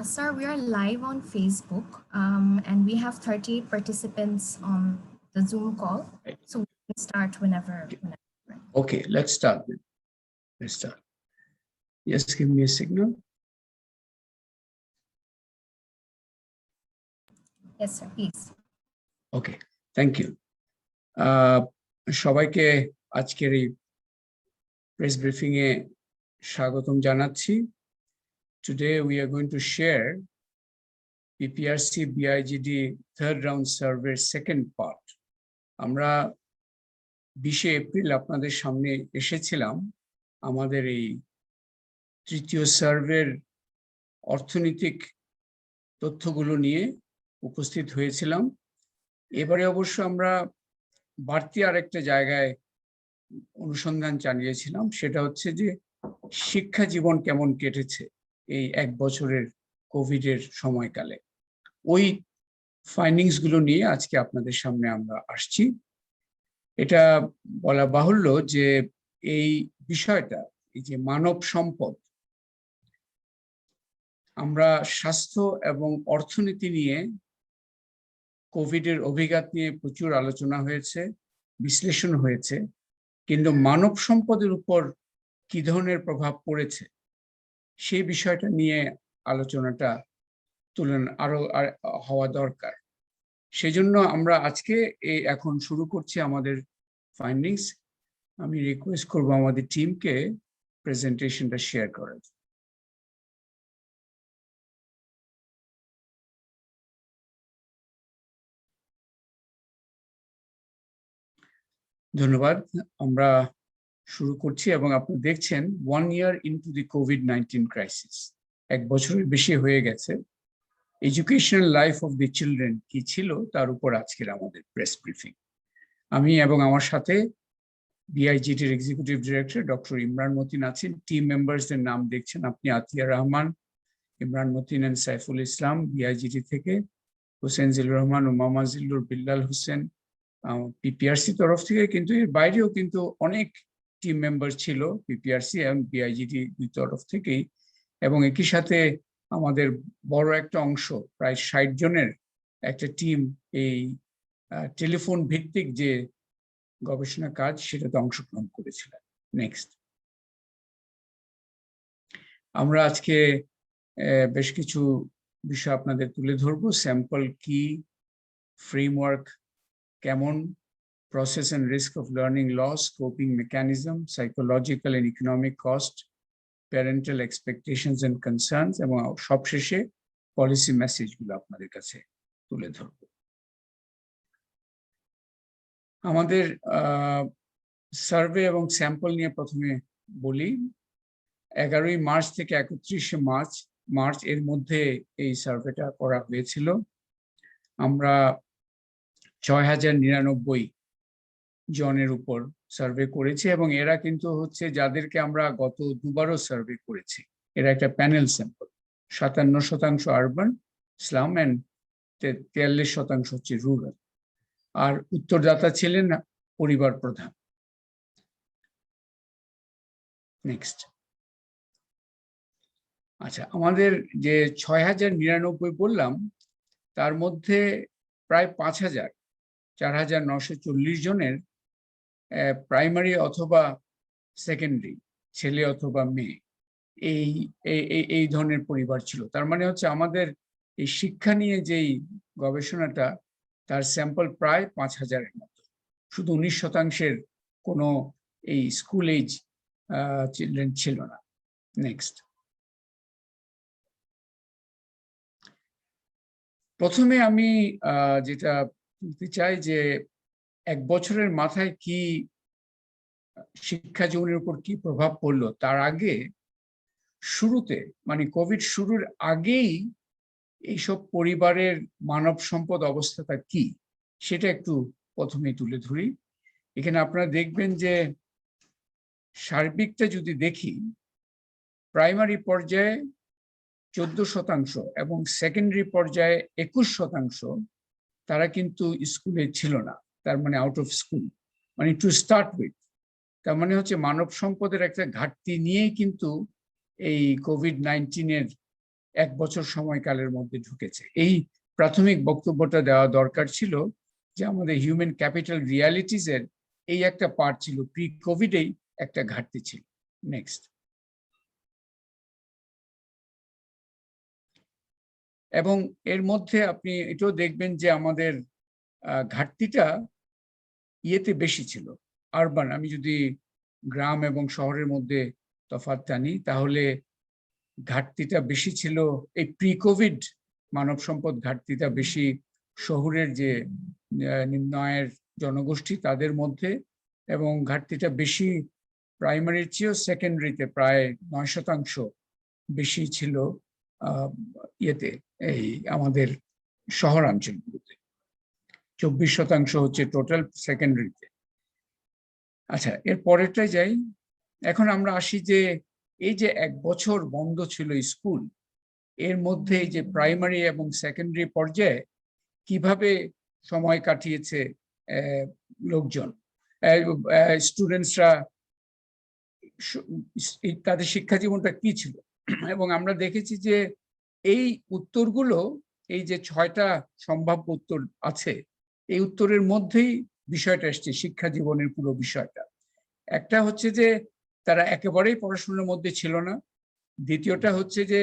Sir, we are live on Facebook and we have 38 participants on the Zoom call. So we can start whenever. Okay, let's start. Let's start. Just give me a signal. Yes, sir, please. Okay, thank you. সবাইকে আজকের এই press briefing এ স্বাগতম জানাচ্ছি। Today we are going to share PPRC BIGD third round survey second part. আমরা 20 April আপনাদের সামনে এসেছিলাম আমাদের এই তৃতীয় সার্ভের অর্থনৈতিক তথ্যগুলো নিয়ে উপস্থিত হয়েছিলাম। এবারে অবশ্য আমরা বাড়তি আরেকটা জায়গায় অনুসন্ধান চালিয়েছিলাম, সেটা হচ্ছে যে শিক্ষা জীবন কেমন কেটেছে এই 1 বছরের কোভিডের সময়কালে। ওই ফাইন্ডিংস গুলো নিয়ে আজকে আপনাদের সামনে আমরা আসছি। এটা বলা বাহুল্য যে এই বিষয়টা, এই যে মানব সম্পদ, আমরা স্বাস্থ্য এবং অর্থনীতি নিয়ে কোভিডের অভিঘাত নিয়ে প্রচুর আলোচনা হয়েছে, বিশ্লেষণ হয়েছে, কিন্তু মানব সম্পদের উপর কি ধরনের প্রভাব পড়েছে সেই বিষয়টা নিয়ে আলোচনাটা আরো হওয়া দরকার। সেজন্য আমরা আজকে এখন শুরু করছি আমাদের ফাইন্ডিংস। আমি রিকোয়েস্ট করব আমাদের টিমকে প্রেজেন্টেশনটা শেয়ার করার। ধন্যবাদ। আমরা শুরু করছি এবং আপনি দেখছেন 1 year into the COVID-19 crisis, 1 বছরের বেশি হয়ে গেছে। Educational life of the children কি ছিল তার উপর আজকের আমাদের প্রেস ব্রিফিং। আমি এবং আমার সাথে বিআইজিটির executive director doctor Imran Matin আছেন। টিম মেম্বারসদের নাম দেখছেন আপনি, আতিয়া রহমান, ইমরান মতিন এন্ড সাইফুল ইসলাম বিআইজিটি থেকে, হোসেন জিলুর রহমান, উমামা জিল্লুর, বিল্লাল হোসেন পিপিআরসি তরফ থেকে, কিন্তু এর বাইরেও কিন্তু অনেক টিম মেম্বার ছিল পিপিআরসি এবং বিআইজিটি দুই তরফ থেকেই। এবং একই সাথে আমাদের বড় একটা অংশ, প্রায় 60 জনের একটা টিম এই টেলিফোন ভিত্তিক যে গবেষণা কাজ সেটাতে অংশগ্রহণ করেছিলেন। নেক্সট, আমরা আজকে বেশ কিছু বিষয় আপনাদের তুলে ধরবো। স্যাম্পল কি, ফ্রেমওয়ার্ক কেমন, process and risk of learning loss, coping mechanism, psychological and economic cost, parental expectations and concerns, এবং সবশেষে পলিসি মেসেজগুলো আপনাদের কাছে তুলে ধরব। আমাদের সার্ভে এবং স্যাম্পল নিয়ে প্রথমে বলি। 11 মার্চ থেকে 31 মার্চ এর মধ্যে এই সার্ভেটা করা হয়েছিল। আমরা 6099 জনের উপর সার্ভে করেছি এবং এরা কিন্তু হচ্ছে যাদেরকে আমরা গত দুবারও সার্ভে করেছি। এরা একটা panel sample. 57% urban, slum and 43% হচ্ছে রুরাল। আর উত্তরদাতা ছিলেন পরিবার প্রধান। নেক্সট, আচ্ছা, আমাদের যে 6099 বললাম তার মধ্যে প্রায় 5000, 4940 জনের প্রাইমারি অথবা সেকেন্ডারি, ছেলে অথবা মেয়ে, এই ধরনের পরিবার ছিল। তার মানে হচ্ছে আমাদের এই শিক্ষা নিয়ে যেই গবেষণাটা, তার স্যাম্পল প্রায় 5000-এর মতো। শুধু 19% কোনো এই স্কুল এজ চিলড্রেন ছিল না। নেক্সট, প্রথমে আমি যেটা বলতে চাই যে 1 বছরের মাথায় কি শিক্ষা জীবনের উপর কি প্রভাব পড়লো, তার আগে শুরুতে মানে কোভিড শুরুর আগেই এইসব পরিবারের মানব সম্পদ অবস্থাটা কি সেটা একটু প্রথমেই তুলে ধরি। এখানে আপনারা দেখবেন যে সার্বিকটা যদি দেখি, প্রাইমারি পর্যায়ে 14% এবং সেকেন্ডারি পর্যায়ে 21% তারা কিন্তু স্কুলে ছিল না। তার মানে আউট অফ স্কুল, মানে টু স্টার্ট উইথ তার মানে হচ্ছে মানব সম্পদের একটা ঘাটতি নিয়েই কিন্তু এই কোভিড-19 1 বছর সময়কালের মধ্যে ঢুকেছে। এই প্রাথমিক বক্তব্যটা দেওয়া দরকার ছিল যে আমাদের হিউম্যান ক্যাপিটাল রিয়ালিটিস এর এই একটা পার্ট ছিল, প্রি কোভিডেই একটা ঘাটতি ছিল। নেক্সট। এবং এর মধ্যে আপনি এটাও দেখবেন যে আমাদের ঘাটতিটা ইয়েতে বেশি ছিল, আরবান। আমি যদি গ্রাম এবং শহরের মধ্যে তফাৎ টানি তাহলে ঘাটতিটা বেশি ছিল এই প্রি কোভিড মানব সম্পদ ঘাটতিটা বেশি শহরের যে নিম্ন আয়ের জনগোষ্ঠী তাদের মধ্যে, এবং ঘাটতিটা বেশি প্রাইমারির চেয়েও সেকেন্ডারিতে প্রায় 9% বেশি ছিল ইয়েতে এই আমাদের শহরাঞ্চলগুলোতে, 24% হচ্ছে টোটাল সেকেন্ডারিতে। আচ্ছা, এর পরেরটাই যাই। এখন আমরা আসি যে এই যে 1 বছর বন্ধ ছিল স্কুল, এর মধ্যে এই যে প্রাইমারি এবং সেকেন্ডারি পর্যায়ে কিভাবে সময় কাটিয়েছে লোকজন, স্টুডেন্টসরা, তাদের শিক্ষা জীবনটা কি ছিল। এবং আমরা দেখেছি যে এই উত্তরগুলো, এই যে 6টা সম্ভাব্য উত্তর আছে, এই উত্তরের মধ্যেই বিষয়টা এসছে, শিক্ষা জীবনের পুরো বিষয়টা। একটা হচ্ছে যে তারা একেবারেই পড়াশোনার মধ্যে ছিল না। দ্বিতীয়টা হচ্ছে যে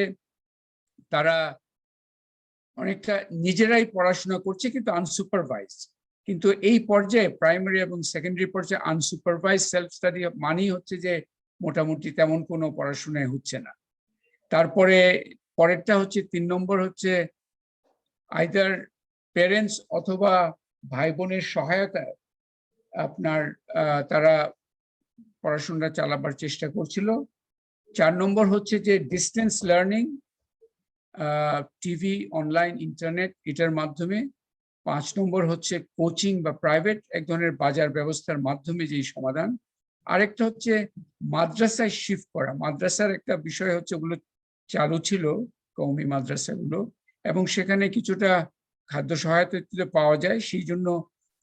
তারা অনেকটা নিজেরাই পড়াশোনা করছে কিন্তু আনসুপারভাইজ। কিন্তু এই পর্যায়ে প্রাইমারি এবং সেকেন্ডারি পর্যায়ে আনসুপারভাইজ সেলফ স্টাডি মানেই হচ্ছে যে মোটামুটি তেমন কোনো পড়াশোনায় হচ্ছে না। তারপরে পরেরটা হচ্ছে 3 নম্বর হচ্ছে আইদার প্যারেন্টস অথবা ভাই বোনের সহায়তায় আপনার তারা পড়াশোনা চালাবার চেষ্টা করছিল। 4 নম্বর হচ্ছে যে distance learning, TV, online, internet, এটার মাধ্যমে। 5 নম্বর হচ্ছে কোচিং বা প্রাইভেট এক ধরনের বাজার ব্যবস্থার মাধ্যমে যেই সমাধান। আরেকটা হচ্ছে মাদ্রাসায় শিফট করা। মাদ্রাসার একটা বিষয় হচ্ছে ওগুলো চালু ছিল, কওমি মাদ্রাসাগুলো, এবং সেখানে কিছুটা খাদ্য সহায়তা পাওয়া যায়, সেই জন্য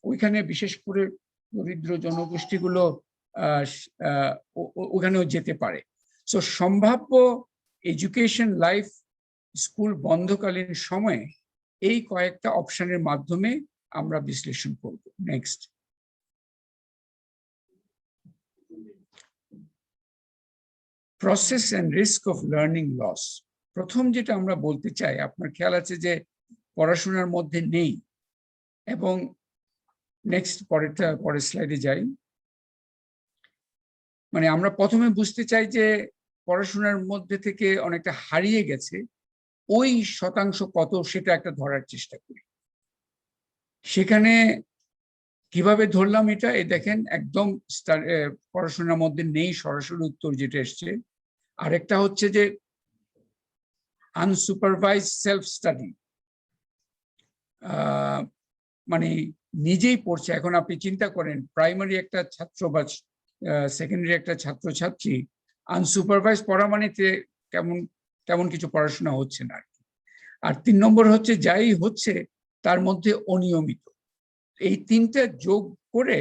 ওইখানে বিশেষ করে দরিদ্র জনগোষ্ঠীগুলো ওখানেও যেতে পারে। সো সম্ভাব্য এডুকেশন লাইফ স্কুল বন্ধকালীন সময়ে এই কয়েকটা অপশনের মাধ্যমে আমরা বিশ্লেষণ করব। Next. Process and risk of learning loss. প্রথম যেটা আমরা বলতে চাই, আপনার খেয়াল আছে যে পড়াশোনার মধ্যে নেই, এবং নেক্সট পরের স্লাইডে যাই। মানে আমরা প্রথমে বুঝতে চাই যে পড়াশোনার মধ্যে থেকে অনেকটা হারিয়ে গেছে, ওই শতাংশ কত সেটা একটা ধরার চেষ্টা করি। সেখানে কিভাবে ধরলাম এটা, এই দেখেন একদম পড়াশোনার মধ্যে নেই সরাসরি উত্তর যেটা এসছে। আরেকটা হচ্ছে যে আনসুপারভাইজ সেলফ স্টাডি, মানে নিজেই পড়ছে। এখন আপনি চিন্তা করেন প্রাইমারি একটা ছাত্র বা সেকেন্ডারি একটা ছাত্রছাত্রী আনসুপারভাইজ পড়া মানে কেমন কিছু পড়াশোনা হচ্ছে না। আর 3 নম্বর হচ্ছে যাই হচ্ছে তার মধ্যে অনিয়মিত। এই 3টা যোগ করে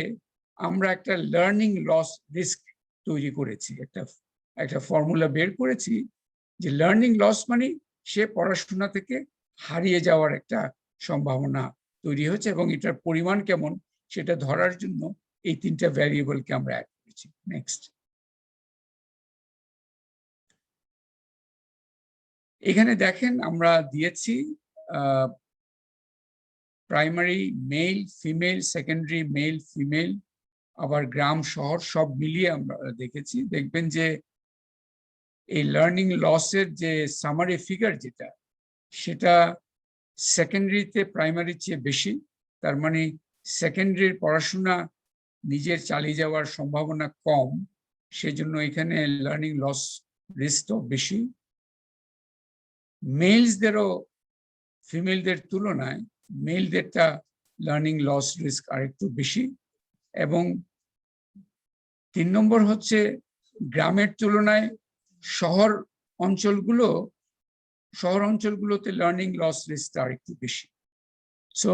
আমরা একটা লার্নিং লস রিস্ক তৈরি করেছি, একটা ফর্মুলা বের করেছি যে লার্নিং লস মানে সে পড়াশোনা থেকে হারিয়ে যাওয়ার একটা সম্ভাবনা তৈরি হয়েছে, এবং এটার পরিমাণ কেমন সেটা ধরার জন্য এই 3টা ভ্যারিয়েবলকে আমরা অ্যাড করেছি। নেক্সট। এখানে দেখেন আমরা দিয়েছি primary male female, secondary male female, আবার গ্রাম শহর সব মিলিয়ে আমরা দেখেছি। দেখবেন যে এই লার্নিং লসের যে সামারি ফিগার যেটা, সেটা সেকেন্ডারিতে প্রাইমারির চেয়ে বেশি। তার মানে সেকেন্ডারির পড়াশোনা নিজের চালিয়ে যাওয়ার সম্ভাবনা কম, সেজন্য এখানে লার্নিং লস রিস্কও বেশি। মেলসদেরও ফিমেলদের তুলনায় মেলদেরটা লার্নিং লস রিস্ক আরেকটু বেশি। এবং 3 নম্বর হচ্ছে গ্রামের তুলনায় শহর অঞ্চলগুলোতে লার্নিং লস রিস্কটা আরেকটু বেশি। সো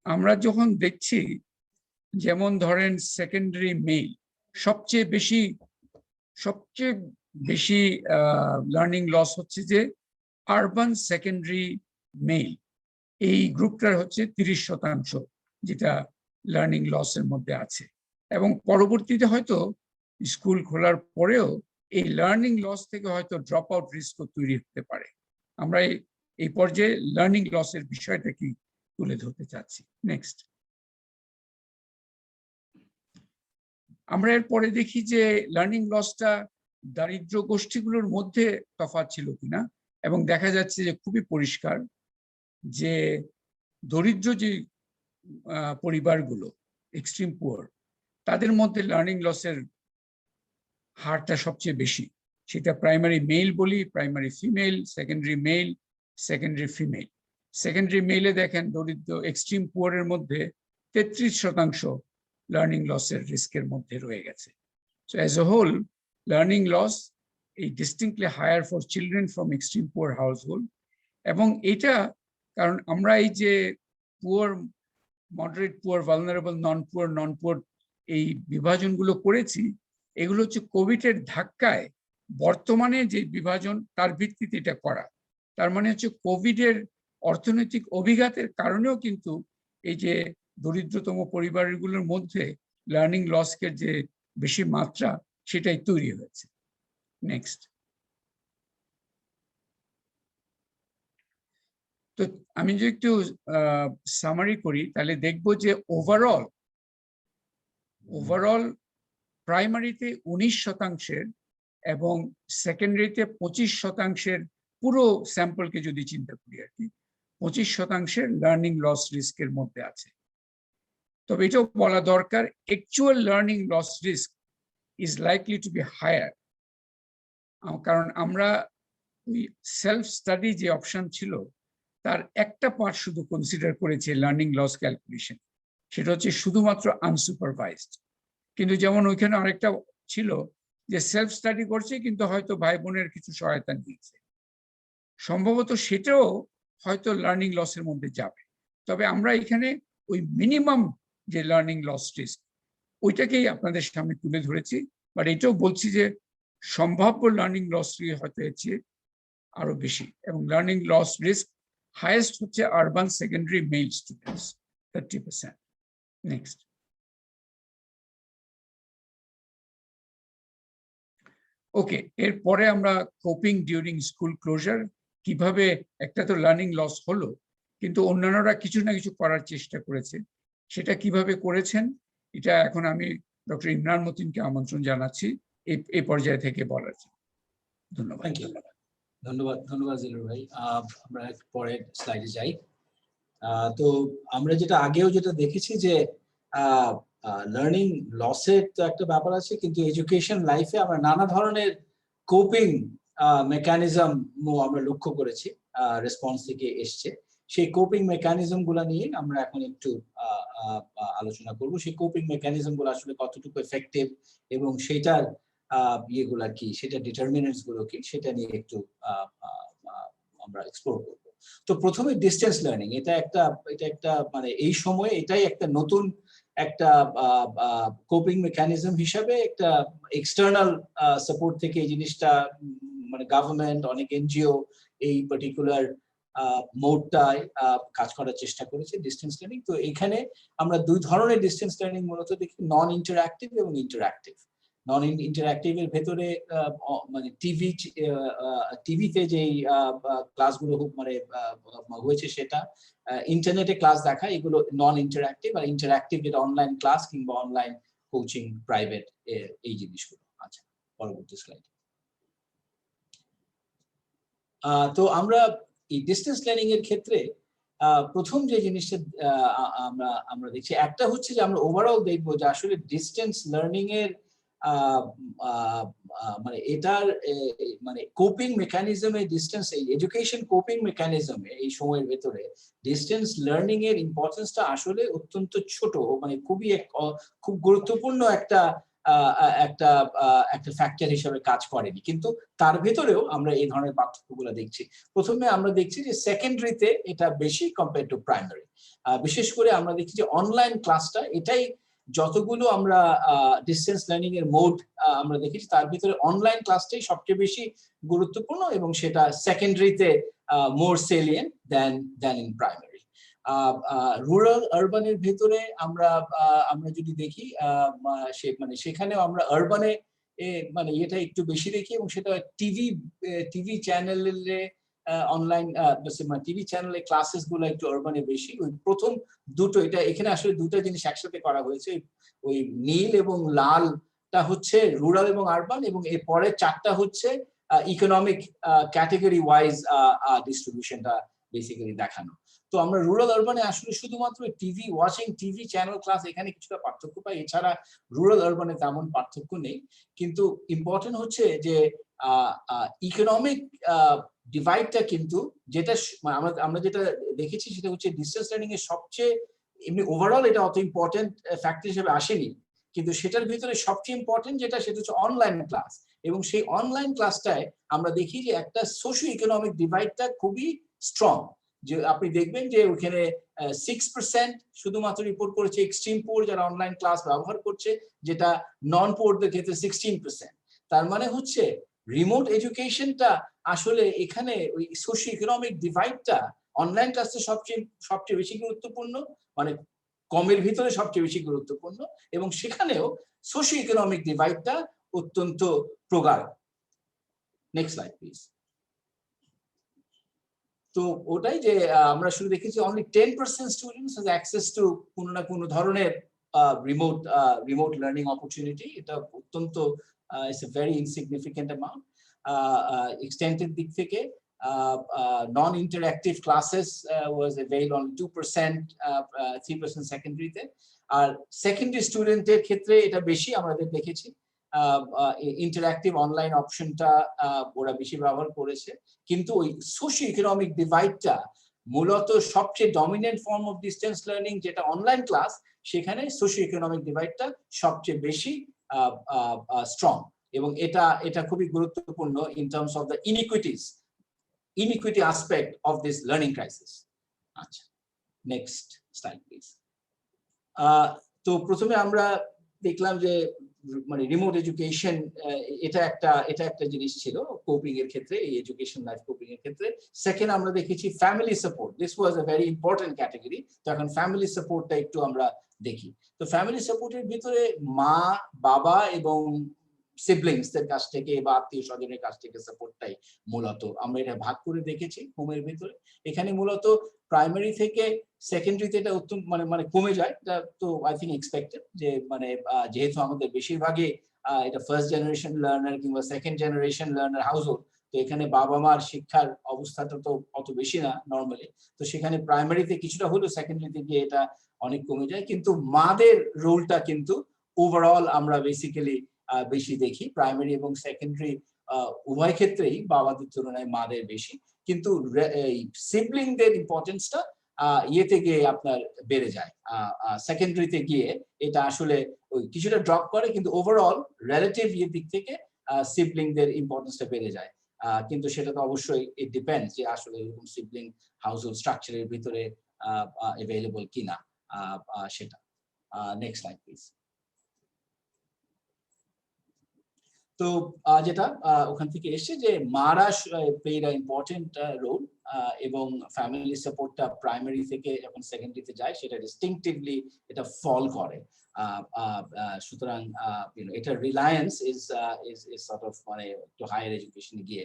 আমরা যখন দেখছি, যেমন ধরেন সেকেন্ডারি মেল, সবচেয়ে বেশি লার্নিং লস হচ্ছে যে আরবান সেকেন্ডারি মেল, এই গ্রুপটার হচ্ছে 30%, যেটা লার্নিং লসের মধ্যে আছে। এবং পরবর্তীতে হয়তো স্কুল খোলার পরেও এই লার্নিং লস থেকে হয়তো ড্রপ আউট রিস্ক তৈরি হতে পারে। আমরা এই পর্যায়ে লার্নিং লসের বিষয়টা কি তুলে ধরতে চাচ্ছি। নেক্সট, আমরা এরপরে দেখি যে লার্নিং লসটা দারিদ্র গোষ্ঠীগুলোর মধ্যে তফাৎ ছিল কিনা, এবং দেখা যাচ্ছে যে খুবই পরিষ্কার যে দরিদ্র যে পরিবারগুলো, এক্সট্রিম পুয়ার, তাদের মধ্যে লার্নিং লসের হারটা সবচেয়ে বেশি। সেটা প্রাইমারি মেল বলি, primary female, secondary male, secondary female. Secondary মেলে দেখেন দরিদ্র এক্সট্রিম পুয়ারের মধ্যে 33% লার্নিং লসের রিস্কের মধ্যে রয়ে গেছে। So as a whole, learning loss is distinctly higher for children from extreme poor household, এবং এটা কারণ আমরা এই যে পুয়ার, মডারেট পুয়ার, ভালনারেবল, নন পুয়ার এই বিভাজনগুলো করেছি, এগুলো হচ্ছে কোভিডের ধাক্কায় বর্তমানে যে বিভাজন তার ভিত্তিতে এটা করা। তার মানে হচ্ছে কোভিডের অর্থনৈতিক অভিঘাতের কারণেও কিন্তু এই যে দরিদ্রতম পরিবারগুলোর মধ্যে লার্নিং লসের যে বেশি মাত্রা, সেটাই তৈরি হয়েছে। নেক্সট, তো আমি যদি একটু সামারি করি তাহলে দেখবো যে ওভারঅল প্রাইমারিতে 19% এবং সেকেন্ডারিতে 25% পুরো স্যাম্পলকে যদি চিন্তা করি আর কি, 25% লার্নিং লস রিস্কের মধ্যে আছে। তবে এটাও বলা দরকার, actual learning loss risk is likely to be higher, কারণ আমরা ওই সেলফ স্টাডি যে অপশন ছিল তার একটা পার্ট শুধু কনসিডার করেছে লার্নিং লস ক্যালকুলেশন, সেটা হচ্ছে শুধুমাত্র আনসুপারভাইজড। কিন্তু যেমন ওইখানে আরেকটা ছিল যে সেলফ স্টাডি করছে কিন্তু হয়তো ভাই বোনের কিছু সহায়তা নিয়েছে, সম্ভবত সেটাও হয়তো লার্নিং লসের মধ্যে যাবে। তবে আমরা এখানে ওই মিনিমাম যে লার্নিং লস রিস্ক ওইটাকেই আপনাদের সামনে তুলে ধরেছি, বাট এটাও বলছি যে সম্ভাব্য লার্নিং লস হয়তো এর চেয়ে আরো বেশি, এবং লার্নিং লস রিস্ক হাইয়েস্ট হচ্ছে urban secondary male students, 30%। Next, okay, এরপরে আমরা কোপিং ডিউরিং স্কুল ক্লোজার, কিভাবে একটা তো লার্নিং লস হলো কিন্তু অন্যান্যরা কিছু না কিছু করার চেষ্টা করেছে, সেটা কিভাবে করেছেন এটা এখন আমি ডক্টর ইমরান মতিনকে আমন্ত্রণ জানাচ্ছি এই পর্যায়ে থেকে বলার জন্য। ধন্যবাদ। ধন্যবাদ জিলুর ভাই। আমরা পরের স্লাইডে যাই। তো আমরা যেটা আগেও দেখেছি যে লার্নিং লসের তো একটা ব্যাপার আছে, কিন্তু এডুকেশন লাইফে আমরা নানা ধরনের কোপিং মেকানিজম আমরা লক্ষ্য করেছি, রেসপন্স থেকে এসছে। সেই কোপিং মেকানিজম গুলা নিয়ে আমরা এখন একটু আলোচনা করব। সেই কোপিং মেকানিজম গুলো আসলে কতটুকু এফেক্টিভ এবং সেটার ইয়েগুলা কি, সেটা ডিটারমিনেন্টস গুলো কি, সেটা নিয়ে একটু আমরা এক্সপ্লোর করব। তো প্রথমে ডিসটেন্স লার্নিং, এটা একটা মানে এই সময়ে এটাই একটা নতুন একটা কোপিং মেকানিজম হিসাবে একটা এক্সটার্নাল সাপোর্ট থেকে এই জিনিসটা, মানে গভর্নমেন্ট, অনেক এনজিও এই পার্টিকুলার মোডটায় কাজ করার চেষ্টা করেছে, ডিসটেন্স লার্নিং। তো এখানে আমরা দুই ধরনের ডিসটেন্স লার্নিং মূলত দেখি, নন ইন্টারঅ্যাক্টিভ এবং ইন্টারঅ্যাক্টিভ। নন ইন্টারঅ্যাক্টিভ এর ভেতরে মানে টিভিতে যেই ক্লাসগুলো মানে হয়েছে সেটা, ইন্টারনেটে ক্লাস দেখা, এগুলো নন ইন্টারঅ্যাক্টিভ। আর ইন্টারঅ্যাক্টিভ যেটা অনলাইন ক্লাস কিংবা অনলাইন কোচিং, প্রাইভেট, এই জিনিসগুলো। আচ্ছা, পরবর্তী স্লাইড। তো আমরা এই ডিসটেন্স লার্নিং এর ক্ষেত্রে প্রথম যে জিনিসটা আমরা দেখছি, একটা হচ্ছে যে আমরা ওভারঅল দেখবো যে আসলে ডিসটেন্স লার্নিং এর মানে এটার মানে কোপিং মেকানিজমে, ডিসটেন্স এডুকেশন কোপিং মেকানিজমে এই সময়ের ভেতরে ডিসটেন্স লার্নিং এর ইম্পর্টেন্সটা আসলে অত্যন্ত ছোট, মানে খুব গুরুত্বপূর্ণ একটা ফ্যাক্টর হিসেবে কাজ করেনি। কিন্তু তার ভেতরেও আমরা এই ধরনের পার্থক্যগুলো দেখছি। প্রথমে আমরা দেখছি যে সেকেন্ডারিতে এটা বেশি কম্পেয়ার টু প্রাইমারি। বিশেষ করে আমরা দেখছি যে অনলাইন ক্লাসটা এটাই যতগুলো আমরা ডিসটেন্স লার্নিং এর মোড আমরা দেখেছি তার ভিতরে অনলাইন ক্লাসটাই সবচেয়ে বেশি গুরুত্বপূর্ণ এবং সেটা সেকেন্ডারিতে more salient than in primary. Rural আরবানের ভেতরে আমরা যদি দেখি সেখানেও আমরা আরবানে মানে এটা একটু বেশি দেখি এবং সেটা টিভি চ্যানেলে অনলাইন টিভি চ্যানেলে ক্লাসেস গুলো একটু আরবানে বেশি। ওই প্রথম দুটো এখানে আসলে দুটো জিনিস একসাথে করা হয়েছে, ওই নীল এবং লালটা হচ্ছে রুরাল এবং আরবান এবং এর পরে চারটা হচ্ছে ইকোনমিক ক্যাটেগরি ওয়াইজ ডিস্ট্রিবিউশনটা বেসিক্যালি দেখানো। তো আমরা রুরাল আরবানে আসলে শুধুমাত্র টিভি চ্যানেল ক্লাস এখানে কিছুটা পার্থক্য পাই, এছাড়া রুরাল আরবানে তেমন পার্থক্য নেই। কিন্তু ইম্পর্টেন্ট হচ্ছে যে ইকোনমিক ডিভাইডটা কিন্তু যেটা আমরা যেটা দেখেছি সেটা হচ্ছে ডিসটেন্স লার্নিং এর সবচেয়ে এমনি ওভারঅল এটা অত ইম্পর্টেন্ট ফ্যাক্টর হিসেবে আসেনি, কিন্তু সেটার ভিতরে সবচেয়ে ইম্পর্টেন্ট সেটা হচ্ছে অনলাইন ক্লাস। এবং সেই অনলাইন ক্লাসটায় আমরা দেখি যে একটা সোশিও ইকোনমিক ডিভাইডটা খুবই স্ট্রং। যে আপনি দেখবেন যে ওখানে 6% শুধুমাত্র রিপোর্ট করেছে এক্সট্রিম পোর যারা অনলাইন ক্লাস ব্যবহার করছে, যেটা নন পোরদের ক্ষেত্রে 16%। তার মানে হচ্ছে রিমোট এডুকেশনটা আসলে এখানে ওই সোশিও ইকোনমিক ডিভাইডটা অনলাইন ক্লাসে সবচেয়ে বেশি গুরুত্বপূর্ণ, মানে কমের ভিতরে সবচেয়ে বেশি গুরুত্বপূর্ণ, এবং সেখানেও সোশিও ইকোনমিক ডিভাইডটা অত্যন্ত প্রগাঢ়। Next slide please. তো ওটাই যে আমরা শুরু দেখেছি only 10% students has access to কোনো না কোনো ধরনের রিমোট লার্নিং অপরচুনিটি। এটা অত্যন্ত it's a very insignificant amount. এক্সটেন্টের দিক থেকে non interactive classes was avail on 2%, 3% সেকেন্ডারিতে। আর সেকেন্ডারি স্টুডেন্টের ক্ষেত্রে এটা বেশি আমাদের দেখেছি, ইন্টারঅ্যাক্টিভ অনলাইন অপশনটা ওরা বেশি ব্যবহার করেছে। কিন্তু ওই সোশিও ইকোনমিক ডিভাইডটা মূলত সবচেয়ে dominant form of distance learning যেটা অনলাইন ক্লাস, সেখানে সোশিও ইকোনমিক ডিভাইডটা সবচেয়ে বেশি স্ট্রং, এবং এটা খুবই গুরুত্বপূর্ণ in terms of the inequity aspect of this learning crisis. আচ্ছা, নেক্সট স্লাইড প্লিজ। তো প্রথমে আমরা দেখলাম যে মানে রিমোট এডুকেশন এটা একটা জিনিস ছিল কোপিং এর ক্ষেত্রে, এই এডুকেশন লাইফ কোপিং এর ক্ষেত্রে। সেকেন্ড আমরা দেখেছি family support, this was a very important category. তো এখন ফ্যামিলি সাপোর্টটা একটু আমরা দেখি। তো ফ্যামিলি সাপোর্টের ভিতরে মা, বাবা এবং সিবলিংসদের কাছ থেকে বা আত্মীয় স্বজনের কাছ থেকে সাপোর্টটাই মূলত আমরা এটা ভাগ করে দেখেছি হোমের ভিতরে। এখানে মূলত প্রাইমারি থেকে সেকেন্ডারিতে এটা অত্যন্ত মানে কমে যায়, এটা তো আই থিঙ্ক এক্সপেক্টেড, যে মানে যেহেতু আমাদের বেশিরভাগই এটা ফার্স্ট জেনারেশন লার্নার কিংবা সেকেন্ড জেনারেশন লার্নার হাউসহোল্ড, তো এখানে বাবা মার শিক্ষার অবস্থাটা তো অত বেশি না নর্মালি। তো সেখানে প্রাইমারিতে কিছুটা হলেও সেকেন্ডারিতে গিয়ে এটা অনেক কমে যায়, কিন্তু মাদের রোলটা কিন্তু ওভারঅল আমরা বেসিক্যালি বেশি দেখি। প্রাইমারি এবং সেকেন্ডারি উভয় ক্ষেত্রেই বাবাদের তুলনায় মাদের বেশি, কিন্তু এই সিবলিংদের ইম্পর্টেন্সটা ইয়েতে গিয়ে আপনার বেড়ে যায়, সেকেন্ডারিতে গিয়ে এটা আসলে ওই কিছুটা ড্রপ করে, কিন্তু ওভারঅল রিলেটিভ ইয়ের দিক থেকে সিবলিংদের ইম্পর্টেন্সটা বেড়ে যায়। কিন্তু সেটা তো অবশ্যই ইট ডিপেন্ডস যে আসলে এরকম সিবলিং হাউসহোল্ড স্ট্রাকচারের ভিতরে অ্যাভেলেবল কিনা সেটা। Next slide please. তো যেটা ওখান থেকে এসছে যে মারা প্লেড আ ইম্পর্টেন্ট রোল, এবং ফ্যামিলি সাপোর্টটা প্রাইমারি থেকে যখন সেকেন্ডারিতে যায় সেটা ডিস্টিংক্টিভলি এটা ফল করে। সুতরাং এটা রিলায়েন্স ইজ সর্ট অফ মানে একটু হায়ার এডুকেশনে গিয়ে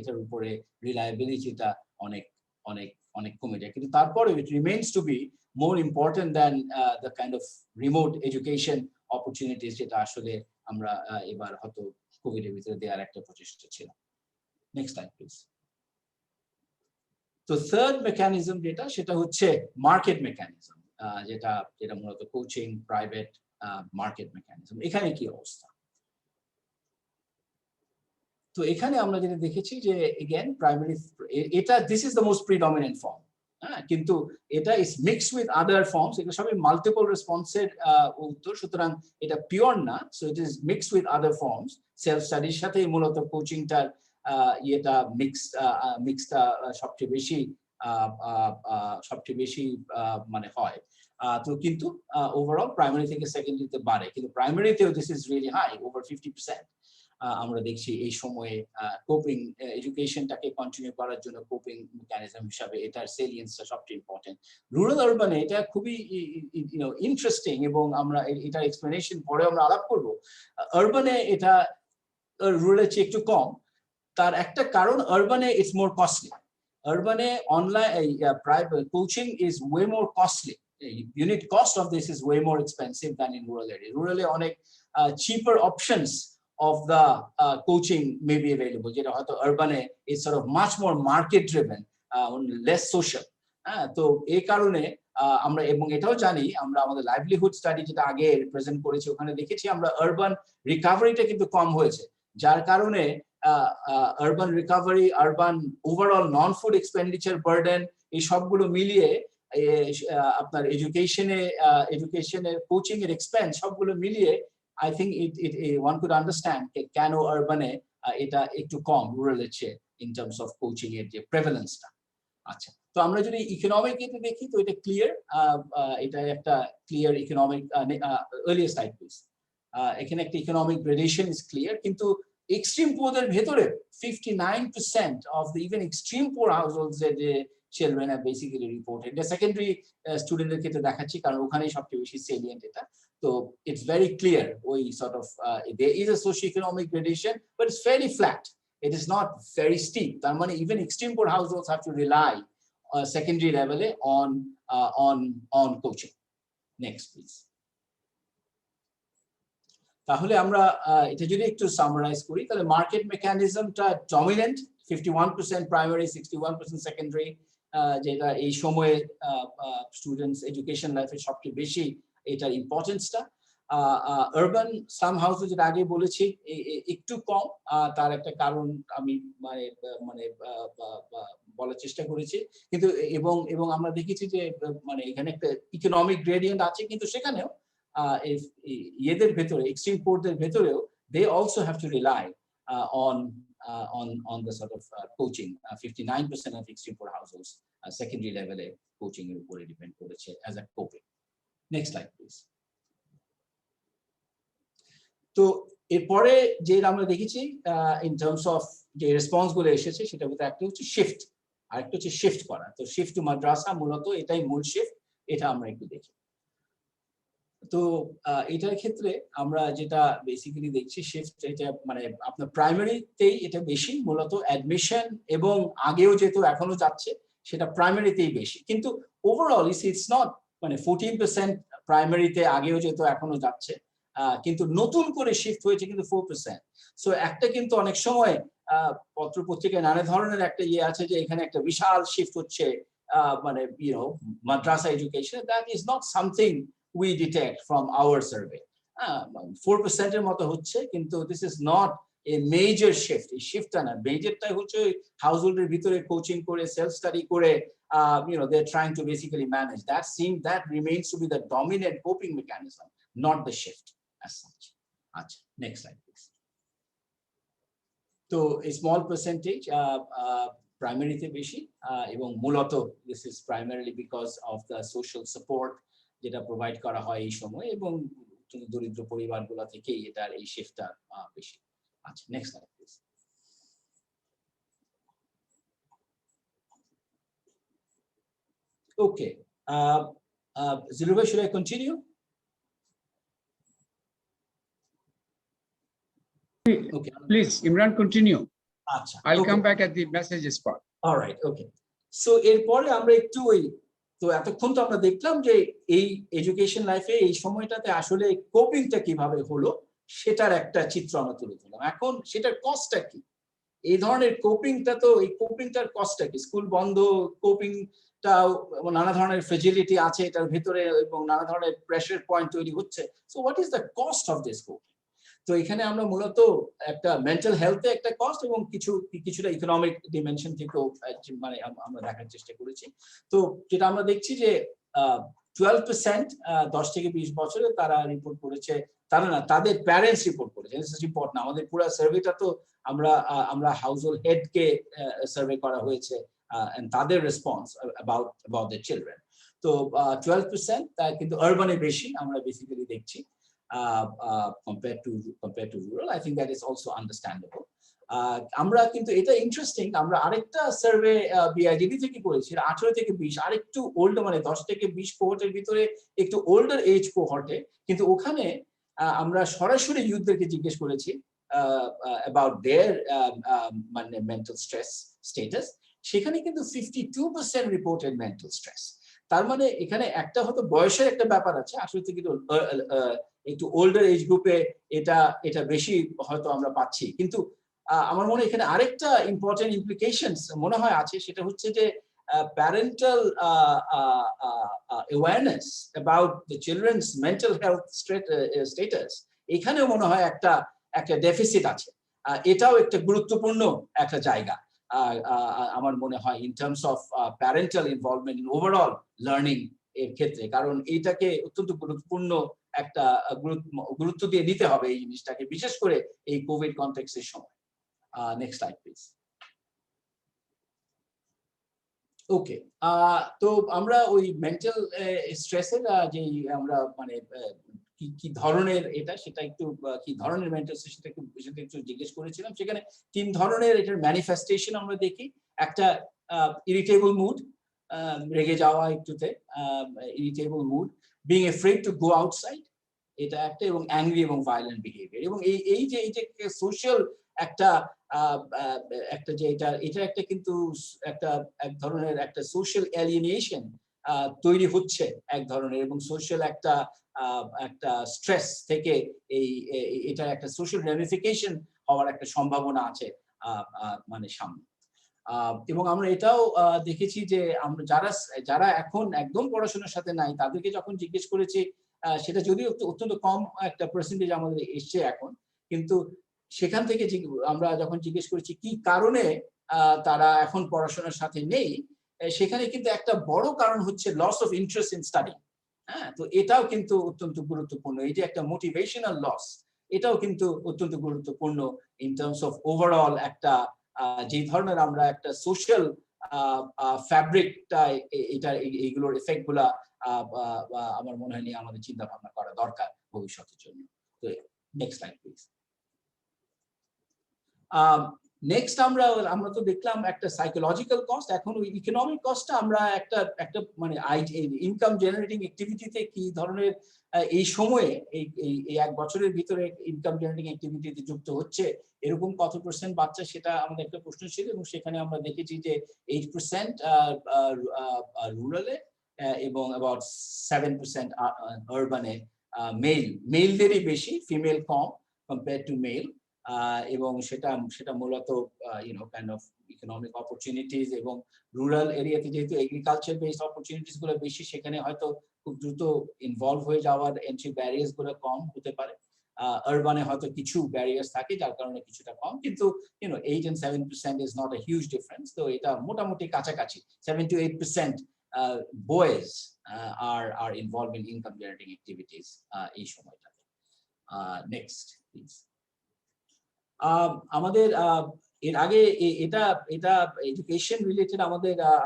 এটার উপরে রিলায়েবিলিটিটা অনেক কমে যায়, কিন্তু তারপরে it remains to be more important than the kind of remote education opportunities যেটা আসলে আমরা এবার হয়তো কোভিডের ভিতরে দেওয়ার একটা প্রচেষ্টা ছিল। Next slide please. তো থার্ড মেকানিজম যেটা সেটা হচ্ছে মার্কেট মেকানিজম, যেটা মূলত কোচিং প্রাইভেট মার্কেট মেকানিজম। এখানে কি অবস্থা? তো এখানে আমরা যেটা দেখেছি যে এগেন প্রাইমারি এটা this is the most predominant form, কিন্তু এটা is mixed with other forms, এগুলো সবই মাল্টিপল রেসপন্সের উত্তর, সুতরাং এটা পিওর না। So it is mixed with other forms. Self স্টাডির সাথে মূলত কোচিংটার ইয়েটা মিক্সডটা সবচেয়ে বেশি সবচেয়ে বেশি মানে হয়। তো কিন্তু ওভারঅল প্রাইমারি থেকে সেকেন্ডারিতে বাড়ে, কিন্তু প্রাইমারিতেও this is really high, over 50%। আমরা দেখছি এই সময়ে কোপিং এডুকেশনটাকে কন্টিনিউ করার জন্য কোপিং মেকানিজম হিসাবে এটার সেলিয়েন্সটা সবচেয়ে ইম্পর্টেন্ট। রুরাল আরবানে এটা খুবই ইন্টারেস্টিং, এবং আমরা এটার এক্সপ্লেনেশন পরে আমরা আলাপ করব। আরবানে এটা রুরালের চেয়ে একটু কম। তার একটা কারণ, আরবানে ইটস মোর কস্টলি। আরবানে online private coaching is way more costly. Unit cost of this is way more expensive than in rural area. Rural area অনেক cheaper options of the coaching may be available, যেটা হয়তো আরবানে is sort of much more market driven, less social. তো এই কারণে আমরা, এবং এটাও জানি আমরা, আমাদের লাইভলিহুড স্টাডি যেটা আগে প্রেজেন্ট করেছি ওখানে দেখেছি আমরা আরবান রিকভারিটা কিন্তু কম হয়েছে, যার কারণে আরবান রিকভারি, আরবান ওভারঅল নন ফুড এক্সপেন্ডিচার বার্ডেন, এই সবগুলো মিলিয়ে আপনার এডুকেশনের কোচিং এর এক্সপেন্স সবগুলো মিলিয়ে I think one could understand কেন আরবানে এটা একটু কম রুরালের চেয়ে in terms of কোচিং এর যে প্রেভালেন্সটা। আচ্ছা, তো আমরা যদি ইকোনমিক এতে দেখি তো এটা ক্লিয়ার, এটা একটা clear economic, earlier slide please. এখানে একটা ইকোনমিক গ্রেডেশন ইজ ক্লিয়ার, কিন্তু এক্সট্রিম পুয়ারদের ভেতরে 59% of the even extreme poor households যে children have basically reported. The secondary studentদের ক্ষেত্রে দেখাচ্ছি কারণ ওখানেই সবচেয়ে বেশি salient এটা। তো it's very clear ওই sort of there is a socio-economic gradation, but it's fairly flat. It is not very steep. তার মানে even extreme poor households have to rely secondary level on coaching. Next, please. তাহলে আমরা এটা যদি একটু summarise করি তাহলে মার্কেট মেকানিজমটা ডমিনেন্ট, 51% প্রাইমারি, 61% সেকেন্ডারি, যেটা এই সময়ে স্টুডেন্টস এডুকেশন লাইফে সবচেয়ে বেশি এটার ইম্পর্টেন্সটা। আরবান সাম হাউস যেটা আগে বলেছি একটু কম, তার একটা কারণ আমি মানে বলার চেষ্টা করেছি, কিন্তু এবং আমরা দেখেছি যে মানে এখানে একটা ইকোনমিক গ্রেডিয়েন্ট আছে, কিন্তু সেখানেও এদের ভেতরে এক্সট্রিম পোরদের ভেতরেও they also have to rely on the sort of coaching. 59% of extreme poor households secondary level coaching এর উপরে ডিপেন্ড করেছে as a coping. Next slide please. তো এরপরে যে আমরা দেখেছি in terms of যে রেসপন্স গুলো এসেছে সেটা ভিতরে একটা হচ্ছে শিফট, আর একটা হচ্ছে শিফট করা। তো শিফট টু মাদ্রাসা মূলত এটাই মূল শিফট, এটা আমরা একটু দেখি। তো এটার ক্ষেত্রে আমরা যেটা বেসিক্যালি দেখছি শিফট, এটা মানে আপনার প্রাইমারিতেই এটা বেশি, মূলত অ্যাডমিশন এবং আগেও যেহেতু এখনো যাচ্ছে সেটা প্রাইমারিতেই বেশি, কিন্তু ওভারঅল ইটস নট মানে 14% প্রাইমারিতে আগেও যেহেতু এখনো যাচ্ছে, কিন্তু নতুন করে শিফট হয়েছে কিন্তু 4%। সো একটা কিন্তু অনেক সময় পত্র পত্রিকায় নানা ধরনের একটা ইয়ে আছে যে এখানে একটা বিশাল শিফট হচ্ছে মানে মাদ্রাসা education, that is not something we detect from our survey. 4% এর মতো হচ্ছে, কিন্তু this is not a major shift. এই শিফটটা না, মেজরটাই হচ্ছে হাউসহোল্ডের ভিতরে কোচিং করে সেলফ স্টাডি করে they're trying to basically manage that. That remains to be the dominant coping mechanism, not the shift as such. আচ্ছা, next slide please. তো a small percentage প্রাইমারিতে বেশি, এবং মূলত this is primarily because of the social support যেটা provide করা হয় এই সময়, এবং দরিদ্র পরিবারগুলো থেকেই এটার এই শিফটটা বেশি। আচ্ছা, নেক্সট স্লাইড প্লিজ। ওকে, জিলু ভাই, should I continue? Okay, please Imran, continue. আচ্ছা, I'll come back at the messages part. All right, okay. So এরপরে আমরা একটু তো এতক্ষণ তো আমরা দেখলাম যে এই এডুকেশন লাইফে এই সময়টাতে আসলে কোপিংটা কিভাবে হলো সেটার একটা চিত্র আমরা তুলে ধরলাম। এখন সেটার কস্টটা কি, এই ধরনের কোপিংটা, তো এই কোপিংটার কস্টটা কি, স্কুল বন্ধ, কোপিংটা নানা ধরনের ফ্রেজিলিটি আছে এটার ভিতরে এবং নানা ধরনের প্রেসার পয়েন্ট তৈরি হচ্ছে। So what is the cost of this coping? তো এখানে আমরা মূলত একটা মেন্টাল হেলথে একটা কস্ট এবং কিছুটা ইকোনমিক ডিমেনশন থেকেও মানে আমরা দেখার চেষ্টা করেছি। তো যেটা আমরা দেখছি যে 12% 10 থেকে 20 বছরে তারা রিপোর্ট করেছে, তারা না, তাদের প্যারেন্টস রিপোর্ট করেছে, রিপোর্ট না, আমাদের পুরো সার্ভেটা তো আমরা হাউস হোল্ড হেড কে সার্ভে করা হয়েছে, and তাদের রেসপন্স about the children. তো 12% কিন্তু আরবানে বেশি আমরা বেসিক্যালি দেখছি compared to rural. I think that is also understandable. আমরা কিন্তু এটা ইন্টারেস্টিং, আমরা আরেকটা সার্ভে বিআইজিডি থেকে করেছি 18 থেকে 20, আরেকটু ওল্ড মানে 10 থেকে 20 কোহর্টের ভিতরে একটু ওল্ডার এজ কোহর্টে, কিন্তু ওখানে আমরা সরাসরি ইউথদেরকে জিজ্ঞেস করেছি about their মানে মেন্টাল স্ট্রেস স্ট্যাটাস। সেখানে কিন্তু 52% রিপোর্টেড মেন্টাল স্ট্রেস। তার মানে এখানে একটা হয়তো বয়সের একটা ব্যাপার আছে, আসলে কিন্তু একটু ওল্ডার এজ গ্রুপে এটা বেশি হয়তো আমরা পাচ্ছি, কিন্তু আমার মনে হয় এখানে আরেকটা ইম্পর্টেন্ট ইমপ্লিকেশনস মনে হয় আছে, সেটা হচ্ছে যে parental awareness about the children's mental health status এখানেও মনে হয় একটা ডেফিসিট আছে। এটাও একটা গুরুত্বপূর্ণ একটা জায়গা আমার মনে হয় in terms of parental involvement in overall learning এর ক্ষেত্রে, কারণ এইটাকে অত্যন্ত গুরুত্বপূর্ণ একটা গুরুত্ব দিয়ে নিতে হবে এই জিনিসটাকে, বিশেষ করে এই কোভিড কনটেক্সটের সময়। Next slide please. ওকে, তো আমরা ওই মেন্টাল স্ট্রেসের যে আমরা মানে কি ধরনের এটা সেটা একটু কি ধরনের মেন্টাল স্ট্রেস সেটা একটু জিজ্ঞেস করেছিলাম। সেখানে 3 ধরনের এটার ম্যানিফেস্টেশন আমরা দেখি। একটা ইরিটেবল মুড, রেগে যাওয়া একটুতে, irritable mood, being afraid to go outside, এটা একটা, এবং অ্যাংরি এবং ভায়োলেন্ট বিহেভিয়ার। এবং এই যে সোশ্যাল একটা যে এটা একটা কিন্তু এক ধরনের একটা সোশ্যাল এলিয়েনেশন তৈরি হচ্ছে এক ধরনের, এবং সোশ্যাল একটা স্ট্রেস থেকে এটা একটা সোশ্যাল রেমিফিকেশন হওয়ার একটা সম্ভাবনা আছে মানে সামনে। এবং আমরা এটাও দেখেছি যে আমরা যারা এখন একদম পড়াশোনার সাথে নাই তাদেরকে যখন জিজ্ঞেস করেছি, সেটা যদিও অত্যন্ত কম একটা পার্সেন্টেজ আমাদের এসছে এখন, কিন্তু সেখান থেকে আমরা যখন জিজ্ঞেস করেছি কি কারণে তারা এখন পড়াশোনার সাথে নেই, সেখানে কিন্তু একটা বড় কারণ হচ্ছে loss of interest in study. হ্যাঁ, তো এটাও কিন্তু অত্যন্ত গুরুত্বপূর্ণ। এই যে একটা মোটিভেশনাল লস, এটাও কিন্তু অত্যন্ত গুরুত্বপূর্ণ ইন টার্মস অফ ওভারঅল একটা যে ধরনের আমরা একটা সোশ্যাল ফ্যাব্রিকটা এইগুলোর এফেক্ট গুলা আমার মনে হয় নিয়ে আমাদের চিন্তা ভাবনা করা দরকার ভবিষ্যতের জন্য। তো নেক্সট স্লাইড প্লিজ। নেক্সট আমরা তো দেখলাম একটা সাইকোলজিক্যাল কস্ট, এখন ওই ইকোনমিক কস্টটা আমরা একটা মানে ইনকাম জেনারেটিং অ্যাক্টিভিটিতে কি ধরনের এই সময়ে এই 1 বছরের ভিতরে ইনকাম জেনারেটিং অ্যাক্টিভিটিতে যুক্ত হচ্ছে এরকম কত পার্সেন্ট বাচ্চা, সেটা আমাদের একটা প্রশ্ন ছিল। এবং সেখানে আমরা দেখেছি যে 8% রুরালে এবং অ্যাবাউট 7% আরবানে। মেলদেরই বেশি, female com compare to mail. এবং সেটা মূলত কাইন্ড অফ ইকোনমিক অপরচুনিটিস, এবং রুরাল এরিয়াতে যেহেতু এগ্রিকালচার বেসড অপরচুনিটিস গুলো বেশি, সেখানে হয়তো খুব দ্রুত ইনভলভ হয়ে যাওয়ার এন্ট্রি ব্যারিয়ার্স গুলো কম হতে পারে। আরবানে হয়তো কিছু ব্যারিয়ার্স থাকে যার কারণে কিছুটা কম, কিন্তু 8 and 7% is not a huge difference. তো এটা মোটামুটি কাছাকাছি। 7 to 8% boys are involved in income generating activities এই সময়টাতে। Next please. আমাদের এর আগে এটা এডুকেশন রিলেটেড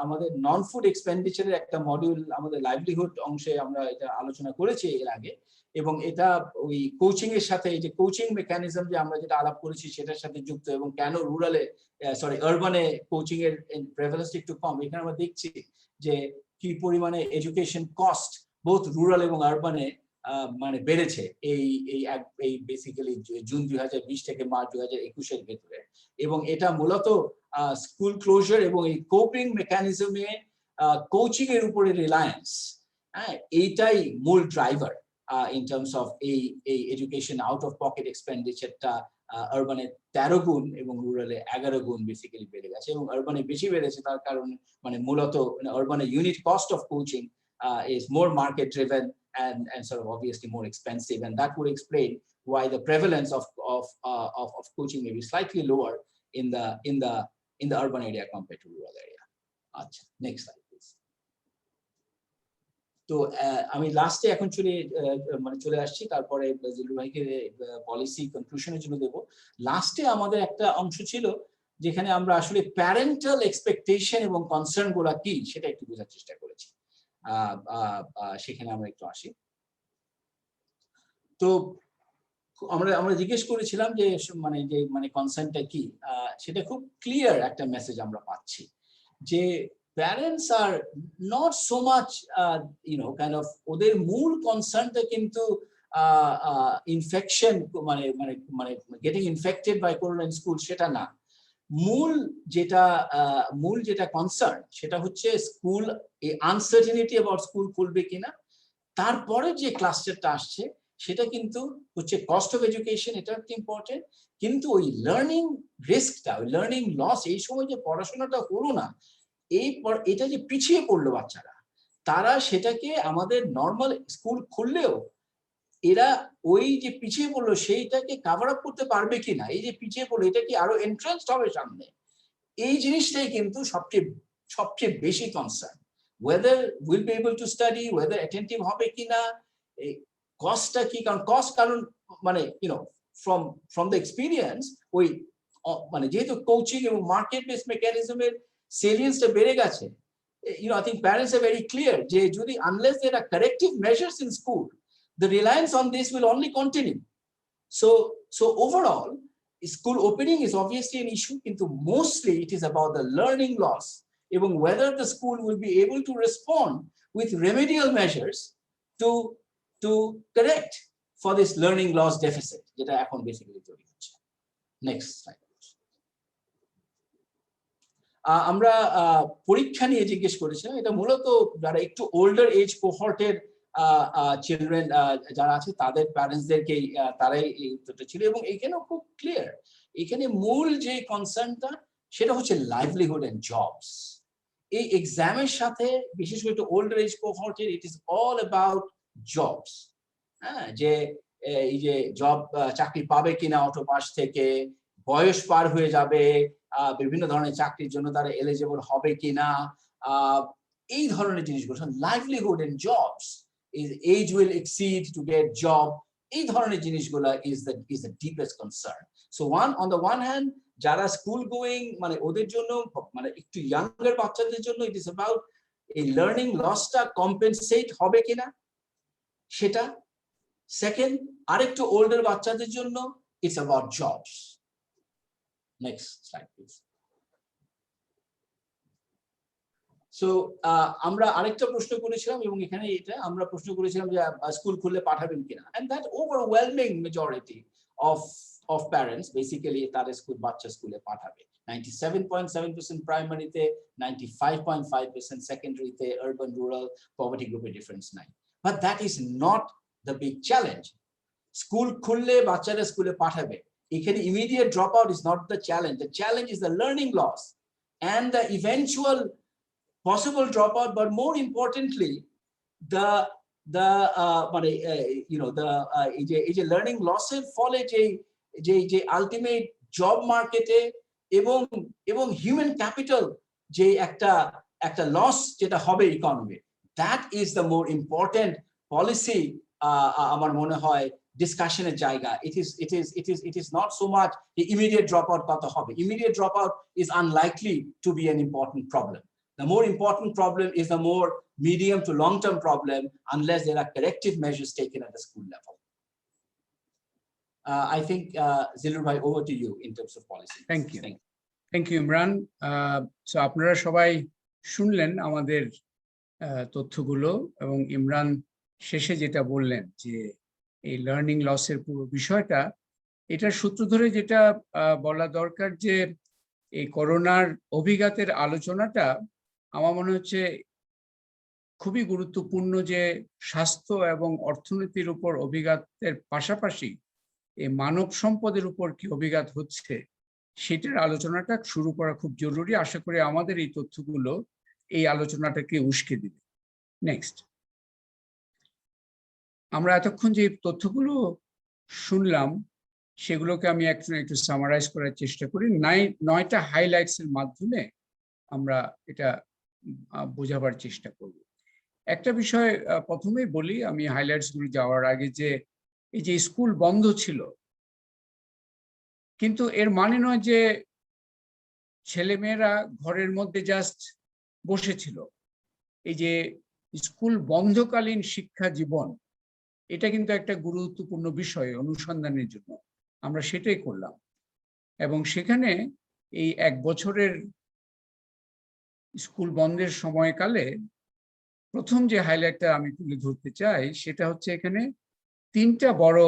আমাদের নন ফুড এক্সপেন্ডিচারের একটা মডিউল আমাদের লাইভলিহুড অংশে আমরা এটা আলোচনা করেছি এর আগে, এবং এটা ওই কোচিং এর সাথে, এই যে কোচিং মেকানিজম যে আমরা যেটা আলাপ করেছি সেটার সাথে যুক্ত, এবং কেন আরবানে কোচিং এর প্রেভালেন্স একটু কম। এখানে আমরা দেখছি যে কি পরিমাণে এডুকেশন কস্ট বোথ রুরাল এবং আরবানে মানে বেড়েছে এই বেসিক্যালি জুন 2020 থেকে মার্চ 2021 ভেতরে। এবং এটা মূলত স্কুল ক্লোজার এবং এই কোপিং মেকানিজমে কোচিং এর উপরে রিলায়েন্স, হ্যাঁ, এইটাই মূল ড্রাইভার ইন টার্মস অফ এই এডুকেশন আউট অফ পকেট এক্সপেন্ডিচারটা আরবানে 13 গুণ এবং রুরালে 11 গুণ বেসিক্যালি বেড়ে গেছে। এবং আরবানে বেশি বেড়েছে তার কারণ মানে মূলত আরবানে unit cost of coaching is more market driven and sort of obviously more expensive, and that would explain why the prevalence of coaching may be slightly lower in the urban area compared to rural area. Acha, next slide please. তো আমি লাস্টে এখন চলে আসছি, তারপরে জিলু ভাইকে policy কনক্লুশনের জন্য দেব। লাস্টে আমাদের একটা অংশ ছিল যেখানে আমরা আসলে প্যারেন্টাল এক্সপেকটেশন এবং কনসার্ন গুলা কি সেটা একটু বোঝার চেষ্টা করেছি। সেখানে আমরা একটু আসি। তো আমরা জিজ্ঞেস করেছিলাম যে মানে কনসার্নটা কি, সেটা খুব ক্লিয়ার একটা মেসেজ আমরা পাচ্ছি যে parents are not so much kind of ওদের মূল কনসার্নটা কিন্তু ইনফেকশন মানে মানে মানে getting infected by corona in school সেটা না। মূল যেটা কনসার্ন সেটা হচ্ছে স্কুল আনসার্টেনিটি অ্যাবাউট স্কুল খুলবে কিনা। তারপরে যে ক্লাস্টারটা আসছে সেটা কিন্তু হচ্ছে কস্ট অফ এডুকেশন, এটা একটা ইম্পর্টেন্ট। কিন্তু ওই লার্নিং রিস্কটা, ওই লার্নিং লস, এই সময় যে পড়াশোনাটা হলো না, এটা যে পিছিয়ে পড়লো বাচ্চারা, তারা সেটাকে আমাদের নর্মাল স্কুল খুললেও এরা ওই যে পিছিয়ে পড়লো সেইটাকে কাভার আপ করতে পারবে কিনা, এই যে পিছিয়ে পড়লো এটা কি আরো এন্ট্রান্স হবে সামনে, এই জিনিসটাই কিন্তু সবচেয়ে বেশি concern. whether we'll be able to study, whether attentive হবে কিনা, কস্টটা কি, কারণ মানে from the experience ওই মানে যেহেতু কোচিং এবং মার্কেট বেস মেকানিজমের সেলিয়েন্সটা বেড়ে গেছে, I think parents are very clear যে যদি unless there are corrective measures in school, the reliance on this will only continue. So overall, school opening is obviously an issue, কিন্তু mostly it is about the learning loss এবং whether the school will be able to respond with remedial measures to correct for this learning loss deficit যেটা এখন basically তৈরি হচ্ছে। Next slide. আমরা পরীক্ষা নিয়ে জিজ্ঞেস করেছিলাম, এটা মূলত যারা একটু ওল্ডার এজ কোহর্টের চিলড্রেন যারা আছে তাদের প্যারেন্টসদেরকে তারাই এই উত্তরটা ছিল, এবং এখানেও খুব ক্লিয়ার, এখানে মূল যে কনসার্নটা সেটা হচ্ছে লাইভলিহুড এন্ড জবস। এই এক্সামের সাথে বিশেষ করে একটু ওল্ডার এজ কোহর্টের it is all about jobs. হ্যাঁ, যে এই যে জব চাকরি পাবে কিনা অটো পাস থেকে, বয়স পার হয়ে যাবে, বিভিন্ন ধরনের চাকরির জন্য তারা এলিজিবল হবে কিনা, এই ধরনের জিনিসগুলো, livelihood and jobs, age will exceed to get job, এই ধরনের জিনিসগুলো is the deepest concern. So on the one hand যারা স্কুল গোয়িং মানে ওদের জন্য মানে একটু ইয়াঙ্গার বাচ্চাদের জন্য ইট ইজ অ্যাবাউট এই লার্নিং লসটা কম্পেনসেট হবে কিনা সেটা। সেকেন্ড, আরেকটু ওল্ডার বাচ্চাদের জন্য it's about jobs. Next slide please. So আমরা আরেকটা প্রশ্ন করেছিলাম, এবং এখানে এটা আমরা প্রশ্ন করেছিলাম যে স্কুল খুললে পাঠাবেন কিনা, and that overwhelming majority of parents basically তাদের বাচ্চা স্কুলে পাঠাবে। 97.7% প্রাইমারিতে, 95.5% সেকেন্ডারিতে, আরবান রুরাল পভার্টি গ্রুপে ডিফারেন্স নাই। But that is not the big challenge. School খুললে বাচ্চারা স্কুলে পাঠাবে, এখানে immediate dropout is not the challenge. The challenge is the learning loss and the eventual possible dropout, but more importantly the এই যে learning লসের ফলে যে আলটিমেট জব মার্কেটে এবং হিউম্যান ক্যাপিটাল যে একটা লস যেটা হবে economy, that is the more important policy আমার মনে হয় ডিসকাশনের জায়গা। It is not so much the immediate dropout কত হবে। Immediate dropout is unlikely to be an important problem. The more important problem is the more medium to long-term problem, unless there are corrective measures taken at the school level. I think Zilur bhai, over to you in terms of policy. Thank you Imran. So আপনারা সবাই শুনলেন আমাদের তথ্যগুলো, এবং ইমরান শেষে যেটা বললেন যে এই লার্নিং লসের পুরো বিষয়টা, এটার সূত্র ধরে যেটা বলা দরকার যে এই করোনার অভিঘাতের আলোচনাটা আমার মনে হচ্ছে খুবই গুরুত্বপূর্ণ, যে স্বাস্থ্য এবং অর্থনীতির উপর অভিঘাতের পাশাপাশি এই মানব সম্পদের উপর কি অভিঘাত হচ্ছে সেটার আলোচনাটা শুরু করা খুব জরুরি। আশা করি আমাদের এই তথ্যগুলো এই আলোচনাটাকে উস্কে দিবে। নেক্সট, আমরা এতক্ষণ যে তথ্যগুলো শুনলাম সেগুলোকে আমি একটু সামারাইজ করার চেষ্টা করি। 9টা হাইলাইটস এর মাধ্যমে আমরা এটা বোঝাবার চেষ্টা করব। একটা বিষয় প্রথমেই বলি আমি হাইলাইটস গুলো যাওয়ার আগে, যে এই যে স্কুল বন্ধ ছিল, কিন্তু এর মানে নয় যে ছেলেমেয়েরা ঘরের মধ্যে জাস্ট বসেছিল। এই যে স্কুল বন্ধকালীন শিক্ষা জীবন, এটা কিন্তু একটা গুরুত্বপূর্ণ বিষয় অনুসন্ধানের জন্য। আমরা সেটাই করলাম এবং সেখানে এই 1 বছরের স্কুল বন্ধের সময়কালে প্রথম যে হাইলাইটটা আমি তুলে ধরতে চাই সেটা হচ্ছে এখানে 3টা বড়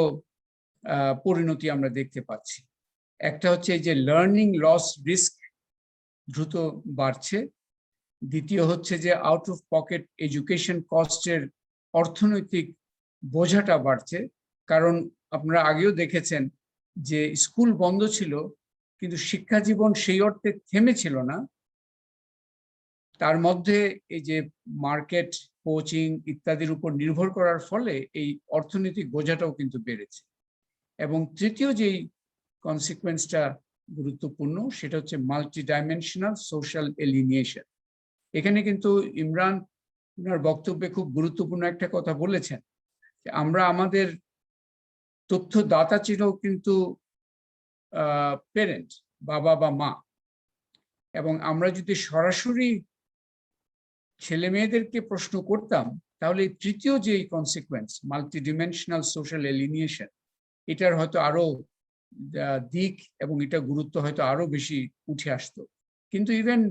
পরিণতি আমরা দেখতে পাচ্ছি। একটা হচ্ছে এই যে লার্নিং লস রিস্ক দ্রুত বাড়ছে। দ্বিতীয় হচ্ছে যে আউট অফ পকেট এডুকেশন কস্টের অর্থনৈতিক বোঝাটা বাড়ছে, কারণ আপনারা আগেও দেখেছেন যে স্কুল বন্ধ ছিল কিন্তু শিক্ষা জীবন সেই অর্থে থেমেছিল না। তার মধ্যে এই যে মার্কেট, কোচিং ইত্যাদির উপর নির্ভর করার ফলে এই অর্থনৈতিক বোঝাটাও কিন্তু বেড়েছে। এবং তৃতীয় যেই কনসিকুয়েন্সটা গুরুত্বপূর্ণ সেটা হচ্ছে মাল্টি ডাইমেনশনাল সোশ্যাল এলিনিয়েশন। এখানে কিন্তু ইমরান ওনার বক্তব্যে খুব গুরুত্বপূর্ণ একটা কথা বলেছেন যে আমরা আমাদের তথ্যদাতা ছিল কিন্তু প্যারেন্ট, বাবা বা মা, এবং আমরা যদি সরাসরি ছেলে মেয়েদেরকে প্রশ্ন করতাম তাহলে তৃতীয় যে কনসিকুয়েন্স মাল্টি ডিমেনশনাল সোশ্যাল এলিনিয়েশন, এটার হয়তো আরো দিক এবং এটা গুরুত্ব হয়তো আরো বেশি উঠে আসতো। কিন্তু ইভেন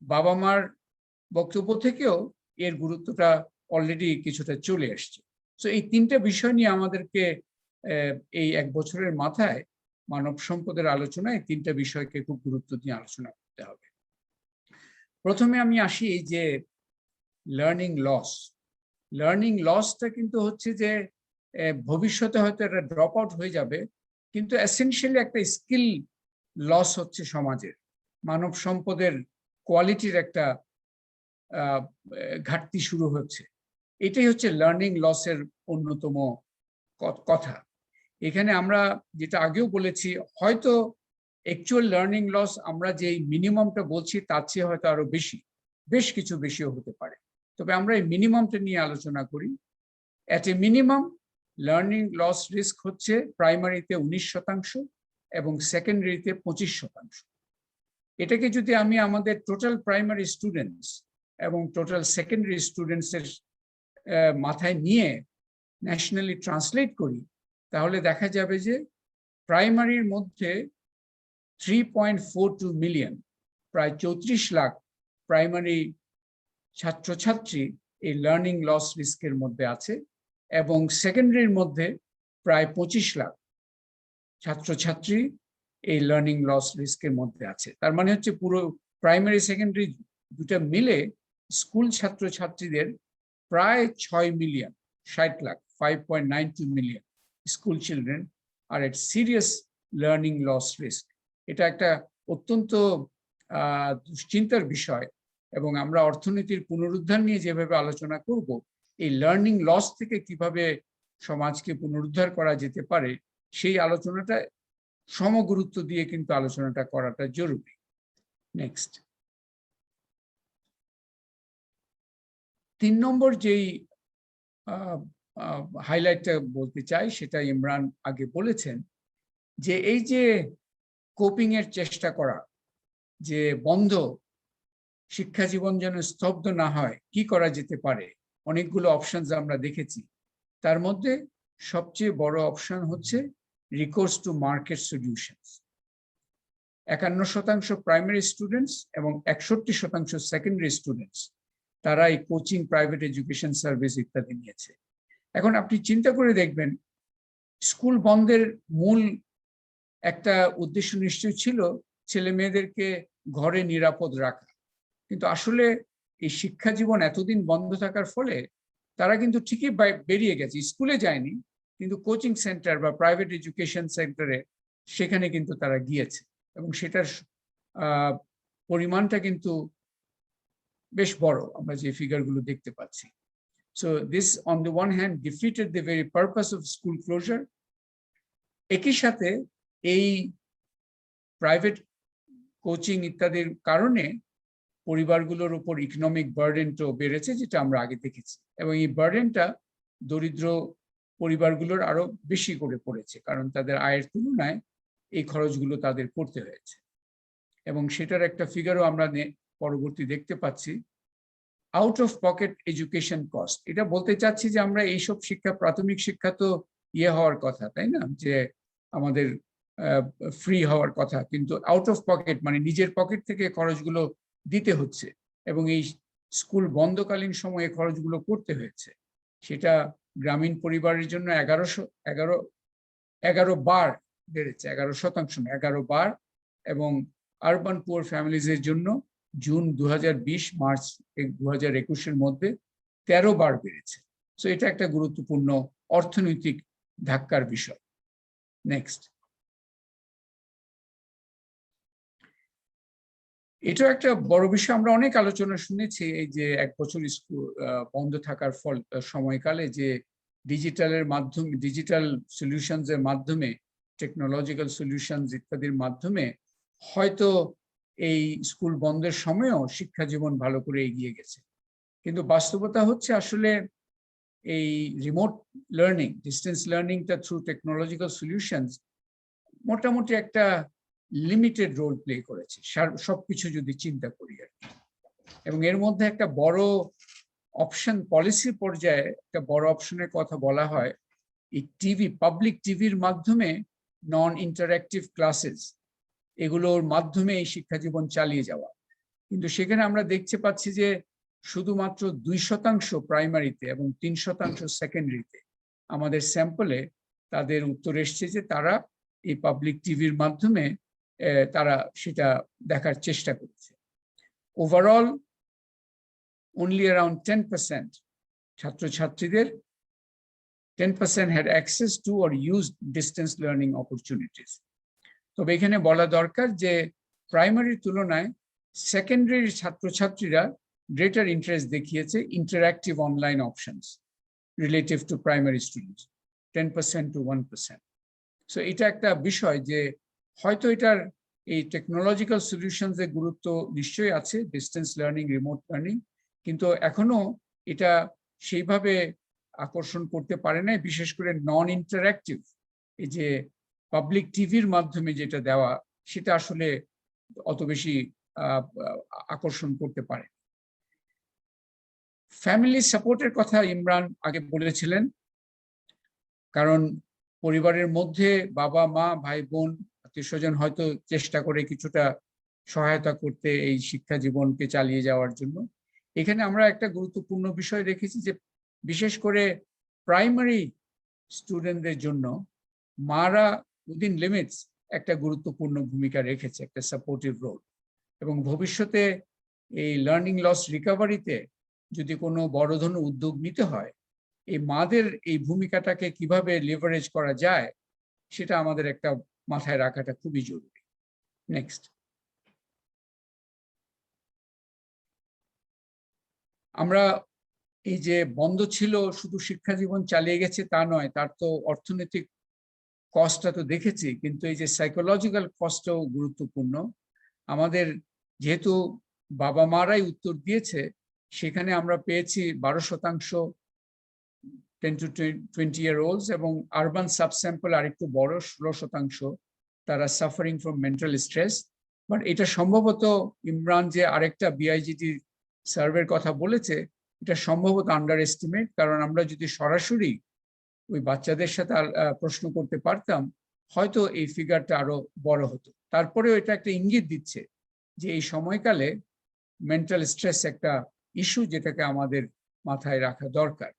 বাবা মার বক্তব্য থেকেও এর গুরুত্বটা অলরেডি কিছুটা চলে আসছে। সো এই 3টা বিষয় নিয়ে আমাদেরকে এই 1 বছরের মাথায় মানব সম্পদের আলোচনায় 3টা বিষয়কে খুব গুরুত্ব দিয়ে আলোচনা করতে হবে। প্রথমে আমি আসি এই যে লার্নিং লস। লার্নিং লসটা কিন্তু হচ্ছে যে ভবিষ্যতে হয়তো এটা ড্রপ আউট হয়ে যাবে, কিন্তু এসেনশিয়ালি একটা স্কিল লস হচ্ছে সমাজের, মানব সম্পদের কোয়ালিটির একটা ঘাটতি শুরু হচ্ছে। এটাই হচ্ছে লার্নিং লসের অন্যতম কথা। এখানে আমরা যেটা আগেও বলেছি, হয়তো অ্যাকচুয়াল লার্নিং লস আমরা যে মিনিমামটা বলছি তার চেয়ে হয়তো আরো বেশি, বেশ কিছু বেশিও হতে পারে। তবে আমরা এই মিনিমামটা নিয়ে আলোচনা করি। At a minimum learning loss risk হচ্ছে প্রাইমারিতে 19% এবং সেকেন্ডারিতে 25%। এটাকে যদি আমি আমাদের টোটাল প্রাইমারি স্টুডেন্টস এবং টোটাল সেকেন্ডারি স্টুডেন্টসের মাথায় নিয়ে ন্যাশনালি ট্রান্সলেট করি তাহলে দেখা যাবে যে প্রাইমারির মধ্যে 3.42 মিলিয়ন, প্রায় 34 লাখ প্রাইমারি ছাত্রছাত্রী এই লার্নিং লস রিস্কের মধ্যে আছে এবং সেকেন্ডারির মধ্যে প্রায় 25 লাখ ছাত্রছাত্রী এই লার্নিং লস রিস্কের মধ্যে আছে। তার মানে হচ্ছে পুরো প্রাইমারি সেকেন্ডারি দুটা মিলে স্কুল ছাত্রছাত্রীদের প্রায় 6 million, 60 lakh, 5.92 million school children are at serious learning loss risk. এটা একটা অত্যন্ত দুশ্চিন্তার বিষয় এবং আমরা অর্থনীতির পুনরুদ্ধার নিয়ে যেভাবে আলোচনা করব, এই লার্নিং লস থেকে কিভাবে সমাজকে পুনরুদ্ধার করা যেতে পারে সেই আলোচনাটা সমগুরুত্ব দিয়ে কিন্তু আলোচনাটা করাটা জরুরি। নেক্সট, 3 নম্বর যেই হাইলাইটটা বলতে চাই সেটা ইমরান আগে বলেছেন যে এই যে কোপিং এর চেষ্টা করা, যে বন্ধ শিক্ষা জীবন যেন স্তব্ধ না হয়, কি করা যেতে পারে, অনেকগুলো অপশনস আমরা দেখেছি। তার মধ্যে সবচেয়ে বড় অপশন হচ্ছে recourse to market solutions. 51% primary students এবং 61% সেকেন্ডারি স্টুডেন্টস তারা এই কোচিং, প্রাইভেট এডুকেশন সার্ভিস ইত্যাদি নিয়েছে। এখন আপনি চিন্তা করে দেখবেন, স্কুল বন্ধের মূল একটা উদ্দেশ্য নিশ্চয় ছিল ছেলে মেয়েদেরকে ঘরে নিরাপদ রাখা, কিন্তু আসলে এই শিক্ষা জীবন এতদিন বন্ধ থাকার ফলে তারা কিন্তু ঠিকই বেরিয়ে গেছে, স্কুলে যায়নি কিন্তু কোচিং সেন্টার বা প্রাইভেট এডুকেশন সেন্টারে সেখানে কিন্তু তারা গিয়েছে এবং সেটার পরিমাণটা কিন্তু বেশ বড়, আমরা যে ফিগারগুলো দেখতে পাচ্ছি। So this on the one hand defeated the very purpose of school closure. একই সাথে এই প্রাইভেট কোচিং ইত্যাদির কারণে পরিবারগুলোর উপর ইকোনমিক বার্ডেনটাও বেড়েছে, যেটা আমরা আগে দেখেছি, এবং এই বার্ডেনটা দরিদ্র পরিবারগুলোর আরো বেশি করে পড়েছে কারণ তাদের আয়ের তুলনায় এই খরচগুলো তাদের করতে হয়েছে। এবং সেটার একটা ফিগারও আমরা পরবর্তী দেখতে পাচ্ছি। Out of pocket education cost, এটা বলতে চাচ্ছি যে আমরা এইসব শিক্ষা, প্রাথমিক শিক্ষা তো হওয়ার কথা, তাই না, যে আমাদের ফ্রি হওয়ার কথা, কিন্তু আউট অফ পকেট মানে নিজের পকেট থেকে খরচগুলো দিতে হচ্ছে, এবং এই স্কুল বন্ধকালীন সময়ে খরচগুলো করতে হয়েছে। সেটা গ্রামীণ পরিবারের জন্য 11 বার বেড়েছে, 11% 11 বার, এবং আরবান পুয়ার ফ্যামিলিজের জন্য জুন 2020 মার্চ 2021-এর মধ্যে 13 বার বেড়েছে। সো এটা একটা গুরুত্বপূর্ণ অর্থনৈতিক ধাক্কার বিষয়। নেক্সট, এটা একটা বড় বিষয়, আমরা অনেক আলোচনা শুনেছি এই যে 1 বছর স্কুল বন্ধ থাকার সময়কালে যে ডিজিটালের মাধ্যমে, ডিজিটাল সলিউশনস এর মাধ্যমে, টেকনোলজিক্যাল সলিউশনস ইত্যাদির মাধ্যমে হয়তো এই স্কুল বন্ধের সময়ও শিক্ষা জীবন ভালো করে এগিয়ে গেছে, কিন্তু বাস্তবতা হচ্ছে আসলে এই রিমোট লার্নিং, ডিস্টেন্স লার্নিংটা থ্রু টেকনোলজিক্যাল সলিউশনস মোটামুটি একটা লিমিটেড রোল প্লে করেছে সবকিছু যদি চিন্তা করি আর কি। এবং এর মধ্যে একটা বড় অপশন, পলিসি পর্যায়ে একটা বড় অপশনের কথা বলা হয় এই টিভি, পাবলিক টিভির মাধ্যমে নন ইন্টারঅ্যাক্টিভ ক্লাসেস, এগুলোর মাধ্যমে এই শিক্ষা জীবন চালিয়ে যাওয়া। কিন্তু সেখানে আমরা দেখতে পাচ্ছি যে শুধুমাত্র 2% প্রাইমারিতে এবং 3% সেকেন্ডারিতে আমাদের স্যাম্পলে তাদের উত্তর এসছে যে তারা এই পাবলিক টিভির মাধ্যমে তারা সেটা দেখার চেষ্টা করছে। ওভারঅল only around 10% ছাত্রছাত্রীদের 10% had access to or used distance learning opportunities. তবে এখানে বলা দরকার যে প্রাইমারির তুলনায় সেকেন্ডারির ছাত্রছাত্রীরা গ্রেটার ইন্টারেস্ট দেখিয়েছে interactive online options relative to primary students, 10% to 1%. So এটা একটা বিষয় যে হয়তো এটার এই টেকনোলজিক্যাল সলিউশনস এর গুরুত্ব নিশ্চয়ই আছে, ডিস্টেন্স লার্নিং, রিমোট লার্নিং, কিন্তু এখনো এটা সেইভাবে আকর্ষণ করতে পারে না, বিশেষ করে নন ইন্টারঅ্যাক্টিভ এই যে পাবলিক টিভির মাধ্যমে যেটা দেওয়া, সেটা আসলে অত বেশি আকর্ষণ করতে পারে। ফ্যামিলি সাপোর্টের কথা ইমরান আগে বলেছিলেন, কারণ পরিবারের মধ্যে বাবা মা ভাই বোন আত্মীয় স্বজন হয়তো চেষ্টা করে কিছুটা সহায়তা করতে এই শিক্ষা জীবনকে চালিয়ে যাওয়ার জন্য। এখানে আমরা একটা গুরুত্বপূর্ণ বিষয় রেখেছি যে বিশেষ করে প্রাইমারি স্টুডেন্টদের জন্য মারা উইদিন লিমিটস একটা গুরুত্বপূর্ণ ভূমিকা রেখেছে, একটা সাপোর্টিভ রোল। এবং ভবিষ্যতে এই লার্নিং লস রিকভারিতে যদি কোনো বড় ধরনের উদ্যোগ নিতে হয়, এই মাদের এই ভূমিকাটাকে কিভাবে লিভারেজ করা যায় সেটা আমাদের একটা মাথায় রাখাটা খুবই জরুরি। নেক্সট, আমরা এই যে বন্ধ ছিল শুধু শিক্ষা জীবন চালিয়ে গেছে তা নয়, তার তো অর্থনৈতিক কস্টটা তো দেখেছি, কিন্তু এই যে সাইকোলজিক্যাল কস্টও গুরুত্বপূর্ণ। আমাদের যেহেতু বাবা মারাই উত্তর দিয়েছে, সেখানে আমরা পেয়েছি 12% 10 to 20 year olds, এবং আরবান সাবস্যাম্পল আরেকটু বড় 16%, তারা suffering from mental stress. But এটা সম্ভবত ইমরান যে আরেকটা বিআইজিটি সার্ভের কথা বলেছে, এটা সম্ভবত আন্ডার এস্টিমেট, কারণ আমরা যদি সরাসরি ওই বাচ্চাদের সাথে প্রশ্ন করতে পারতাম হয়তো এই ফিগারটা আরো বড় হতো। তারপরেও এটা একটা ইঙ্গিত দিচ্ছে যে এই সময়কালে মেন্টাল স্ট্রেস একটা ইস্যু, যেটাকে আমাদের মাথায় রাখা দরকার।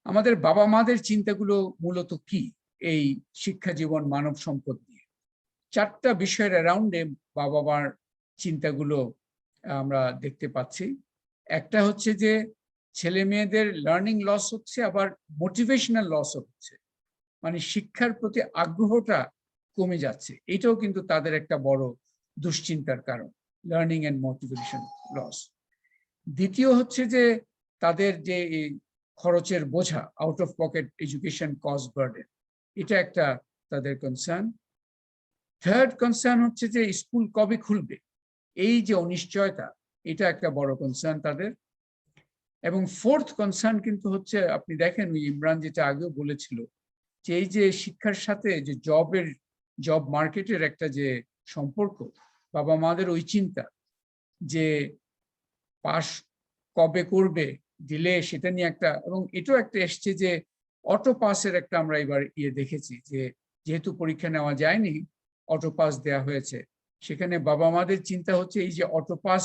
আমাদের বাবা মাদের চিন্তাগুলো মূলত কি এই শিক্ষা জীবন মানব সম্পদ নিয়ে? 4টা বিষয়ের অ্যারাউন্ডে বাবা মার চিন্তাগুলো আমরা দেখতে পাচ্ছি। একটা হচ্ছে যে ছেলে মেয়েদের লার্নিং লস হচ্ছে, আবার মোটিভেশনাল লস হচ্ছে, মানে শিক্ষার প্রতি আগ্রহটা কমে যাচ্ছে। এটাও কিন্তু তাদের একটা বড় দুশ্চিন্তার কারণ, লার্নিং এন্ড মোটিভেশন লস। দ্বিতীয় হচ্ছে যে তাদের যে খরচের বোঝা, out of pocket education cost burden, এটা একটা তাদের কনসার্ন। থার্ড কনসার্ন হচ্ছে যে স্কুল কবে খুলবে, এই যে অনিশ্চয়তা, এটা একটা বড় কনসার্ন তাদের। এবং ফোর্থ কনসার্ন কিন্তু হচ্ছে, আপনি দেখেন ইমরান যেটা আগেও বলেছিল, যে এই যে শিক্ষার সাথে যে জব মার্কেটের একটা যে সম্পর্ক, বাবা মাদের ওই চিন্তা যে পাস কবে করবে, দিলে সেটা নিয়ে একটা, এবং এটাও একটা এসছে যে অটো পাসের একটা আমরা এবার দেখেছি যে যেহেতু পরীক্ষা নেওয়া যায়নি, অটো পাস দেয়া হয়েছে। সেখানে বাবা মাদের চিন্তা হচ্ছে এই যে অটো পাস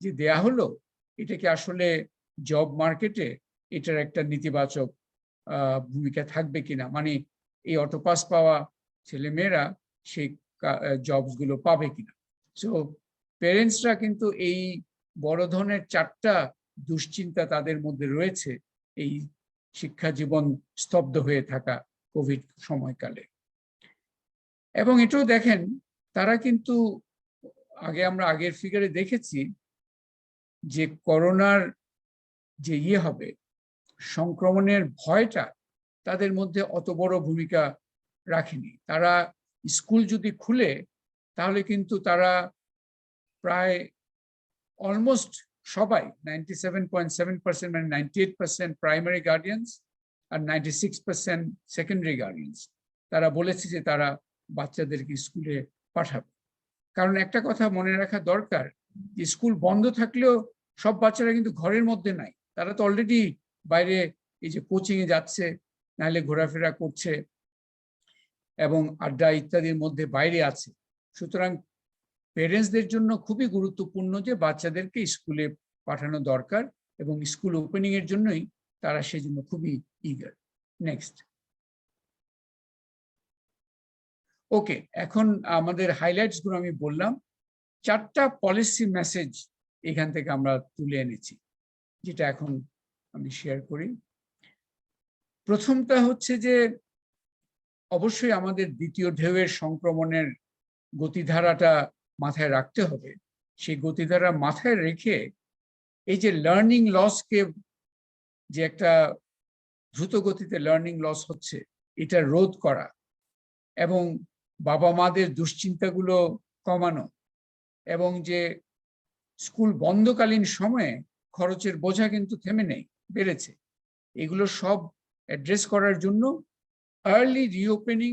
যে দেয়া হলো, এটা কি আসলে জব মার্কেটে এটার একটা নেতিবাচক ভূমিকা থাকবে কিনা, মানে এই অটো পাস পাওয়া ছেলে মেয়েরা সেই জবস গুলো পাবে কিনা। সো প্যারেন্টসরা কিন্তু এই বড় ধরনের 4টা দুশ্চিন্তা তাদের মধ্যে রয়েছে এই শিক্ষা জীবন স্তব্ধ হয়ে থাকা কোভিড সময়কালে। এবং এটাও দেখেন, তারা কিন্তু আমরা আগের ফিগারে দেখেছি যে করোনার যে হবে সংক্রমণের ভয়টা তাদের মধ্যে অত বড় ভূমিকা রাখেনি। তারা স্কুল যদি খুলে তাহলে কিন্তু তারা প্রায় অলমোস্ট সবাই 97.7% মানে 98% প্রাইমারি গার্ডিয়ানস আর 96% সেকেন্ডারি গার্ডিয়ানস তারা বলেছে যে তারা বাচ্চাদেরকে স্কুলে পাঠাবে। কারণ একটা কথা মনে রাখা দরকার, যে স্কুল বন্ধ থাকলেও সব বাচ্চারা কিন্তু ঘরের মধ্যে নাই, তারা তো অলরেডি বাইরে এই যে কোচিং এ যাচ্ছে, নাহলে ঘোরাফেরা করছে এবং আড্ডা ইত্যাদির মধ্যে বাইরে আছে। সুতরাং প্যারেন্টসদের জন্য খুবই গুরুত্বপূর্ণ যে বাচ্চাদেরকে স্কুলে পাঠানো দরকার, এবং স্কুল ওপেনিং এর জন্যই তারা সেজন্য খুবই ইগার। নেক্সট। ওকে, এখন আমাদের হাইলাইটস গুলো আমি বললাম। 4টা পলিসি মেসেজ এখান থেকে আমরা তুলে এনেছি, যেটা এখন আমি শেয়ার করি। প্রথমটা হচ্ছে যে অবশ্যই আমাদের দ্বিতীয় ঢেউয়ের সংক্রমণের গতিধারাটা মাথায় রাখতে হবে। সেই গতিধারা মাথায় রেখে এই যে লার্নিং লসকে, যে একটা দ্রুত গতিতে লার্নিং লস হচ্ছে, এটা রোধ করা এবং বাবা মাদের দুশ্চিন্তাগুলো কমানো, এবং যে স্কুল বন্ধকালীন সময়ে খরচের বোঝা কিন্তু থেমে নেই, বেড়েছে। এগুলো সব অ্যাড্রেস করার জন্য আর্লি রিওপেনিং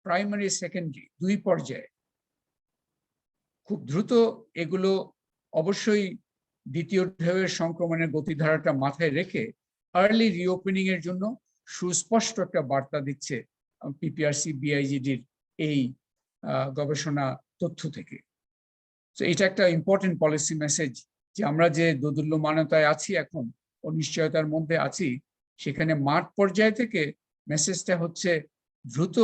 প্রাইমারি সেকেন্ডারি 2 পর্যায়ে খুব দ্রুত এগুলো অবশ্যই দ্বিতীয় ঢেউয়ের সংক্রমণের গতিধারাটা মাথায় রেখে আর্লি রিওপেনিং এর জন্য সুস্পষ্ট একটা বার্তা দিচ্ছে পিপিআরসি বিআইজিডির এই গবেষণা তথ্য থেকে। তো এটা একটা ইম্পর্টেন্ট পলিসি মেসেজ, যে আমরা যে দোদুল্যমানতায় আছি, এখন অনিশ্চয়তার মধ্যে আছি, সেখানে মাঠ পর্যায় থেকে মেসেজটা হচ্ছে দ্রুত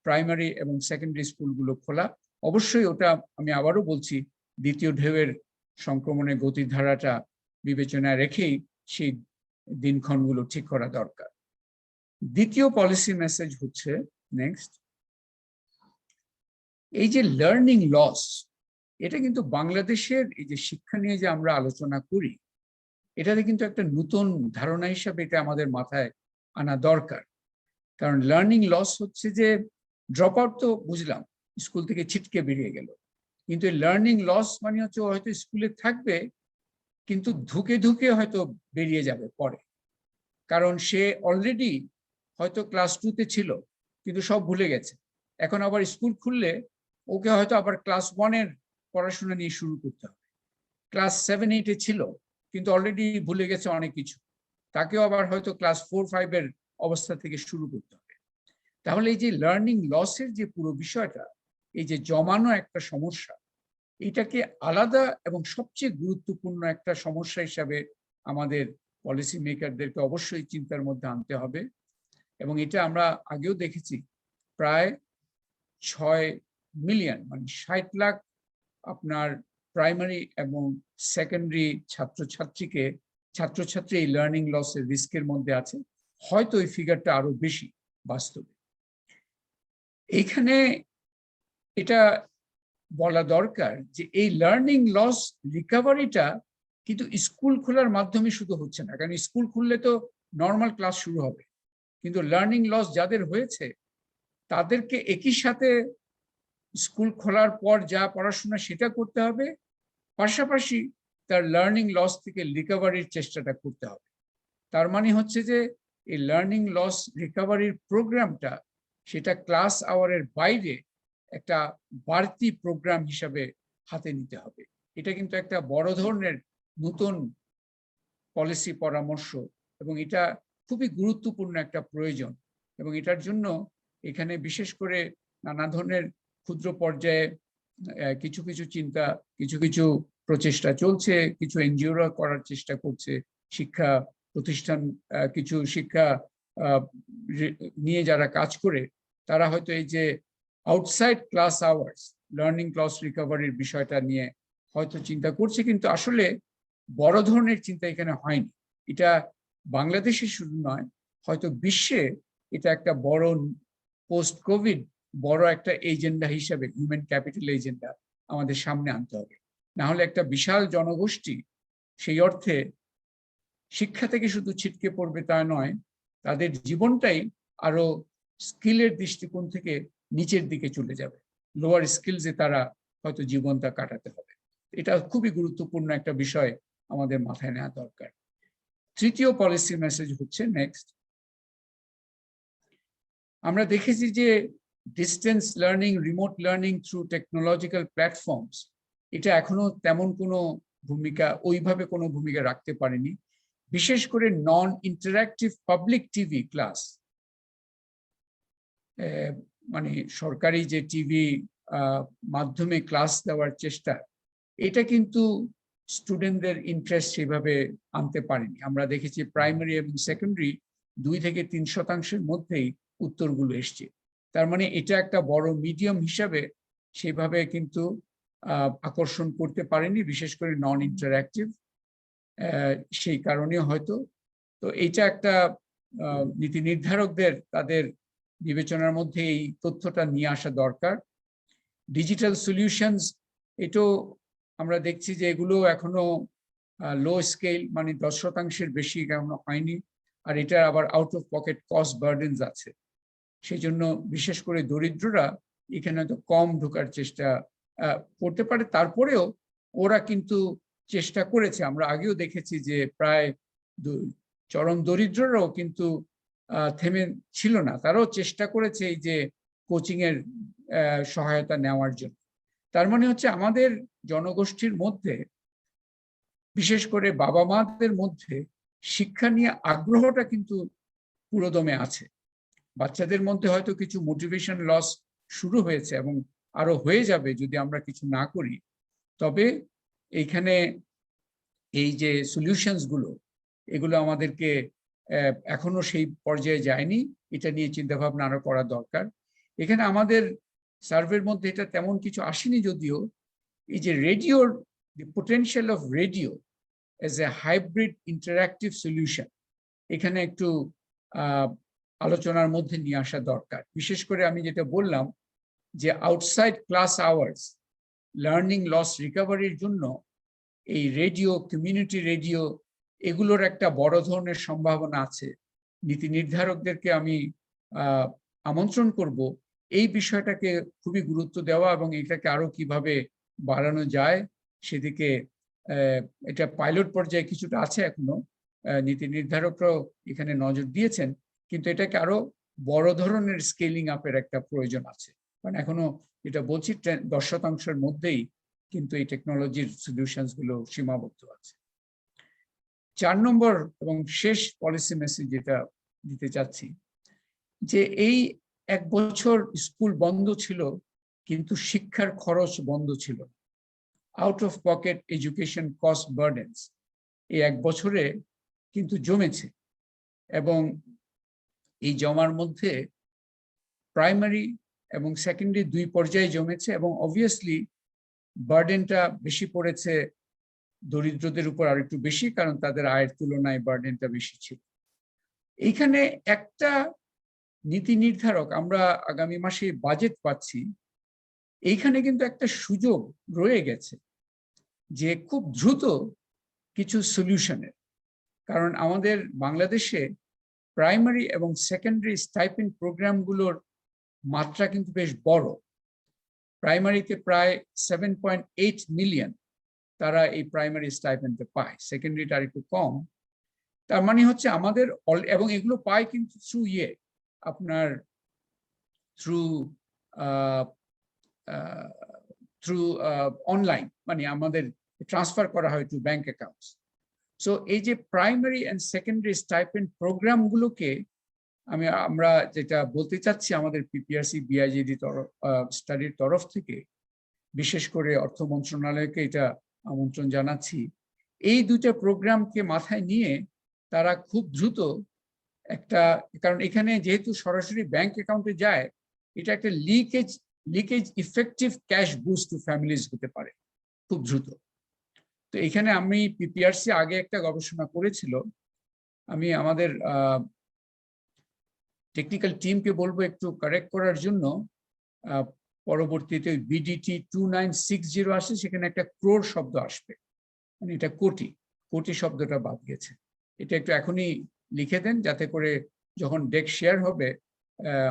প্রাইমারি এবং সেকেন্ডারি স্কুলগুলো খোলা। অবশ্যই ওটা আমি আবারও বলছি, দ্বিতীয় ঢেউয়ের সংক্রমণের গতিধারাটা বিবেচনায় রেখেই সেই দিনক্ষণগুলো ঠিক করা দরকার। দ্বিতীয় পলিসি মেসেজ হচ্ছে, নেক্সট, এই যে লার্নিং লস, এটা কিন্তু বাংলাদেশের এই যে শিক্ষা নিয়ে যে আমরা আলোচনা করি, এটাতে কিন্তু একটা নতুন ধারণা হিসাবে এটা আমাদের মাথায় আনা দরকার। কারণ লার্নিং লস হচ্ছে যে ড্রপ আউট তো বুঝলাম, স্কুল থেকে ছিটকে বেরিয়ে গেল, কিন্তু লার্নিং লস মানে হচ্ছে হয়তো স্কুলে থাকবে কিন্তু ধুকে ধুকে হয়তো বেরিয়ে যাবে পরে, কারণ সে অলরেডি হয়তো ক্লাস 2-তে ছিল কিন্তু সব ভুলে গেছে। এখন আবার স্কুল খুললে ওকে হয়তো আবার ক্লাস 1-এর পড়াশোনা নিয়ে শুরু করতে হবে। ক্লাস 7-8-এ ছিল কিন্তু অলরেডি ভুলে গেছে অনেক কিছু, তাকেও আবার হয়তো ক্লাস 4-5-এর অবস্থা থেকে শুরু করতে হবে। তাহলে এই যে লার্নিং লসের যে পুরো বিষয়টা, এই যে জমানো একটা সমস্যা, এটাকে আলাদা এবং সবচেয়ে গুরুত্বপূর্ণ একটা সমস্যা হিসাবে আমাদের পলিসি মেকারদেরকে অবশ্যই চিন্তার মধ্যে আনতে হবে। এবং এটা আমরা আগেও দেখেছি, প্রায় 6 মিলিয়ন মানে 60 লাখ আপনার প্রাইমারি এবং সেকেন্ডারি ছাত্রছাত্রী এই লার্নিং লসের রিস্কের মধ্যে আছে। হয়তো এই ফিগারটা আরো বেশি বাস্তবে। এইখানে এটা বলা দরকার যে এই লার্নিং লস রিকভারিটা কিন্তু স্কুল খোলার মাধ্যমে শুধু হচ্ছে না, কারণ স্কুল খুললে তো নর্মাল ক্লাস শুরু হবে, কিন্তু লার্নিং লস যাদের হয়েছে তাদেরকে একই সাথে স্কুল খোলার পর যা পড়াশোনা সেটা করতে হবে, পাশাপাশি তার লার্নিং লস থেকে রিকভারির চেষ্টাটা করতে হবে। তার মানে হচ্ছে যে এই লার্নিং লস রিকভারির প্রোগ্রামটা, সেটা ক্লাস আওয়ারের বাইরে একটা বাড়তি প্রোগ্রাম হিসাবে হাতে নিতে হবে। এটা কিন্তু একটা বড় ধরনের নতুন পলিসি পরামর্শ এবং এটা খুবই গুরুত্বপূর্ণ একটা প্রয়োজন এবং এটার জন্য এখানে বিশেষ করে নানা ধরনের ক্ষুদ্র পর্যায়ে কিছু কিছু চিন্তা, কিছু কিছু প্রচেষ্টা চলছে, কিছু এনজিওরা করার চেষ্টা করছে, শিক্ষা প্রতিষ্ঠান কিছু শিক্ষা নিয়ে যারা কাজ করে তারা হয়তো এই যে outside class hours learning loss রিকভারির বিষয়টা নিয়ে হয়তো চিন্তা করছে, কিন্তু আসলে বড় ধরনের চিন্তা এখানে হয়নি। এটা বাংলাদেশে শুধু নয়, হয়তো বিশ্বে এটা একটা বড় পোস্ট কোভিড বড় একটা এজেন্ডা হিসেবে হিউম্যান ক্যাপিটাল এজেন্ডা আমাদের সামনে আনতে হবে। না হলে একটা বিশাল জনগোষ্ঠী সেই অর্থে শিক্ষা থেকে শুধু ছিটকে পড়বে তা নয়, তাদের জীবনটাই আরো স্কিলের দৃষ্টিকোণ থেকে নিচের দিকে চলে যাবে, লোয়ার স্কিলসে তারা হয়তো জীবনটা কাটাতে হবে। এটা খুবই গুরুত্বপূর্ণ একটা বিষয় আমাদের মাথায় নেওয়া দরকার। তৃতীয় পলিসি মেসেজ হচ্ছে নেক্সট, আমরা দেখেছি যে distance learning, remote learning through technological platforms এটা এখনো তেমন কোনো ভূমিকা, ওইভাবে কোনো ভূমিকা রাখতে পারেনি। বিশেষ করে নন ইন্টারঅ্যাক্টিভ পাবলিক টিভি ক্লাস, মানে সরকারি যে টিভি মাধ্যমে ক্লাস দেওয়ার চেষ্টা, এটা কিন্তু স্টুডেন্টদের ইন্টারেস্ট সেভাবে আনতে পারেনি। আমরা দেখেছি প্রাইমারি এবং সেকেন্ডারি 2 থেকে 3% মধ্যেই উত্তরগুলো এসছে। তার মানে এটা একটা বড় মিডিয়াম হিসাবে সেভাবে কিন্তু আকর্ষণ করতে পারেনি, বিশেষ করে নন ইন্টারঅ্যাক্টিভ, সেই কারণে হয়তো। তো এইটা একটা নীতি নির্ধারকদের তাদের বিবেচনার মধ্যে এই তথ্যটা নিয়ে আসা দরকার। ডিজিটাল সলিউশনস, এটাও আমরা দেখছি যে এগুলো এখনো লো স্কেল, মানে 10%-এর বেশি এখনো হয়নি, আর এটা আবার আউট অফ পকেট কস্ট বার্ডেনস আছে। সেই জন্য বিশেষ করে দরিদ্ররা এখানে হয়তো কম ঢোকার চেষ্টা করতে পারে। তারপরেও ওরা কিন্তু চেষ্টা করেছে, আমরা আগেও দেখেছি যে প্রায় চরম দরিদ্ররাও কিন্তু থেমে ছিল না, তারাও চেষ্টা করেছে এই যে কোচিং এর সহায়তা নেওয়ার জন্য। তার মানে হচ্ছে আমাদের জনগোষ্ঠীর মধ্যে, বিশেষ করে বাবা মাদের মধ্যে শিক্ষা নিয়ে আগ্রহটা কিন্তু পুরোদমে আছে। বাচ্চাদের মধ্যে হয়তো কিছু মোটিভেশন লস শুরু হয়েছে এবং আরো হয়ে যাবে যদি আমরা কিছু না করি। তবে এইখানে এই যে সলিউশনস গুলো, এগুলো আমাদেরকে এখনো সেই পর্যায়ে যায়নি, এটা নিয়ে চিন্তা ভাবনা আরো করা দরকার। এখানে আমাদের সার্ভের মধ্যে এটা তেমন কিছু আসেনি, যদিও এই যে রেডিওর potential of radio as a hybrid interactive solution, এখানে একটু আলোচনার মধ্যে নিয়ে আসা দরকার। বিশেষ করে আমি যেটা বললাম যে outside class hours learning loss রিকভারির জন্য এই রেডিও, কমিউনিটি রেডিও, এগুলোর একটা বড় ধরনের সম্ভাবনা আছে। নীতি নির্ধারকদেরকে আমি আমন্ত্রণ করব এই বিষয়টাকে খুবই গুরুত্ব দেওয়া এবং এটাকে আরো কিভাবে বাড়ানো যায় সেদিকে। এটা পাইলট পর্যায়ে কিছুটা আছে এখনো, নীতি নির্ধারকরাও এখানে নজর দিয়েছেন, কিন্তু এটাকে আরো বড় ধরনের স্কেলিং আপের একটা প্রয়োজন আছে। কারণ এখনো যেটা বলছি 10%-এর মধ্যেই কিন্তু এই টেকনোলজির সলিউশনস গুলো সীমাবদ্ধ আছে। 4 নম্বর এবং শেষ পলিসি মেসেজ যেটা দিতে চাচ্ছি, যে এই 1 বছর স্কুল বন্ধ ছিল কিন্তু শিক্ষার খরচ বন্ধ ছিল। Out of pocket education cost burdens এই 1 বছরে কিন্তু জমেছে এবং এই জমার মধ্যে প্রাইমারি এবং সেকেন্ডারি 2 পর্যায়ে জমেছে এবং অবভিয়াসলি বার্ডেনটা বেশি পড়েছে দরিদ্রদের উপর আর একটু বেশি, কারণ তাদের আয়ের তুলনায় বার্ডেনটা বেশি ছিল। এইখানে একটা নীতি নির্ধারক, আমরা আগামী মাসে বাজেট পাচ্ছি, এইখানে কিন্তু একটা সুযোগ রয়ে গেছে যে খুব দ্রুত কিছু সলিউশনের। কারণ আমাদের বাংলাদেশে প্রাইমারি এবং সেকেন্ডারি স্টাইপেন্ড প্রোগ্রামগুলোর মাত্রা কিন্তু বেশ বড়। প্রাইমারিতে প্রায় 7.8 মিলিয়ন তারা এই প্রাইমারি স্টাইপেন্ডে পায়, সেকেন্ডারিটা আর একটু কম। তার মানে হচ্ছে আমাদের, এবং এগুলো পায় কিন্তু থ্রু আপনার থ্রু থ্রু অনলাইন, মানে আমাদের ট্রান্সফার করা হয় টু ব্যাংক অ্যাকাউন্টস। সো এই যে প্রাইমারি অ্যান্ড সেকেন্ডারি স্টাইপেন্ড প্রোগ্রামগুলোকে আমরা যেটা বলতে চাচ্ছি আমাদের পিপিআরসি বিআইজিডি স্টাডির তরফ থেকে, বিশেষ করে অর্থ মন্ত্রণালয়কে এটা আমন্ত্রণ জানাচ্ছি, এই দুটো প্রোগ্রামকে মাথায় নিয়ে তারা খুব দ্রুত একটা, কারণ এখানে যেহেতু সরাসরি ব্যাংক অ্যাকাউন্টে যায়, এটা একটা leakage effective cash boost to families হতে পারে খুব দ্রুত। তো এখানে আমি পিপিআরসি আগে একটা গবেষণা করেছিল, আমি আমাদের টেকনিক্যাল টিমকে বলবো একটু কারেক্ট করার জন্য। পরবর্তীতে বিডিটি 2960 আসে, সেখানে একটা ক্রোর শব্দ আসবে, মানে এটা কোটি শব্দটা বাদ গেছে। এটা একটু এখনই লিখে দেন, যাতে করে যখন ডেক শেয়ার হবে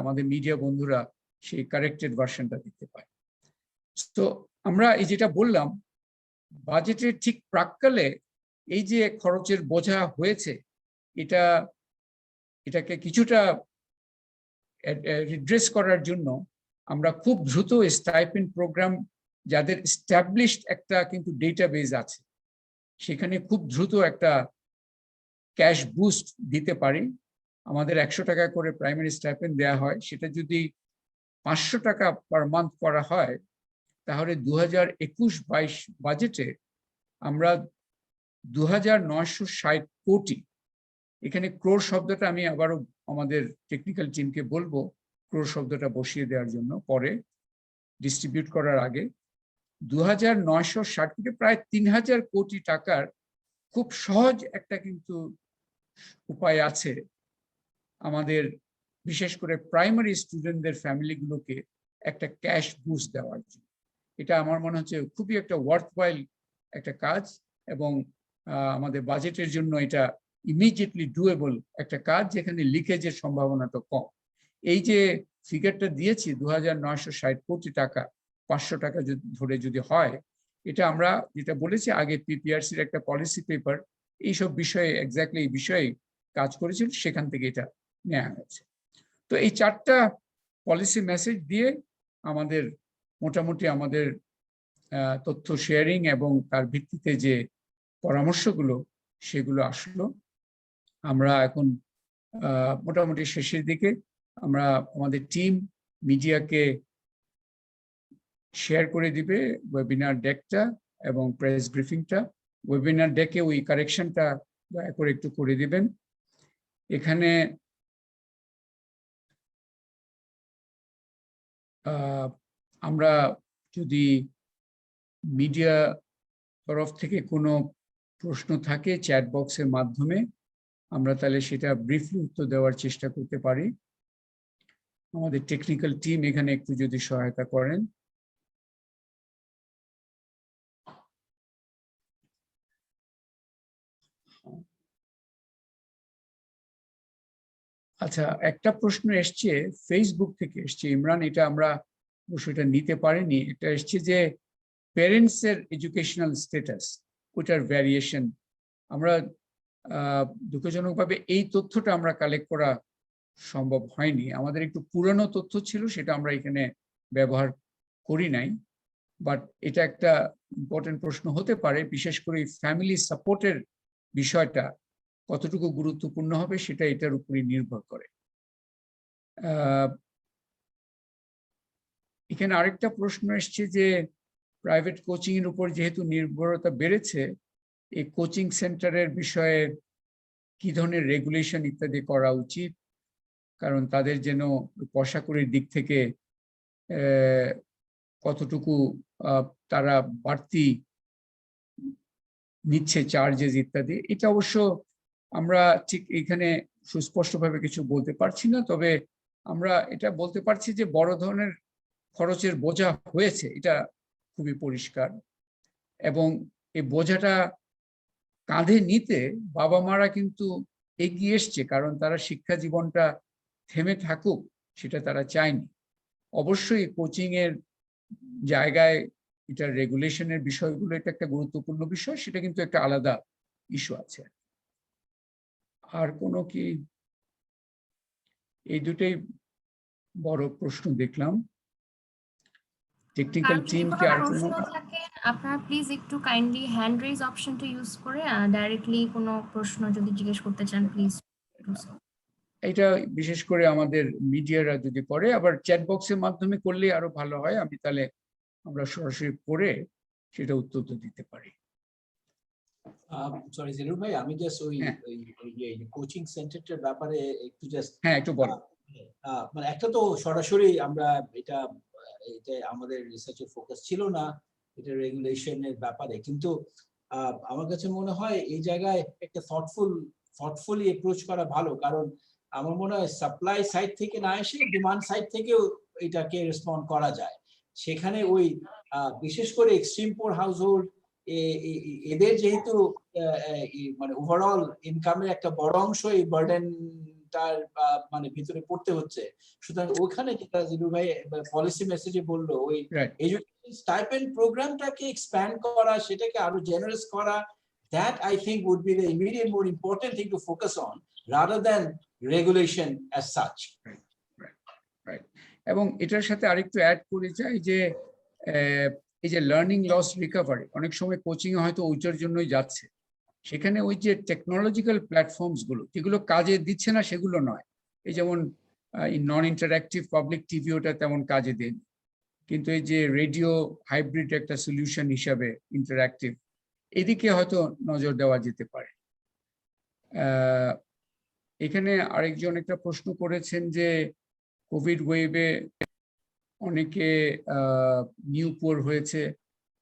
আমাদের মিডিয়া বন্ধুরা সেই কারেক্টেড ভার্সনটা দেখতে পায়। তো আমরা এই যেটা বললাম, বাজেটের ঠিক প্রাক্কালে এই যে খরচের বোঝা হয়েছে, এটাকে কিছুটা রিড্রেস করার জন্য আমরা খুব দ্রুত স্টাইপেন্ড প্রোগ্রাম, যাদের এস্টাবলিশড একটা কিন্তু ডেটাবেজ আছে, সেখানে খুব দ্রুত একটা ক্যাশ বুস্ট দিতে পারি। আমাদের 100 টাকা করে প্রাইমারি স্টাইপেন্ড দেওয়া হয়, সেটা যদি 500 টাকা পার মান্থ করা হয়, তাহলে 2021-22 বাজেটে আমরা 2960 কোটি, এখানে ক্রোর শব্দটা আমি আবারও আমাদের টেকনিক্যাল টিমকে বলবো ক্রোর শব্দটা বসিয়ে দেওয়ার জন্য পরে ডিস্ট্রিবিউট করার আগে, 2960 কোটি, প্রায় 3000 কোটি টাকার খুব সহজ একটা কিন্তু উপায় আছে আমাদের বিশেষ করে প্রাইমারি স্টুডেন্টদের ফ্যামিলিগুলোকে একটা ক্যাশ বুস্ট দেওয়ার জন্য। এটা আমার মনে হচ্ছে খুবই একটা ওয়ার্থওয়াইল একটা কাজ, এবং আমাদের বাজেটের জন্য এটা ইমিডিয়েটলি ডুয়েবল একটা কাজ, যেখানে লিকেজের সম্ভাবনাটা কম। এই যে ফিগারটা দিয়েছি 2960 কোটি টাকা, 500 টাকা ধরে যদি হয়, এটা আমরা যেটা বলেছি আগে পিপিআরসির একটা পলিসি পেপার এইসব বিষয়ে এক্স্যাক্টলি এই বিষয়ে কাজ করেছিল, সেখান থেকে এটা নেওয়া হয়েছে। তো এই 4টা পলিসি মেসেজ দিয়ে আমাদের মোটামুটি আমাদের তথ্য শেয়ারিং এবং তার ভিত্তিতে যে পরামর্শগুলো সেগুলো আসলো। আমরা এখন মোটামুটি শেষের দিকে, আমরা আমাদের টিম মিডিয়াকে শেয়ার করে দিবে ওয়েবিনার ডেকটা এবং প্রেস ব্রিফিংটা। ওয়েবিনার ডেকে ওই কারেকশনটা দয়া করে একটু করে দিবেন। এখানে আমরা যদি মিডিয়া তরফ থেকে কোনো প্রশ্ন থাকে চ্যাট বক্সের মাধ্যমে, আমরা তাহলে সেটা ব্রিফলি উত্তর দেওয়ার চেষ্টা করতে পারি। আমাদের টেকনিক্যাল টিম এখানে একটু যদি সহায়তা করেন। আচ্ছা, একটা প্রশ্ন এসছে ফেসবুক থেকে এসছে, ইমরান, এটা আমরা বিষয়টা নিতে পারিনি। এটা এসছে যে প্যারেন্টস এর এডুকেশনাল স্ট্যাটাস, ওটার ভ্যারিয়েশন। আমরা দুঃখজনকভাবে এই তথ্যটা আমরা কালেক্ট করা সম্ভব হয়নি। আমাদের একটু পুরনো তথ্য ছিল, সেটা আমরা এখানে ব্যবহার করি নাই। বাট এটা একটা ইম্পর্টেন্ট প্রশ্ন হতে পারে, বিশেষ করে ফ্যামিলি সাপোর্টের বিষয়টা কতটুকু গুরুত্বপূর্ণ হবে সেটা এটার উপরই নির্ভর করে। এখানে আরেকটা প্রশ্ন এসছে যে প্রাইভেট কোচিং এর উপর যেহেতু নির্ভরতা বেড়েছে, এই কোচিং সেন্টারের বিষয়ে কি ধরনের রেগুলেশন ইত্যাদি করা উচিত, কারণ তাদের যেন পয়সাকড়ির দিক থেকে কতটুকু তারা বাড়তি নিচ্ছে চার্জেস ইত্যাদি। এটা অবশ্য আমরা ঠিক এখানে সুস্পষ্টভাবে কিছু বলতে পারছি না, তবে আমরা এটা বলতে পারছি যে বড় ধরনের খরচের বোঝা হয়েছে, এটা খুবই পরিষ্কার। এবং এই বোঝাটা কাঁধে নিতে বাবা মারা কিন্তু এগিয়ে এসছে, কারণ তারা শিক্ষা জীবনটা থেমে থাকুক সেটা তারা চায়নি। অবশ্যই কোচিং এর জায়গায় এটা রেগুলেশনের বিষয়গুলো এটা একটা গুরুত্বপূর্ণ বিষয়, সেটা কিন্তু একটা আলাদা ইস্যু আছে। আর কোনো কি, এই দুটোই বড় প্রশ্ন দেখলাম। টেকনিক্যাল যদি টিমকে কোনো আর কোনো প্রশ্ন থাকে আপনারা প্লিজ একটু কাইন্ডলি হ্যান্ড রেজ অপশনটা ইউজ করে ডাইরেক্টলি কোনো প্রশ্ন যদি জিজ্ঞেস করতে চান প্লিজ ডু সো। এটা বিশেষ করে আমাদের মিডিয়ারা যদি করে, আবার চ্যাট বক্সের মাধ্যমে করলে আরো ভালো হয়, আমি তাহলে আমরা সরাসরি পড়ে সেটা উত্তর তো দিতে পারি। সরি জিলুর ভাই, আমি জাস্ট ওই হ্যাঁ। কোচিং সেন্টারটার ব্যাপারে একটু জাস্ট হ্যাঁ, একটু বলো। মানে একটা তো সরাসরি আমরা এটা আমাদের রিসার্চের ফোকাস ছিল না, এটা রেগুলেশনের ব্যাপারে, কিন্তু আমার কাছে মনে হয় এই জায়গায় একটা থটফুলি অ্যাপ্রোচ করা ভালো, কারণ আমার মনে হয় সাপ্লাই সাইড থেকে না এসে ডিমান্ড সাইড থেকেও এটাকে রেসপন্ড করা যায়। সেখানে ওই বিশেষ করে এক্সট্রিম পোর হাউসহোল্ড এদের যেহেতু মানে ওভারঅল ইনকামের একটা বড় অংশ এই বার্ডেনটার মানে ভিতরে পড়তে হচ্ছে, সুতরাং ওখানে যেটা জিলু ভাই পলিসি মেসেজে বললো, ওই এডুকেশন স্টাইপেন্ড প্রোগ্রামটাকে এক্সপ্যান্ড করা, সেটাকে আরো জেনারেস করা, that I think would be the immediate more important thing to focus on rather than regulation as such. Right. এবং এটার সাথে আরেকটু অ্যাড করে চাই যে এই যে লার্নিং লস রিকভারি, অনেক সময় কোচিং এ হয়তো ওইটার জন্যই যাচ্ছে, সেখানে ওই যে টেকনোলজিক্যাল প্ল্যাটফর্মস গুলো যেগুলো কাজে দিচ্ছে না সেগুলো নয়, এই যেমন নন ইন্টারঅ্যাক্টিভ পাবলিক টিভি ওটা তেমন কাজে দেন, কিন্তু এই যে রেডিও হাইব্রিড একটা সলিউশন হিসাবে ইন্টারঅ্যাক্টিভ, এদিকে হয়তো নজর দেওয়া যেতে পারে। এখানে আরেকজন একটা প্রশ্ন করেছেন যে কোভিড ওয়েভে অনেকে নিউ পোর হয়েছে,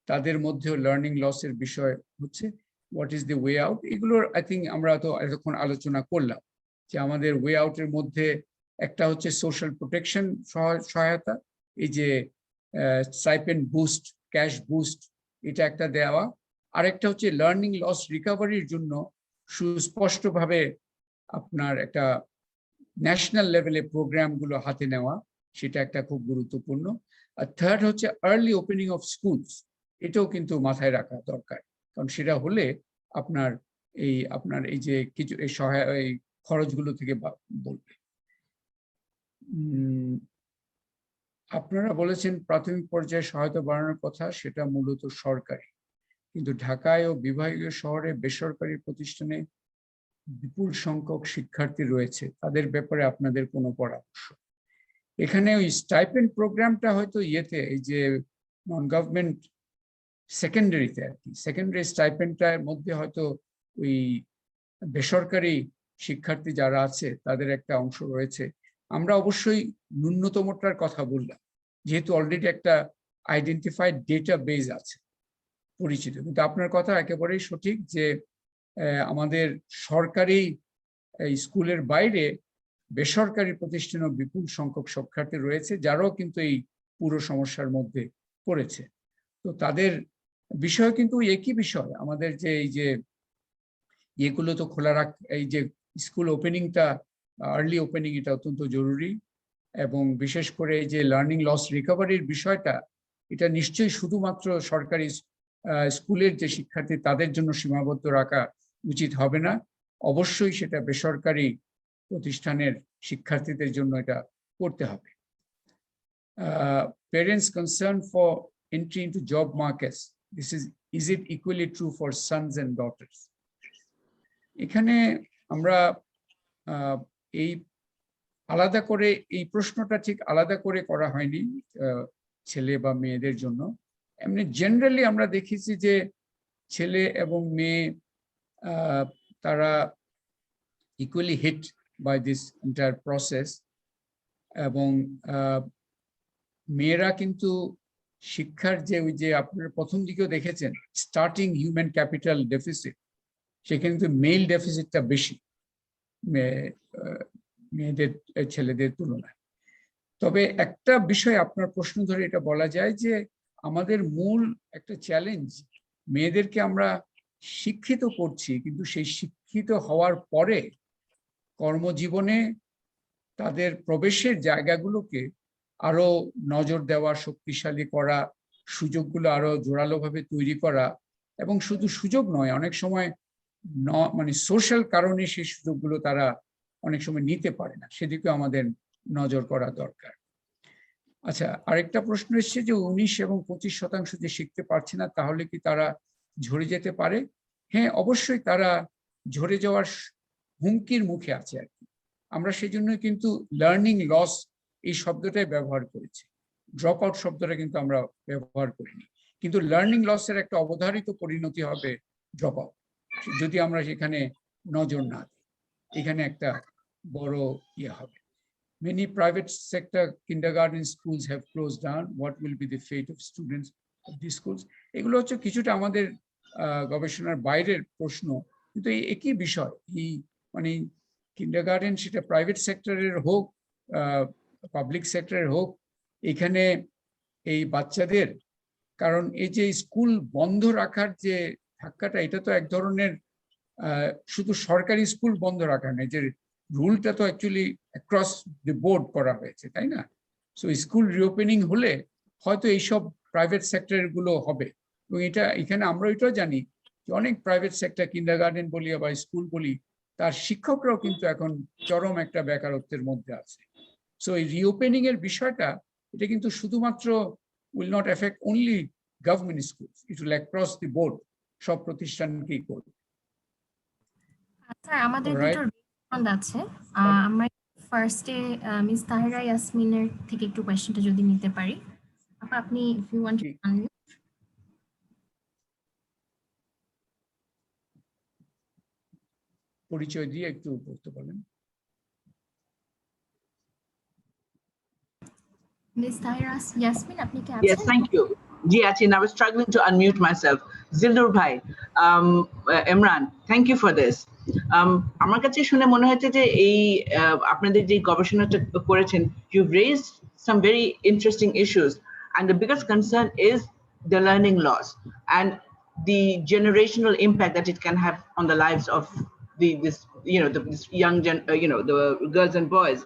তাদের মধ্যেও লার্নিং লসের বিষয় হচ্ছে, what is the way out? এগুলোর আই থিঙ্ক আমরা তো এতক্ষণ আলোচনা করলাম যে আমাদের ওয়ে আউটের মধ্যে একটা হচ্ছে সোশ্যাল প্রোটেকশন সহায়তা, এই যে স্টাইপেন্ড বুস্ট, ক্যাশ বুস্ট, এটা একটা দেওয়া, আরেকটা হচ্ছে লার্নিং লস রিকভারির জন্য সুস্পষ্টভাবে আপনার একটা ন্যাশনাল লেভেলে প্রোগ্রামগুলো হাতে নেওয়া, সেটা একটা খুব গুরুত্বপূর্ণ। আর থার্ড হচ্ছে আর্লি ওপেনিং অফ স্কুলস, এটাও কিন্তু মাথায় রাখা দরকার, কারণ সেটা হলে আপনার এই যে কিছু এই এই খরচগুলো থেকে বলবে। আপনারা বলেছেন প্রাথমিক পর্যায়ে সহায়তা বাড়ানোর কথা, সেটা মূলত সরকারি, কিন্তু ঢাকায় ও বিভাগীয় শহরে বেসরকারি প্রতিষ্ঠানে বিপুল সংখ্যক শিক্ষার্থী রয়েছে, তাদের ব্যাপারে আপনাদের কোনো পরামর্শ? এখানে ওই স্টাইপেন্ড প্রোগ্রামটা হয়তো ইয়েতে, এই যে নন গভর্নমেন্ট সেকেন্ডারিতে আর কি, সেকেন্ডারি স্টাইপেন্ডটার মধ্যে হয়তো ওই বেসরকারি শিক্ষার্থী যারা আছে তাদের একটা অংশ রয়েছে। আমরা অবশ্যই ন্যূনতমটার কথা বললাম, যেহেতু অলরেডি একটা আইডেন্টিফাইড ডেটা বেজ আছে পরিচিত, কিন্তু আপনার কথা একেবারেই সঠিক যে আমাদের সরকারি স্কুলের বাইরে বেসরকারি প্রতিষ্ঠানেও বিপুল সংখ্যক শিক্ষার্থী রয়েছে যারাও কিন্তু এই পুরো সমস্যার মধ্যে পড়েছে। তো তাদের বিষয় কিন্তু একই বিষয়, আমাদের যে এই যে এগুলো তো খোলা এই যে স্কুল ওপেনিংটা, আর্লি ওপেনিং, এটা অত্যন্ত জরুরি, এবং বিশেষ করে এই যে লার্নিং লস রিকভারির বিষয়টা, এটা নিশ্চয়ই শুধুমাত্র সরকারি স্কুলের যে শিক্ষার্থী তাদের জন্য সীমাবদ্ধ রাখা উচিত হবে না, অবশ্যই সেটা বেসরকারি প্রতিষ্ঠানের শিক্ষার্থীদের জন্য এটা করতে হবে। Parents concerned for entry into job markets, is it equally true for sons and daughters? এখানে আমরা এই আলাদা করে এই প্রশ্নটা ঠিক আলাদা করে করা হয়নি ছেলে বা মেয়েদের জন্য। এমনি জেনারেলি আমরা দেখেছি যে ছেলে এবং মেয়ে তারা equally hit by this entire process, এবং মেয়েরা কিন্তু শিক্ষার যে ওই যে আপনারা প্রথম দিকেও দেখেছেন স্টার্টিং হিউম্যান ক্যাপিটাল ডেফিসিট, সেখানে কিন্তু মেল ডেফিসিটটা বেশি মেয়েদের ছেলেদের তুলনায়। তবে একটা বিষয় আপনার প্রশ্ন ধরে এটা বলা যায় যে আমাদের মূল একটা চ্যালেঞ্জ, মেয়েদেরকে আমরা শিক্ষিত করছি, কিন্তু সেই শিক্ষিত হওয়ার পরে কর্মজীবনে তাদের প্রবেশের জায়গাগুলোকে আরো নজর দেওয়া, শক্তিশালী করা, সুযোগগুলো আরো জোরালোভাবে তৈরি করা, এবং শুধু সুযোগ নয়, অনেক সময় মানে সোশ্যাল কারণে সেই সুযোগগুলো তারা অনেক সময় নিতে পারে না, সেদিকে আমাদের নজর করা দরকার। আচ্ছা, আরেকটা প্রশ্ন এসেছে যে 19 এবং 25% যে শিখতে পারছে না, তাহলে কি তারা ঝরে যেতে পারে? হ্যাঁ, অবশ্যই তারা ঝরে যাওয়ার হুমকির মুখে আছে আর কি। আমরা সেজন্য কিন্তু লার্নিং লস এই শব্দটাই ব্যবহার করেছি। ড্রপ আউট শব্দটা কিন্তু আমরা ব্যবহার করিনি। কিন্তু লার্নিং লসের একটা অবধারিত পরিণতি হবে ড্রপ আউট, যদি আমরা সেখানে নজর না দিই। এখানে একটা বড় ইয়ে হবে। Many private sector kindergarten schools have closed down. What will be the fate of students of these schools? এগুলো হচ্ছে কিছুটা আমাদের গবেষণার বাইরের প্রশ্ন, কিন্তু এই একই বিষয়। এই মানে কিন্ডারগার্টেন সেটা প্রাইভেট সেক্টরের হোক, পাবলিক সেক্টরের হোক, এখানে এই বাচ্চাদের, কারণ এই যে স্কুল বন্ধ রাখার যে ধাক্কাটা, এটা তো এক ধরনের শুধু সরকারি স্কুল বন্ধ রাখা নেই, যে রুলটা তো অ্যাকচুয়ালি অ্যাক্রস দি বোর্ড করা হয়েছে, তাই না? সো স্কুল রিওপেনিং হলে হয়তো এইসব প্রাইভেট সেক্টর গুলো হবে। এবং এটা এখানে আমরা এটাও জানি যে অনেক প্রাইভেট সেক্টর, কিন্ডারগার্টেন বলি বা স্কুল বলি, তার শিক্ষকরাও কিন্তু এখন চরম একটা বেকারত্বের মধ্যে আছে। সো এই রিওপেনিং এর বিষয়টা, এটা কিন্তু শুধুমাত্র will not effect only government school, it will across the board, সব প্রতিষ্ঠানকেই করবে। আচ্ছা, আমাদের দুটো রেসপন্ড আছে। আমরা ফার্স্টে মিস তাহিরা ইয়াসমিনের থেকে একটু কোয়েশ্চেনটা যদি নিতে পারি। আপনি if you want to unmute. পরিচয় দিয়ে একটু বলতে বলেন। Miss Tahira Yasmin, আপনি কি আছেন? Yes, thank you. Ji Achin, I was struggling to unmute myself. Zildur Bhai, Imran, thank you for this. আমার কাছে শুনে মনে হচ্ছে যে এই আপনাদের যে গবেষণাটা করেছেন, you've raised some very interesting issues, and the biggest concern is the learning loss and the generational impact that it can have on the lives of this young the girls and boys.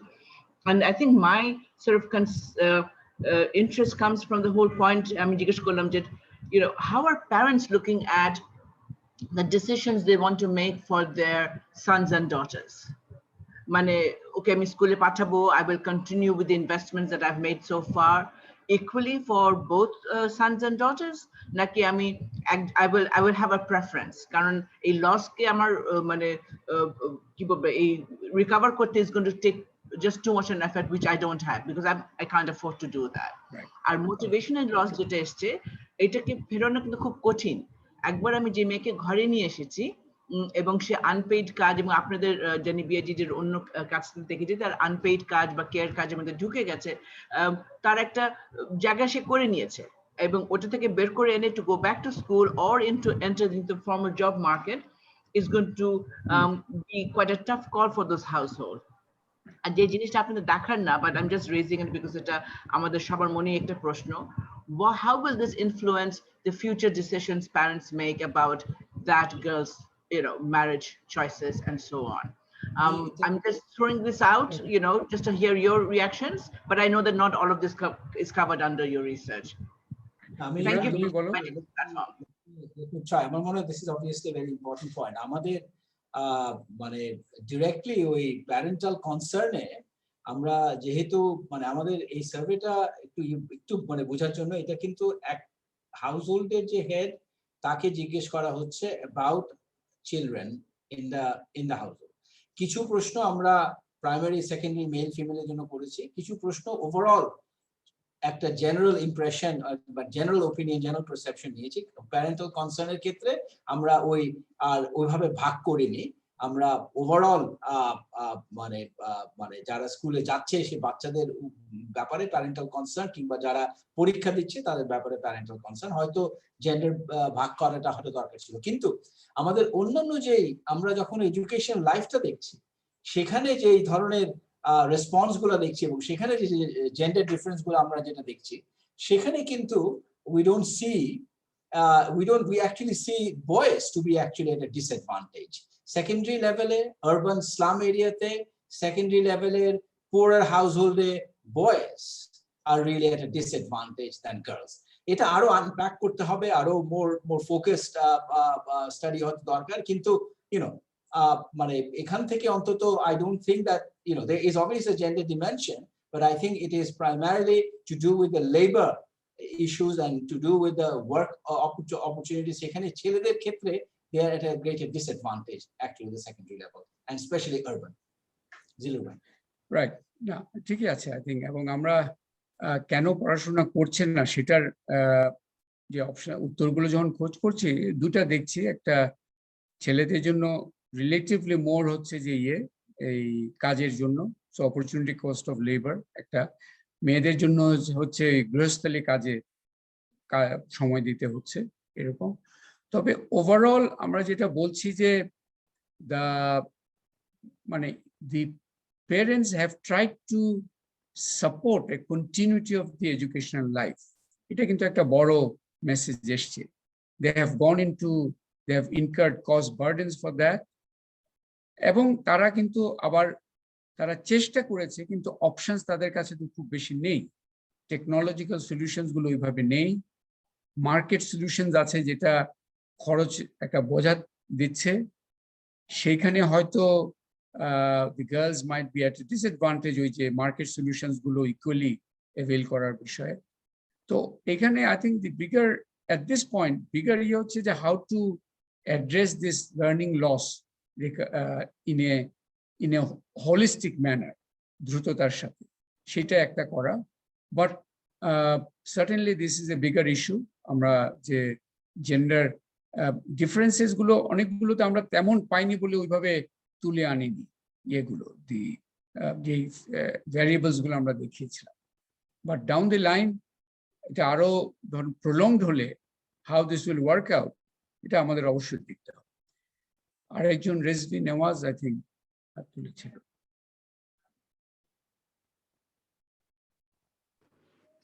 And I think my sort of interest comes from the whole point. I mean, how are parents looking at the decisions they want to make for their sons and daughters? Okay, I'm school pathabo, I will continue with the investments that I've made so far, equally for both sons and daughters. Naki I will have a preference. Karon a loss ke amar recover korte is going to take just too much an effort, which I don't have, because I can't afford to do that. Our motivational loss যেটা এসছে, এটাকে ফেরানো কিন্তু খুব কঠিন। একবার আমি যে মেয়েকে ঘরে নিয়ে এসেছি এবং সে আনপেইড কাজ, এবং আপনাদের জানি বিআইজিডির অন্য কাজ দেখেছি, তার আনপেইড কাজ বা কেয়ার কাজের মধ্যে ঢুকে গেছে, তার একটা জায়গা সে করে নিয়েছে, এবং ওটা থেকে বের করে এনে to go back to school or enter into the formal job market is going to be quite a tough call for those households. আর যে জিনিসটা আপনাদের দেখার না, but I'm just raising it because এটা আমাদের সবার মনে একটা প্রশ্ন, how will this influence the future decisions parents make about that girl's marriage choices and so on? I'm just throwing this out, just to hear your reactions, but I know that not all of this is covered under your research. Thank you for providing this platform. আমার মনে হয় this is obviously a very important point. আমাদের মানে directly ওই parental কনসার্নে আমরা যেহেতু আমাদের এই সার্ভেটা একটু বোঝার জন্য, এটা কিন্তু এক হাউসহোল্ডের যে হেড, তাকে জিজ্ঞেস করা হচ্ছে about children in the household. কিছু প্রশ্ন আমরা প্রাইমারি সেকেন্ডারি মেল ফিমেলের জন্য করেছি, কিছু প্রশ্ন ওভারঅল একটা জেনারেল ইমপ্রেশন বা জেনারেল ওপিনিয়ন, জেনারেল পারসেপশন নিয়েছি। প্যারেন্টাল কনসার্নের ক্ষেত্রে আমরা ওইভাবে ভাগ করিনি। আমরা ওভারঅল যারা স্কুলে যাচ্ছে সে বাচ্চাদের ব্যাপারে প্যারেন্টাল কনসার্ন, কিংবা যারা পরীক্ষা দিচ্ছে তাদের ব্যাপারে প্যারেন্টাল কনসার্ন, হয়তো জেন্ডার ভাগ করাটা হয়তো দরকার ছিল। কিন্তু আমাদের অন্যান্য যেই আমরা যখন এডুকেশন লাইফটা দেখছি, সেখানে যে এই ধরনের রেসপন্স গুলো দেখছি এবং সেখানে যে জেন্ডার ডিফারেন্স গুলো আমরা যেটা দেখছি, সেখানে কিন্তু we actually see boys to be actually at a disadvantage. Secondary level e, urban slum area te, secondary level e, poorer household e, boys are really at a disadvantage than girls. এটা আরো unpack করতে হবে, আরো more focused study হতে দরকার। কিন্তু এখান থেকে অন্তত I don't think that there is obviously a gender dimension, but I think it is primarily to do with the labor issues and to do with the work opportunities. সেখানে ছেলেদের ক্ষেত্রে they are at a greater disadvantage actually the secondary level and especially urban. Right. না ঠিকই আছে I think, এবং আমরা কেন পড়াশোনা করছেন না সেটার যে অপশন উত্তরগুলো যখন খোঁজ করছি দুটা দেখছি, একটা ছেলেদের জন্য রিলেটিভলি মোর হচ্ছে যে এই কাজের জন্য, so opportunity cost of labour একটা, মেয়েদের জন্য হচ্ছে গৃহস্থলী কাজে সময় দিতে হচ্ছে এরকম। তবে ওভারঅল আমরা যেটা বলছি যে the parents have tried to support a continuity of the educational life. এটা কিন্তু একটা বড় মেসেজ এসছে। They have incurred cost burdens for that, এবং তারা কিন্তু আবার তারা চেষ্টা করেছে, কিন্তু অপশনস তাদের কাছে তো খুব বেশি নেই, টেকনোলজিক্যাল সলিউশনস গুলো ওইভাবে নেই, মার্কেট সলিউশনস আছে যেটা খরচ একটা বোঝা দিচ্ছে, সেইখানে হয়তো the girls might be at a disadvantage ওই যে মার্কেট সলিউশনস গুলো ইকুয়ালি অ্যাভেল করার বিষয়ে। তো এখানে I think the bigger at this point bigger হচ্ছে যে how to address this learning loss in a holistic manner, দ্রুততার সাথে, সেটা একটা করা। But certainly this is a bigger issue. আমরা যে জেন্ডার ডিফারেন্সেস গুলো অনেকগুলো তো আমরা তেমন পাইনি বলে ওইভাবে তুলে আনিনি, এগুলো যে ভ্যারিয়েবলস গুলো আমরা দেখিয়েছিলাম, বাট ডাউন দি লাইন এটা আরো ধরুন প্রলংড হলে how this will work out, এটা আমাদের অবশ্যই দেখতে হবে। আর একজন রেজভি নেওয়াজ আই থিঙ্ক তুলেছিল।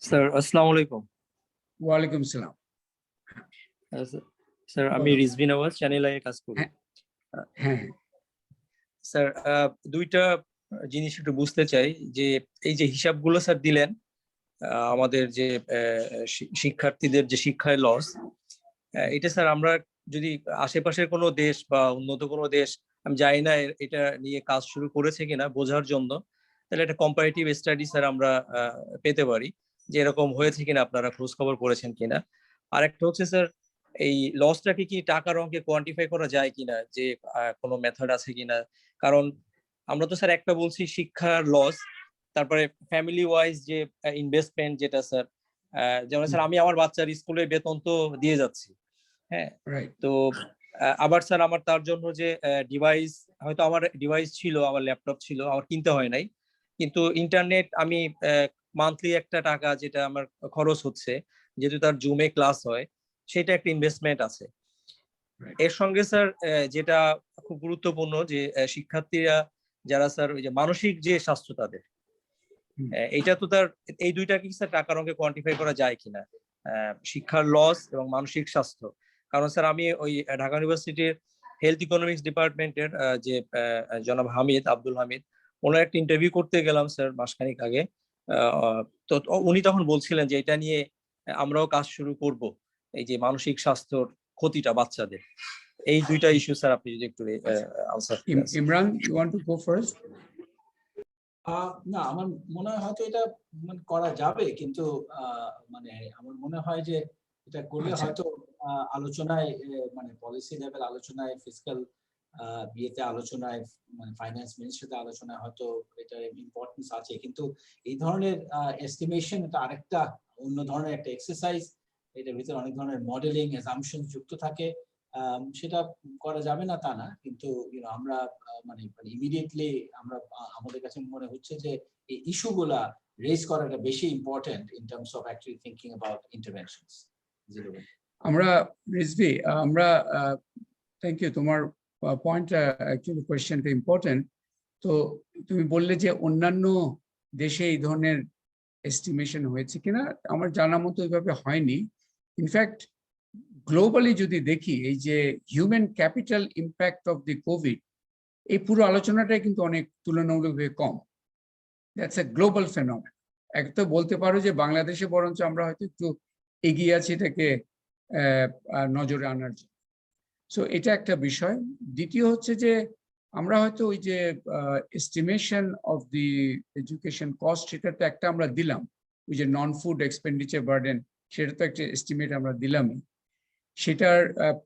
স্যার আসসালামু আলাইকুম। ওয়ালাইকুম সালাম। স্যার আমি রিজভি নওয়াজ, চ্যানেল আই কাজ করি। হ্যাঁ স্যার দুইটা জিনিস একটু বুঝতে চাই, যে এই যে হিসাবগুলো স্যার দিলেন আমাদের যে শিক্ষার্থীদের যে শিক্ষায় লস, এটা স্যার আমরা যদি আশেপাশের কোনো দেশ বা উন্নত কোনো দেশ, আমি জানি না এটা নিয়ে কাজ শুরু করেছে কিনা বোঝার জন্য, তাহলে একটা কম্পারেটিভ স্টাডি স্যার আমরা পেতে পারি যে এরকম হয়েছে কিনা, আপনারা খোঁজ খবর করেছেন কিনা। আর একটা হচ্ছে স্যার এই লসটাকে কি টাকার অঙ্কে কোয়ান্টিফাই করা যায় কিনা, যে কোনো মেথড আছে কিনা, কারণ আমরা তো স্যার একটা বলছি শিক্ষার লস, তারপরে ফ্যামিলি ওয়াইজ যে ইনভেস্টমেন্ট যেটা স্যার, যেমন স্যার আমি আমার বাচ্চার স্কুলে বেতন তো দিয়ে যাচ্ছি, হ্যাঁ, তো আবার স্যার আমার তার জন্য যে ডিভাইস, হয়তো আমার ডিভাইস ছিল, আমার ল্যাপটপ ছিল, আমার কিনতে হয় নাই, কিন্তু ইন্টারনেট আমি মান্থলি একটা টাকা যেটা আমার খরচ হচ্ছে, যেহেতু তার জুমে ক্লাস হয়, সেটা একটা ইনভেস্টমেন্ট আছে। এর সঙ্গে স্যার যেটা খুব গুরুত্বপূর্ণ যে শিক্ষার্থীরা যারা স্যার ওই যে মানসিক যে স্বাস্থ্য তাদের, এইটা তো তার এই দুইটা কি স্যার টাকার অঙ্কে কোয়ান্টিফাই করা যায় কিনা, শিক্ষার লস এবং মানসিক স্বাস্থ্য? কারণ স্যার আমি ওই ঢাকা ইউনিভার্সিটির হেলথ ইকোনমিক্স ডিপার্টমেন্টের যে জনাব আব্দুল হামিদ, ওনার একটা ইন্টারভিউ করতে গেলাম স্যার মাসখানেক আগে, তো উনি তখন বলছিলেন যে এটা নিয়ে আমরাও কাজ শুরু করব, এই যে মানসিক স্বাস্থ্যর ক্ষতিটা বাচ্চাদের। এই দুইটা ইস্যু স্যার আপনি যদি একটু answer. Imran, you want to go first? না, আমার মনে হয় হয়তো এটা করা যাবে, কিন্তু মানে আমার মনে হয় যে এটা করলে হয়তো আলোচনায়, মানে পলিসি লেভেল আলোচনায়, ফিসক্যাল বিয়েতে আলোচনায়, মানে ফাইন্যান্স মিনিস্ট্রিতে আলোচনায় হয়তো এটা ইম্পর্টেন্স আছে, কিন্তু এই ধরনের এস্টিমেশন এটা আরেকটা অন্য ধরনের একটা এক্সারসাইজ, এটার ভিতরে অনেক ধরনের মডেলিং অ্যাসাম্পশন যুক্ত থাকে, সেটা করা যাবে না তা না, কিন্তু আমরা মানে ইমিডিয়েটলি আমরা আমাদের কাছে মনে হচ্ছে যে এই ইস্যুগুলা রেজ করাটা বেশি important in terms of actually thinking about interventions. আমরা রিজভি, আমরা থ্যাংক ইউ, তোমার পয়েন্টটা অ্যাকচুয়ালি কোয়েশ্চেনটা ইম্পর্টেন্ট। তো তুমি বললে যে অন্যান্য দেশে এই ধরনের এস্টিমেশন হয়েছে কিনা, আমার জানা মতো ওইভাবে হয়নি। ইনফ্যাক্ট গ্লোবালি যদি দেখি, এই যে human capital impact of the covid, এই পুরো আলোচনাটাই কিন্তু অনেক তুলনামূলকভাবে কম। That's a global phenomenon. এক তো বলতে পারো যে বাংলাদেশে বরঞ্চ আমরা হয়তো একটু এগিয়ে আছি এটাকে নজরে আনার জন্য। সো এটা একটা বিষয়। দ্বিতীয় হচ্ছে যে আমরা হয়তো ওই যে estimation of the education cost সেটা তো একটা আমরা দিলাম, ওই যে নন ফুড এক্সপেন্ডিচার বার্ডেন সেটা তো একটা এস্টিমেট আমরা দিলামই। সেটার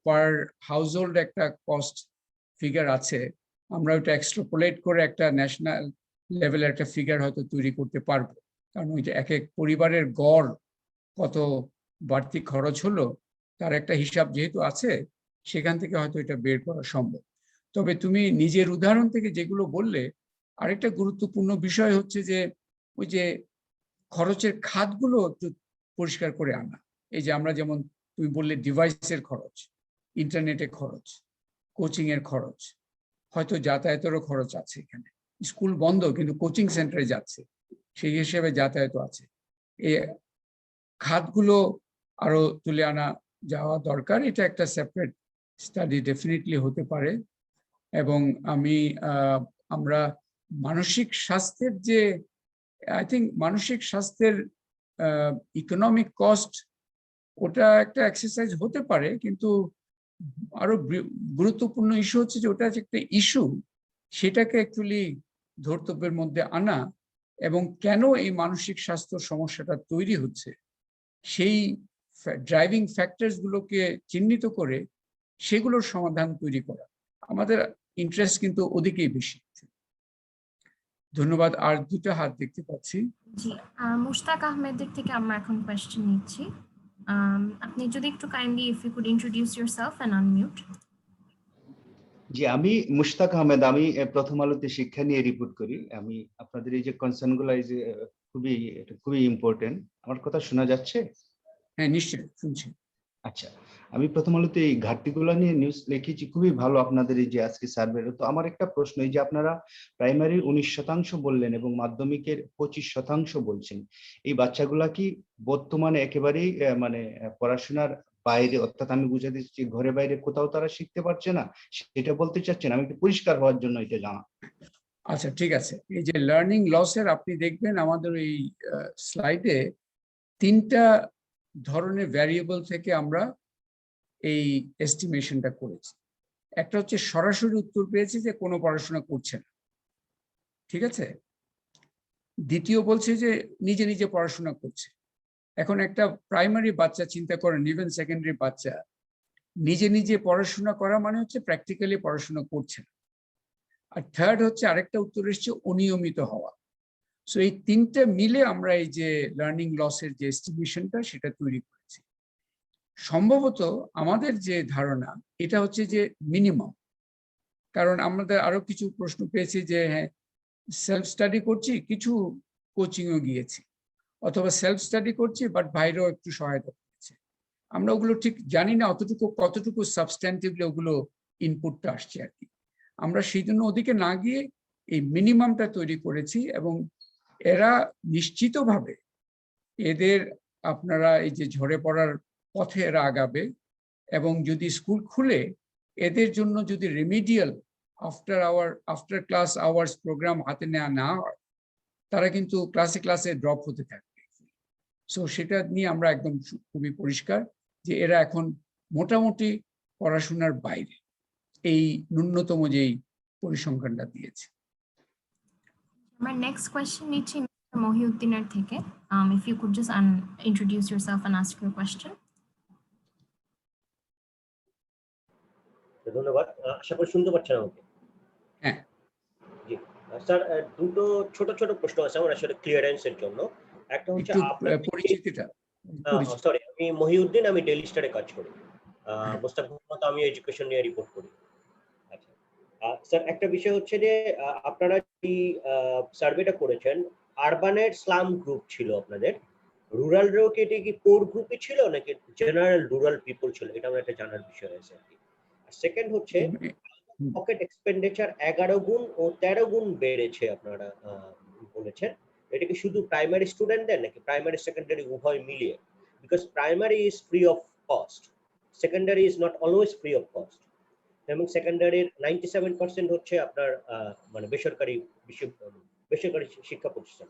পার হাউস হোল্ড একটা কস্ট ফিগার আছে, আমরা ওটা এক্সট্রাপোলেট করে একটা ন্যাশনাল লেভেলের একটা ফিগার হয়তো তৈরি করতে পারবো, কারণ ওই যে এক এক পরিবারের গড় কত বাড়তি খরচ হলো তার একটা হিসাব যেহেতু আছে, সেখান থেকে হয়তো এটা বের করা সম্ভব। তবে তুমি নিজের উদাহরণ থেকে যেগুলো বললে, আরেকটা গুরুত্বপূর্ণ বিষয় হচ্ছে যে ওই যে খরচের খাতগুলো একটু পরিষ্কার করে আনা। এই যে আমরা যেমন তুমি বললে ডিভাইসের খরচ, ইন্টারনেটের খরচ, কোচিং এর খরচ, হয়তো যাতায়াতেরও খরচ আছে, এখানে স্কুল বন্ধ কিন্তু কোচিং সেন্টারে যাচ্ছে, সেই হিসেবে যাতায়াত আছে। এই খাতগুলো আরো তুলে আনা যাওয়া দরকার, এটা একটা সেপারেট স্টাডি ডেফিনেটলি হতে পারে। এবং আমরা মানসিক স্বাস্থ্যের যে আই থিঙ্ক মানসিক স্বাস্থ্যের ইকোনমিক কস্ট, ওটা একটা এক্সারসাইজ হতে পারে, কিন্তু আরো গুরুত্বপূর্ণ ইস্যু হচ্ছে যে ওটা একটা ইস্যু, সেটাকে অ্যাকচুয়ালি ধর্তব্যের মধ্যে আনা এবং কেন এই মানসিক স্বাস্থ্য সমস্যাটা তৈরি হচ্ছে সেই ড্রাইভিং ফ্যাক্টরস গুলোকে চিহ্নিত করে সেগুলোর সমাধান তৈরি করা। আমাদের ইন্টারেস্ট কিন্তু ওদিকেই বেশি। ধন্যবাদ। আর দুটো হাত দেখতে পাচ্ছি। জি, মুশতাক আহমেদের থেকে আমরা এখন কোয়েশ্চেন নিচ্ছি। আপনি যদি একটু kindly if you could introduce yourself and unmute. জি, আমি মুশতাক আহমেদ, আমি প্রথম আলোতে শিক্ষা নিয়ে রিপোর্ট করি। আমি আপনাদের এই যে কনসার্ন গুলো এই যে খুবই ইম্পর্টেন্ট। আমার কথা শোনা যাচ্ছে? হ্যাঁ, নিশ্চয়ই শুনছি। আচ্ছা, আমি প্রথম আলোতে এই ঘাটতিগুলো নিয়ে নিউজ লিখেছি, খুবই ভালো আপনাদের এই যে আজকে সার্ভে। তো আমার একটা প্রশ্ন, এই যে আপনারা প্রাইমারির 19% বললেন এবং মাধ্যমিকের 25% বলছেন, এই বাচ্চাগুলা কি বর্তমানে একেবারেই মানে পড়াশোনার বাইরে, অর্থাৎ আমি বুঝাতে চাচ্ছি ঘরে বাইরে কোথাও তারা শিখতে পারছে না, সেটা বলতে চাচ্ছেন? আমি একটু পরিষ্কার হওয়ার জন্য এটা জানা। আচ্ছা, ঠিক আছে। এই যে লার্নিং লসের আপনি দেখবেন আমাদের এই স্লাইডে 3টা ধরনের ভ্যারিয়েবল থেকে আমরা এই এস্টিমেশনটা করেছি। একটা হচ্ছে সরাসরি উত্তর পেয়েছি যে কোনো পড়াশোনা করছে না, ঠিক আছে। দ্বিতীয় বলছে যে নিজে নিজে পড়াশোনা করছে। এখন একটা প্রাইমারি বাচ্চা চিন্তা করেন, ইভেন সেকেন্ডারি বাচ্চা নিজে নিজে পড়াশোনা করা মানে হচ্ছে প্র্যাকটিক্যালি পড়াশোনা করছে না। আর থার্ড হচ্ছে আরেকটা উত্তর এসছে অনিয়মিত হওয়া। সো এই 3টে মিলে আমরা এই যে লার্নিং লসের যে এস্টিমেশনটা সেটা তৈরি করেছি। সম্ভবত আমাদের যে ধারণা এটা হচ্ছে যে মিনিমাম, কারণ আমাদের আরো কিছু প্রশ্ন পেয়েছি যে হ্যাঁ সেলফ স্টাডি করছি, কিছু কোচিংও গিয়েছি, অথবা সেলফ স্টাডি করছি বাট বাইরেও একটু সহায়তা করছে। আমরা ওগুলো ঠিক জানি না কতটুকু সাবস্ট্যান্টিভলি ওগুলো ইনপুটটা আসছে আর কি। আমরা সেই জন্য ওদিকে না গিয়ে এই মিনিমামটা তৈরি করেছি এবং এরা নিশ্চিতভাবে এদের আপনারা এই যে ঝরে পড়ার পথে এরা আগাবে এবং যদি স্কুল খুলে এদের জন্য যদি remedial after class hours programme হাতে নেওয়া না হয়, তারা কিন্তু ক্লাসে ড্রপ হতে থাকবে। সো সেটা নিয়ে আমরা একদম খুবই পরিষ্কার যে এরা এখন মোটামুটি পড়াশোনার বাইরে, এই ন্যূনতম যেই পরিসংখ্যানটা দিয়েছে। আমার নেক্সট কোয়েশ্চেন নিচ্ছি মিস্টার মহিউদ্দিনের থেকে। If you could just introduce yourself and ask your question. ধন্যবাদ। আশা করি শুনতে পাচ্ছেন আমাকে? হ্যাঁ জি স্যার, দুটো ছোট ছোট প্রশ্ন আছে আমার আসলে ক্লিয়ারেন্সের জন্য। একটা হচ্ছে আপনার পরিচিতিটা। সরি, আমি মহিউদ্দিন, আমি ডেইলি স্টারে কাজ করি। মোস্তাক মোহাম্মদ, আমি এডুকেশন নিয়ে রিপোর্ট করি। আচ্ছা স্যার, একটা বিষয় হচ্ছে যে আপনারা কি সার্ভেটা করেছেন, আরবানের স্লাম গ্রুপ ছিল আপনাদের, রুরাল রেও কি এটা কি কোর গ্রুপে ছিল নাকি জেনারেল রুরাল পিপল ছিল? এটা আমার একটা জানার বিষয় আছে আর কি। সেকেন্ড হচ্ছে পকেট এক্সপেন্ডিচার 11 গুণ ও 13 গুণ বেড়েছে আপনারা বলেছেন, এটা কি শুধু প্রাইমারি স্টুডেন্টদের নাকি প্রাইমারি সেকেন্ডারি উভয় মিলিয়ে? Because primary is free of cost, secondary is not always free of cost, এবং সেকেন্ডারির 97% হচ্ছে আপনার মানে বেসরকারি শিক্ষা প্রতিষ্ঠান।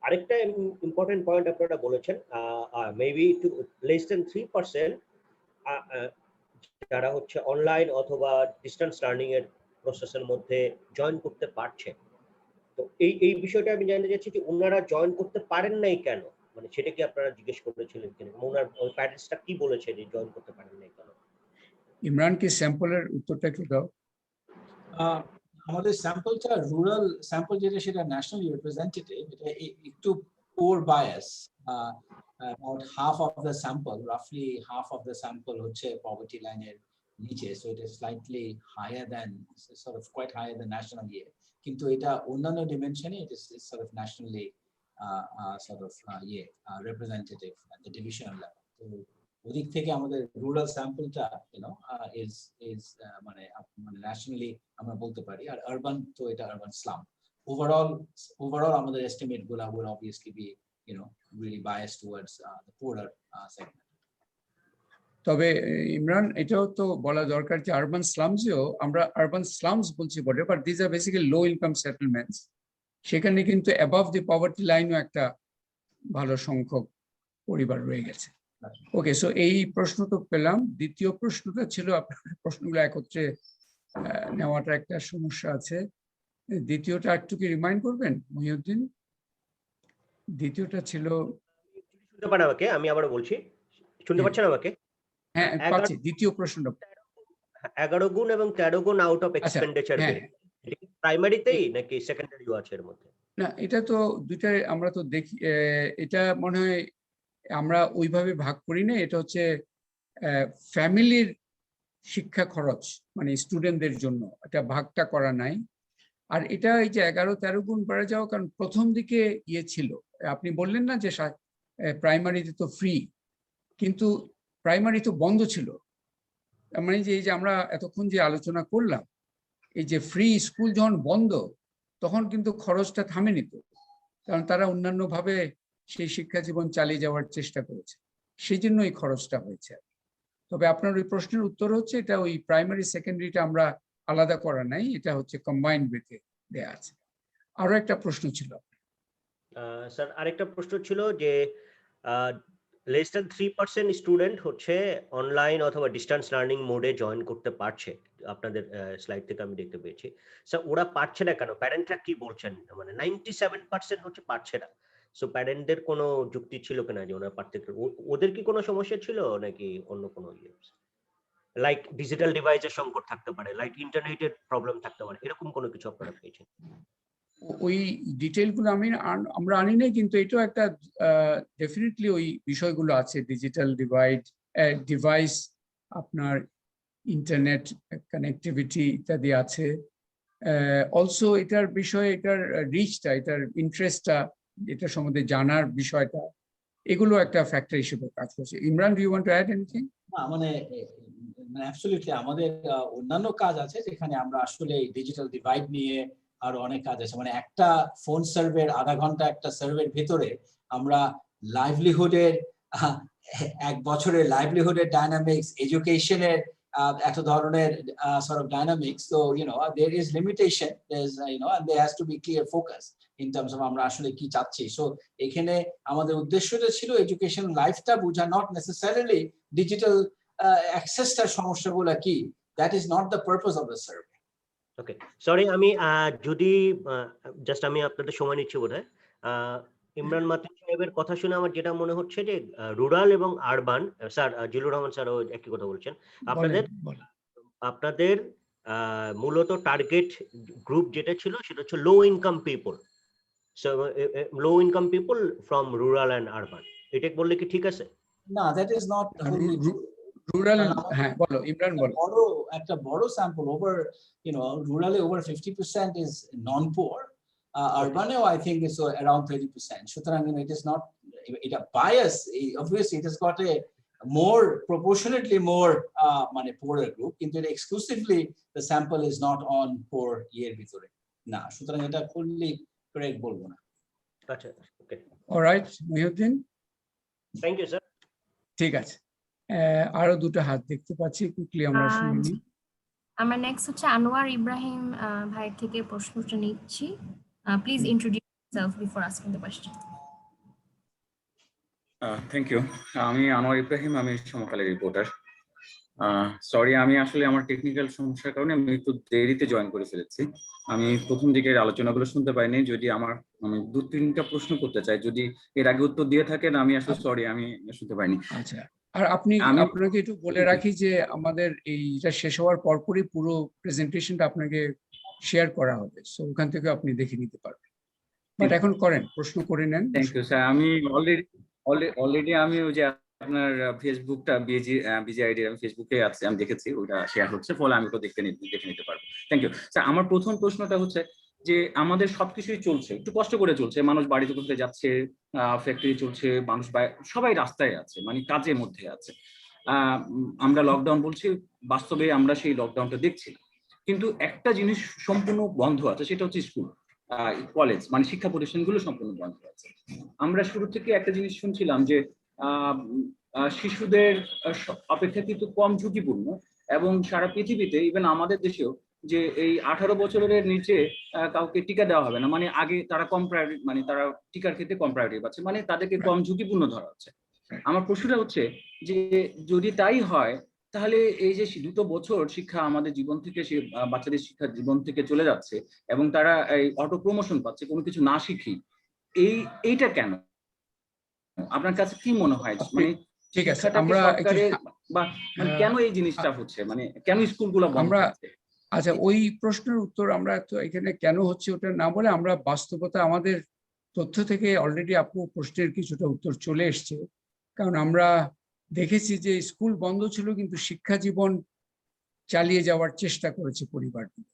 আরেকটা ইম্পর্টেন্ট পয়েন্ট আপনারা বলেছেন, মেবি টু লেস দেন 3% যারা হচ্ছে অনলাইন অথবা ডিস্টেন্স লার্নিং এর প্রসেসের মধ্যে জয়েন করতে পারছে। তো এই বিষয়টা আমি জানতে চাচ্ছি যে ওনারা জয়েন করতে পারেন নাই কেন, মানে সেটা কি আপনারা জিজ্ঞেস করেছিলেন কিনা, ওনার ওই প্যারেন্টসটা কি বলেছে যে জয়েন করতে পারেন নাই কেন? ইমরান কি স্যাম্পলের উত্তরটা একটু দাও। আমাদের স্যাম্পলটা রুরাল স্যাম্পল যেটা সেটা ন্যাশনালি রিপ্রেজেন্টেটিভ, এটা একটু পোর bias. About half of the sample, roughly half of the sample হচ্ছে poverty line এর নিচে, so it is slightly higher than, sort of quite higher than national year. কিন্তু এটা অন্যান্য dimension it is sort of nationally representative at the divisional level. তো ওদিক থেকে আমাদের রুরাল স্যাম্পলটা is মানে nationally আমরা বলতে পারি, আর আরবান তো এটা আরবান স্লাম। ওভারঅল আমাদের এস্টিমেট গুলা will obviously be really biased towards the poorer segment. তবে ইমরান এটাও তো বলা দরকার যে আরবান স্লামসেও আমরা আরবান স্লামস বলছি বটে, but this are basically low income settlements. সেখানে কিন্তু অ্যাবভ দি পভার্টি লাইনও একটা ভালো সংখ্যক পরিবার রয়ে গেছে। ওকে, সো এই প্রশ্ন তো পেলাম। দ্বিতীয় প্রশ্নটা ছিল, আপনার প্রশ্নগুলো একত্রে নেওয়াটা একটা সমস্যা আছে। দ্বিতীয়টা একটু কি রিমাইন্ড করবেন মহিউদ্দিন? দ্বিতীয়টা ছিল, শুনতে পারেন আমাকে? আমি আবার বলছি, শুনতে পাচ্ছেন আমাকে? হ্যাঁ পাচ্ছি। দ্বিতীয় প্রশ্নটা 11 গুণ এবং 13 গুণ আউট অফ এক্সপেন্ডিচার প্রাইমারিতেই নাকি সেকেন্ডারিও আছে এর মধ্যে? না, এটা তো দুইটাই আমরা তো দেখি, এটা মনে হয় আমরা ওইভাবে ভাগ করি না। এটা হচ্ছে ফ্যামিলির শিক্ষা খরচ, মানে স্টুডেন্টদের জন্য এটা ভাগটা করা নাই। আর এটা এই যে 11-13 গুণ বেড়ে যাওয়া, কারণ প্রথম দিকে ছিল, আপনি বললেন না যে প্রাইমারিতে তো ফ্রি, কিন্তু প্রাইমারি তো বন্ধ ছিল। তার মানে যে এই যে আমরা এতক্ষণ যে আলোচনা করলাম, এই যে ফ্রি স্কুল যখন বন্ধ, তখন কিন্তু খরচটা থামেনি তো, কারণ তারা অন্যান্য ভাবে সেই শিক্ষা জীবন চালিয়ে যাওয়ার চেষ্টা করেছে, সেই জন্য এই খরচটা হয়েছে। তবে আপনার ওই প্রশ্নের উত্তর হচ্ছে এটা ওই প্রাইমারি সেকেন্ডারিটা আমরা আলাদা করা নাই, এটা হচ্ছে কম্বাইন্ড বেতে দেয়া আছে। আরো একটা প্রশ্ন ছিল স্যার, আরেকটা প্রশ্ন ছিল যে লেস দ্যান 3% স্টুডেন্ট হচ্ছে অনলাইন অথবা ডিস্টেন্স লার্নিং মোডে জয়েন করতে পারছে, আপনাদের স্লাইড থেকে আমি দেখতে পেয়েছি। স্যার, ওরা পারছে না কেন? প্যারেন্টরা কি বলছেন? মানে 97% হচ্ছে পারছে না। সো প্যারেন্টদের কোনো যুক্তি ছিল কিনা যে ওরা পারতে, ওদের কি কোনো সমস্যা ছিল নাকি অন্য কোনো লাইক ডিজিটাল ডিভাইসের সংকট থাকতে পারে, লাইক ইন্টারনেটের প্রবলেম থাকতে পারে, এরকম কোনো কিছু আপনারা পেয়েছেন? ওই ডিটেইলগুলো আমরা আনি নাই, কিন্তু এটাও একটা ডেফিনেটলি ওই বিষয়গুলো আছে, ডিজিটাল ডিভাইস, আপনার ইন্টারনেট কানেক্টিভিটি ইত্যাদি আছে। অলসো এটার বিষয়ে এটার রিচটা, এটার ইন্টারেস্টটা, এটার সম্বন্ধে জানার বিষয়টা, এগুলো একটা ফ্যাক্টর হিসেবে কাজ করছে। Imran, do you want to add anything? মানে অ্যাবসলিউটলি আমাদের অন্যান্য কাজ আছে যেখানে আমরা আসলে ডিজিটাল ডিভাইড নিয়ে আরো অনেক কাজ আছে। মানে একটা ফোন সার্ভের আধা ঘন্টা একটা সার্ভের ভিতরে আমরা লাইভলিহুডের 1 বছরের লাইভলিহুডের ডাইনামিক্স, এডুকেশনের এত ধরনের sort of dynamics, so there is limitation, there's and there has to be clear focus in terms of আমরা আসলে কি চাচ্ছি। সো এখানে আমাদের উদ্দেশ্যটা ছিল এডুকেশন লাইফটা বোঝা, নট নেসেসারিলি ডিজিটাল অ্যাক্সেসটার সমস্যাগুলো কি। That is not the purpose of the survey. Okay, sorry, আমি যদি জাস্ট আমি আপনাদের সময় নিচ্ছি বোধহয়। ইমরান মাতিন সাহেবের কথা শুনে আমার যেটা মনে হচ্ছে যে রুরাল এবং আরবান, স্যার জিলুর রহমান স্যারও একই কথা বলছেন, আপনাদের মূলত টার্গেট গ্রুপ যেটা ছিল সেটা হচ্ছে low income people, so low income people from rural and urban, এটা বললে কি ঠিক আছে? না, দ্যাট ইজ নট রুরাল। হ্যাঁ বলো ইমরান, বলো। একটা বড় স্যাম্পল, ওভার রুরালে over 50% is non poor, urbaneo I think is around 30%. সুতরাং it is not এটা bias, obviously it has got a more proportionately more মানে poorer group, কিন্তু এটা exclusively the sample is not on poor year ভিতরে না, সুতরাং এটা fully correct বলবো না। আচ্ছা, okay, alright Mohiuddin, thank you sir. ঠিক আছে, আরো দুটো হাত দেখতে পাচ্ছি, কুইকলি আমরা শুনে নিই। আমার নেক্সট হচ্ছে আনোয়ার ইব্রাহিম ভাই থেকে প্রশ্নটা নিচ্ছি। Please introduce yourself before asking the question. Thank you. আমি আনোয়ার ইব্রাহিম, আমি সমকালের রিপোর্টার। সরি, আমি আসলে আমার টেকনিক্যাল সমস্যার কারণে আমি একটু দেরিতে জয়েন করে ফেলেছি। আমি প্রথম দিকের আলোচনাগুলো শুনতে পাইনি। যদি আমি 2-3টা প্রশ্ন করতে চাই, যদি এর আগে উত্তর দিয়ে থাকেন আমি আসলে সরি, আমি শুনতে পাইনি। আচ্ছা, আর আমি আপনাকে একটু বলে রাখি যে আমাদের এইটা শেষ হওয়ার পরপরই পুরো প্রেজেন্টেশনটা আপনাকে শেয়ার করা হবে, সো ওখান থেকে আপনি দেখে নিতে পারবেন। বাট এখন করেন, প্রশ্ন করে নেন। Thank you sir. আমি অলরেডি আমি ওই যে আপনার ফেসবুকটা বিজিআইডি আমি ফেসবুকে আছে, আমি দেখেছি ওটা শেয়ার হচ্ছে, ফলে আমি ওটা দেখে নিতে পারবো। Thank you sir. আমার প্রথম প্রশ্নটা হচ্ছে যে আমাদের সবকিছুই চলছে, একটু কষ্ট করে চলছে, মানুষ বাড়িতে করতে যাচ্ছে, ফ্যাক্টরি চলছে, মানুষ সবাই রাস্তায় আছে, মানে কাজের মধ্যে আছে। আমরা লকডাউন বলছি, বাস্তবে আমরা সেই লকডাউনটা দেখছি, কিন্তু একটা জিনিস সম্পূর্ণ বন্ধ আছে, সেটা হচ্ছে স্কুল, কলেজ, মানে শিক্ষা প্রতিষ্ঠানগুলো সম্পূর্ণ বন্ধ আছে। আমরা শুরু থেকে একটা জিনিস শুনছিলাম যে শিশুদের অপেক্ষাকৃত কম ঝুঁকিপূর্ণ, এবং সারা পৃথিবীতে, ইভেন আমাদের দেশেও, যে এই 18 বছরের নিচে কাউকে টিকা দেওয়া হবে না, মানে আগে তারা কম প্রায়োরিটি, মানে তারা টিকার ক্ষেত্রে কম প্রায়োরিটি পাচ্ছে, মানে তাদেরকে কম ঝুঁকিপূর্ণ ধরা হচ্ছে। আমার প্রশ্নটা হচ্ছে যে যদি তাই হয়, তাহলে এই যে 2 বছর শিক্ষা আমাদের জীবন থেকে, বাচ্চাদের শিক্ষার জীবন থেকে চলে যাচ্ছে, এবং তারা এই অটো প্রমোশন পাচ্ছে কোনো কিছু না শিখি, এইটা কেন? আপনার কাছে কি মনে হয়? মানে ঠিক আছে, আমরা সরকারের বা মানে কেন এই জিনিসটা হচ্ছে, মানে কেন স্কুলগুলো বন্ধ আছে? আচ্ছা, ওই প্রশ্নের উত্তর আমরা তো এখানে কেন হচ্ছে ওটা না বলে, আমরা বাস্তবতা, আমাদের তথ্য থেকে অলরেডি আপনার প্রশ্নের কিছুটা উত্তর চলে এসছে। কারণ আমরা দেখেছি যে স্কুল বন্ধ ছিল, কিন্তু শিক্ষা জীবন চালিয়ে যাওয়ার চেষ্টা করেছে পরিবারগুলো।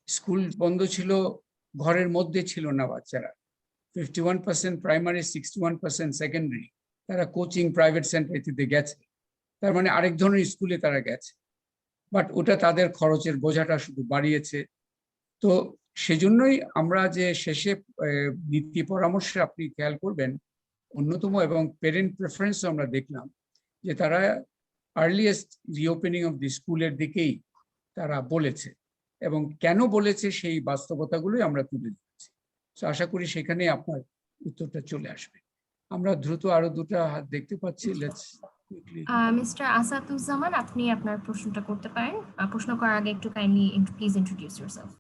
স্কুল বন্ধ ছিল, ঘরের মধ্যে ছিল না বাচ্চারা। 51% প্রাইমারি, 61% সেকেন্ডারি, তারা কোচিং, প্রাইভেট সেন্টারে গেছে, তার মানে আরেক ধরনের স্কুলে তারা গেছে। বাট ওটা তাদের খরচের বোঝাটা শুধু বাড়িয়েছে। তো সেজন্যই আমরা যে শেষে নীতি পরামর্শে আপনি খেয়াল করবেন, অন্যতম এবং পেরেন্ট প্রেফারেন্স আমরা দেখলাম যে তারা আর্লিয়েস্ট রিওপেনিং অফ দি স্কুলের দিকেই তারা বলেছে, এবং কেন বলেছে সেই বাস্তবতাগুলোই আমরা তুলে ধরেছি। তো আশা করি সেখানে আপনার উত্তরটা চলে আসবে। আমরা দ্রুত আরো 2টা হাত দেখতে পাচ্ছি। Let's quickly. মিস্টার আসাদুজ্জামান, আপনি আপনার প্রশ্নটা করতে পারেন। প্রশ্ন করার আগে একটু kindly please introduce yourself.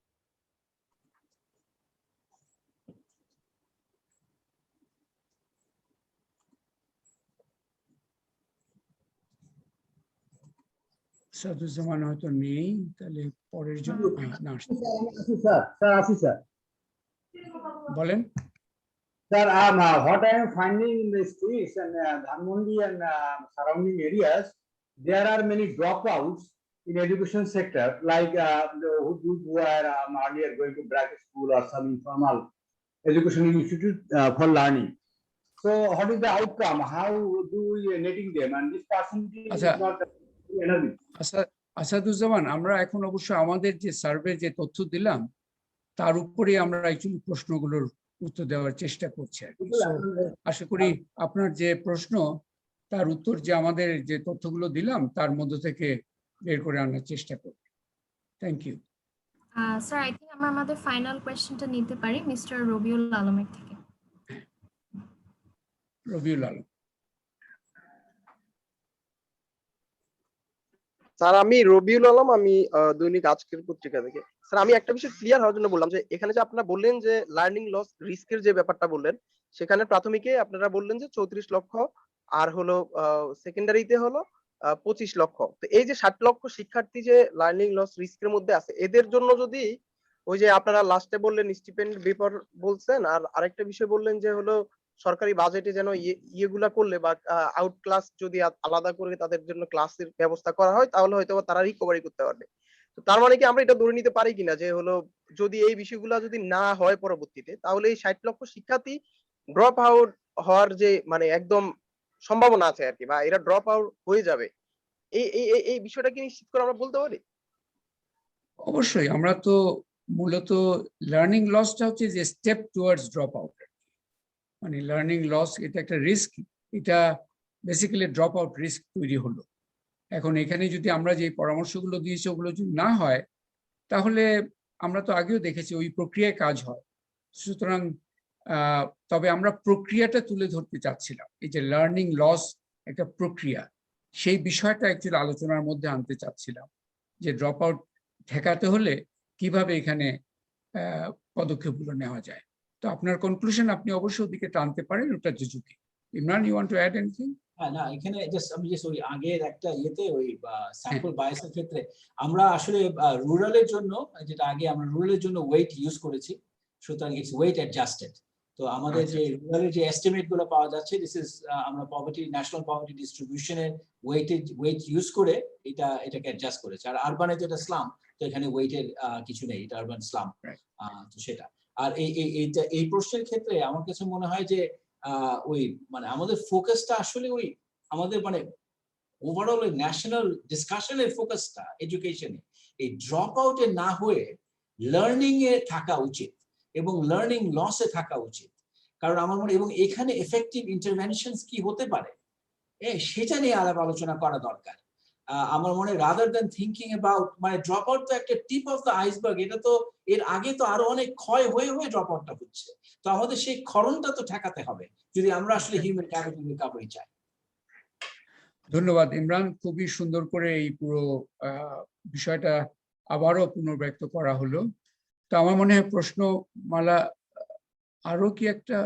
Asaduzzaman হয়তো নেই, তাহলে পরের জন্য না। Sir. বলেন। Sir, what I am finding in the streets and Dhanmondi and surrounding areas, there are many dropouts in education sector, like who are earlier going to private school or some informal education institute for learning. So, what is the outcome? How do we netting them? And this percentage is not enough. Asaduzzaman, আমরা এখন অবশ্য আমাদের যে survey যে তথ্য দিলাম তার উপরে আমরা অ্যাকচুয়ালি প্রশ্নগুলোর উত্তর দেওয়ার চেষ্টা করছি। আশা করি আপনার যে প্রশ্ন তার উত্তর যে আমাদের যে তথ্যগুলো দিলাম তার মধ্য থেকে বের করে আনার চেষ্টা করব। Thank you sir. I think আমরা আমাদের ফাইনাল কোয়েশ্চেনটা নিতে পারি মিস্টার রবিউল আলমের থেকে। রবিউল আলম। স্যার, আমি রবিউল আলম, আমি দৈনিক আজকের পত্রিকা থেকে। স্যার, আমি একটা বিষয় ক্লিয়ার হওয়ার জন্য বললাম যে এখানে যে আপনারা বললেন যে লার্নিং লস রিস্কের যে ব্যাপারটা বললেন, সেখানে প্রাথমিকে আপনারা বললেন যে 34 লক্ষ, আর হলো সেকেন্ডারিতে হলো 25 লক্ষ। তো এই যে 60 লক্ষ শিক্ষার্থী যে লার্নিং লস রিস্কের মধ্যে আছে, এদের জন্য যদি ওই যে আপনারা লাস্টে বললেন স্টিপেন্ড বেপার বলছেন, আর আরেকটা বিষয় বললেন যে হলো সরকারি বাজেটে যেন ইয়েগুলা করলে বা আউট ক্লাস যদি আলাদা করে তাদের জন্য ক্লাসের ব্যবস্থা করা হয়, তাহলে হয়তো তারা রিকভারি করতে পারবে। তো তার মানে কি আমরা এটা ধরে নিতে পারি কিনা যে হলো যদি এই বিষয়গুলো যদি না হয় পরবর্তীতে, তাহলে এই 60 লক্ষ শিক্ষার্থী ড্রপ আউট হওয়ার যে মানে একদম সম্ভাবনা আছে আর কি, বা এরা ড্রপ আউট হয়ে যাবে, এই বিষয়টা কি নিশ্চিত করে আমরা বলতে পারি? অবশ্যই। আমরা তো মূলত লার্নিং লসটা হচ্ছে যে স্টেপ টুয়ার্ডস ড্রপ আউট, মানে লার্নিং লস এটা একটা রিস্ক, এটা বেসিক্যালি ড্রপ আউট রিস্ক তৈরি হলো। এখন এখানে যদি আমরা যে পরামর্শগুলো দিয়েছি ওগুলো যদি না হয়, তাহলে আমরা তো আগেও দেখেছি ওই প্রক্রিয়ায় কাজ হয়। সুতরাং তবে আমরা প্রক্রিয়াটা তুলে ধরতে চাচ্ছিলাম, এই যে লার্নিং লস একটা প্রক্রিয়া, সেই বিষয়টা অ্যাকচুয়ালি আলোচনার মধ্যে আনতে চাচ্ছিলাম, যে ড্রপ আউট ঠেকাতে হলে কিভাবে এখানে পদক্ষেপগুলো নেওয়া যায়। তো আপনার কনক্লুশন আপনি অবশ্যই ওদিকে টানতে পারেন, ওটা যে ঝুঁকি। Imran, you want to add anything? হ্যাঁ, না, এখানে আমি ওই আগের একটা ইয়েতে ওই স্যাম্পল বায়াসের ক্ষেত্রে আমরা আসলে রুরালের জন্য, যেটা আগে আমরা রুরালের জন্য ওয়েট ইউজ করেছি, সুতরাং ইটস ওয়েট অ্যাডজাস্টেড। তো আমাদের যে রুরালের যে এস্টিমেট গুলো পাওয়া যাচ্ছে, দিস ইজ আমরা ন্যাশনাল পভার্টি ডিস্ট্রিবিউশনের ওয়েট ইউজ করে এটাকে অ্যাডজাস্ট করেছে। আর আরবানে যেটা স্লাম, তো এখানে ওয়েটের কিছু নেই, এটা আরবান স্লাম। তো সেটা আর এই প্রশ্নের ক্ষেত্রে আমার কাছে মনে হয় যে ওই মানে আমাদের ফোকাসটা আসলে ওই আমাদের মানে ওভারঅল ওই ন্যাশনাল ডিসকাশনের ফোকাসটা এডুকেশনে এই ড্রপ আউটে না হয়ে লার্নিং এ থাকা উচিত এবং লার্নিং লসে থাকা উচিত। কারণ আমার মনে এবং এখানে এফেক্টিভ ইন্টারভেনশনস কি হতে পারে সেটা নিয়ে আলাপ আলোচনা করা দরকার। আমার মনে রাদার দ্যান থিঙ্কিং অ্যাবাউট মানে ড্রপ আউট তো একটা টিপ অফ দ্য আইসবার্গ, এটা তো এর আগে তো আরো অনেক ক্ষয় হয়ে ড্রপ আউটটা হচ্ছে। তো আমাদের সেই ক্ষরণটা তো ঠেকাতে হবে যদি আমরা আসলে হিউম্যান ক্যাপিটাল রিকভারি চাই। ধন্যবাদ ইমরান, খুবই সুন্দর করে এই পুরো বিষয়টা আবারও পুনর্ব্যক্ত করা হলো। তো আমার মনে হয় প্রশ্নমালা আরো কি একটা,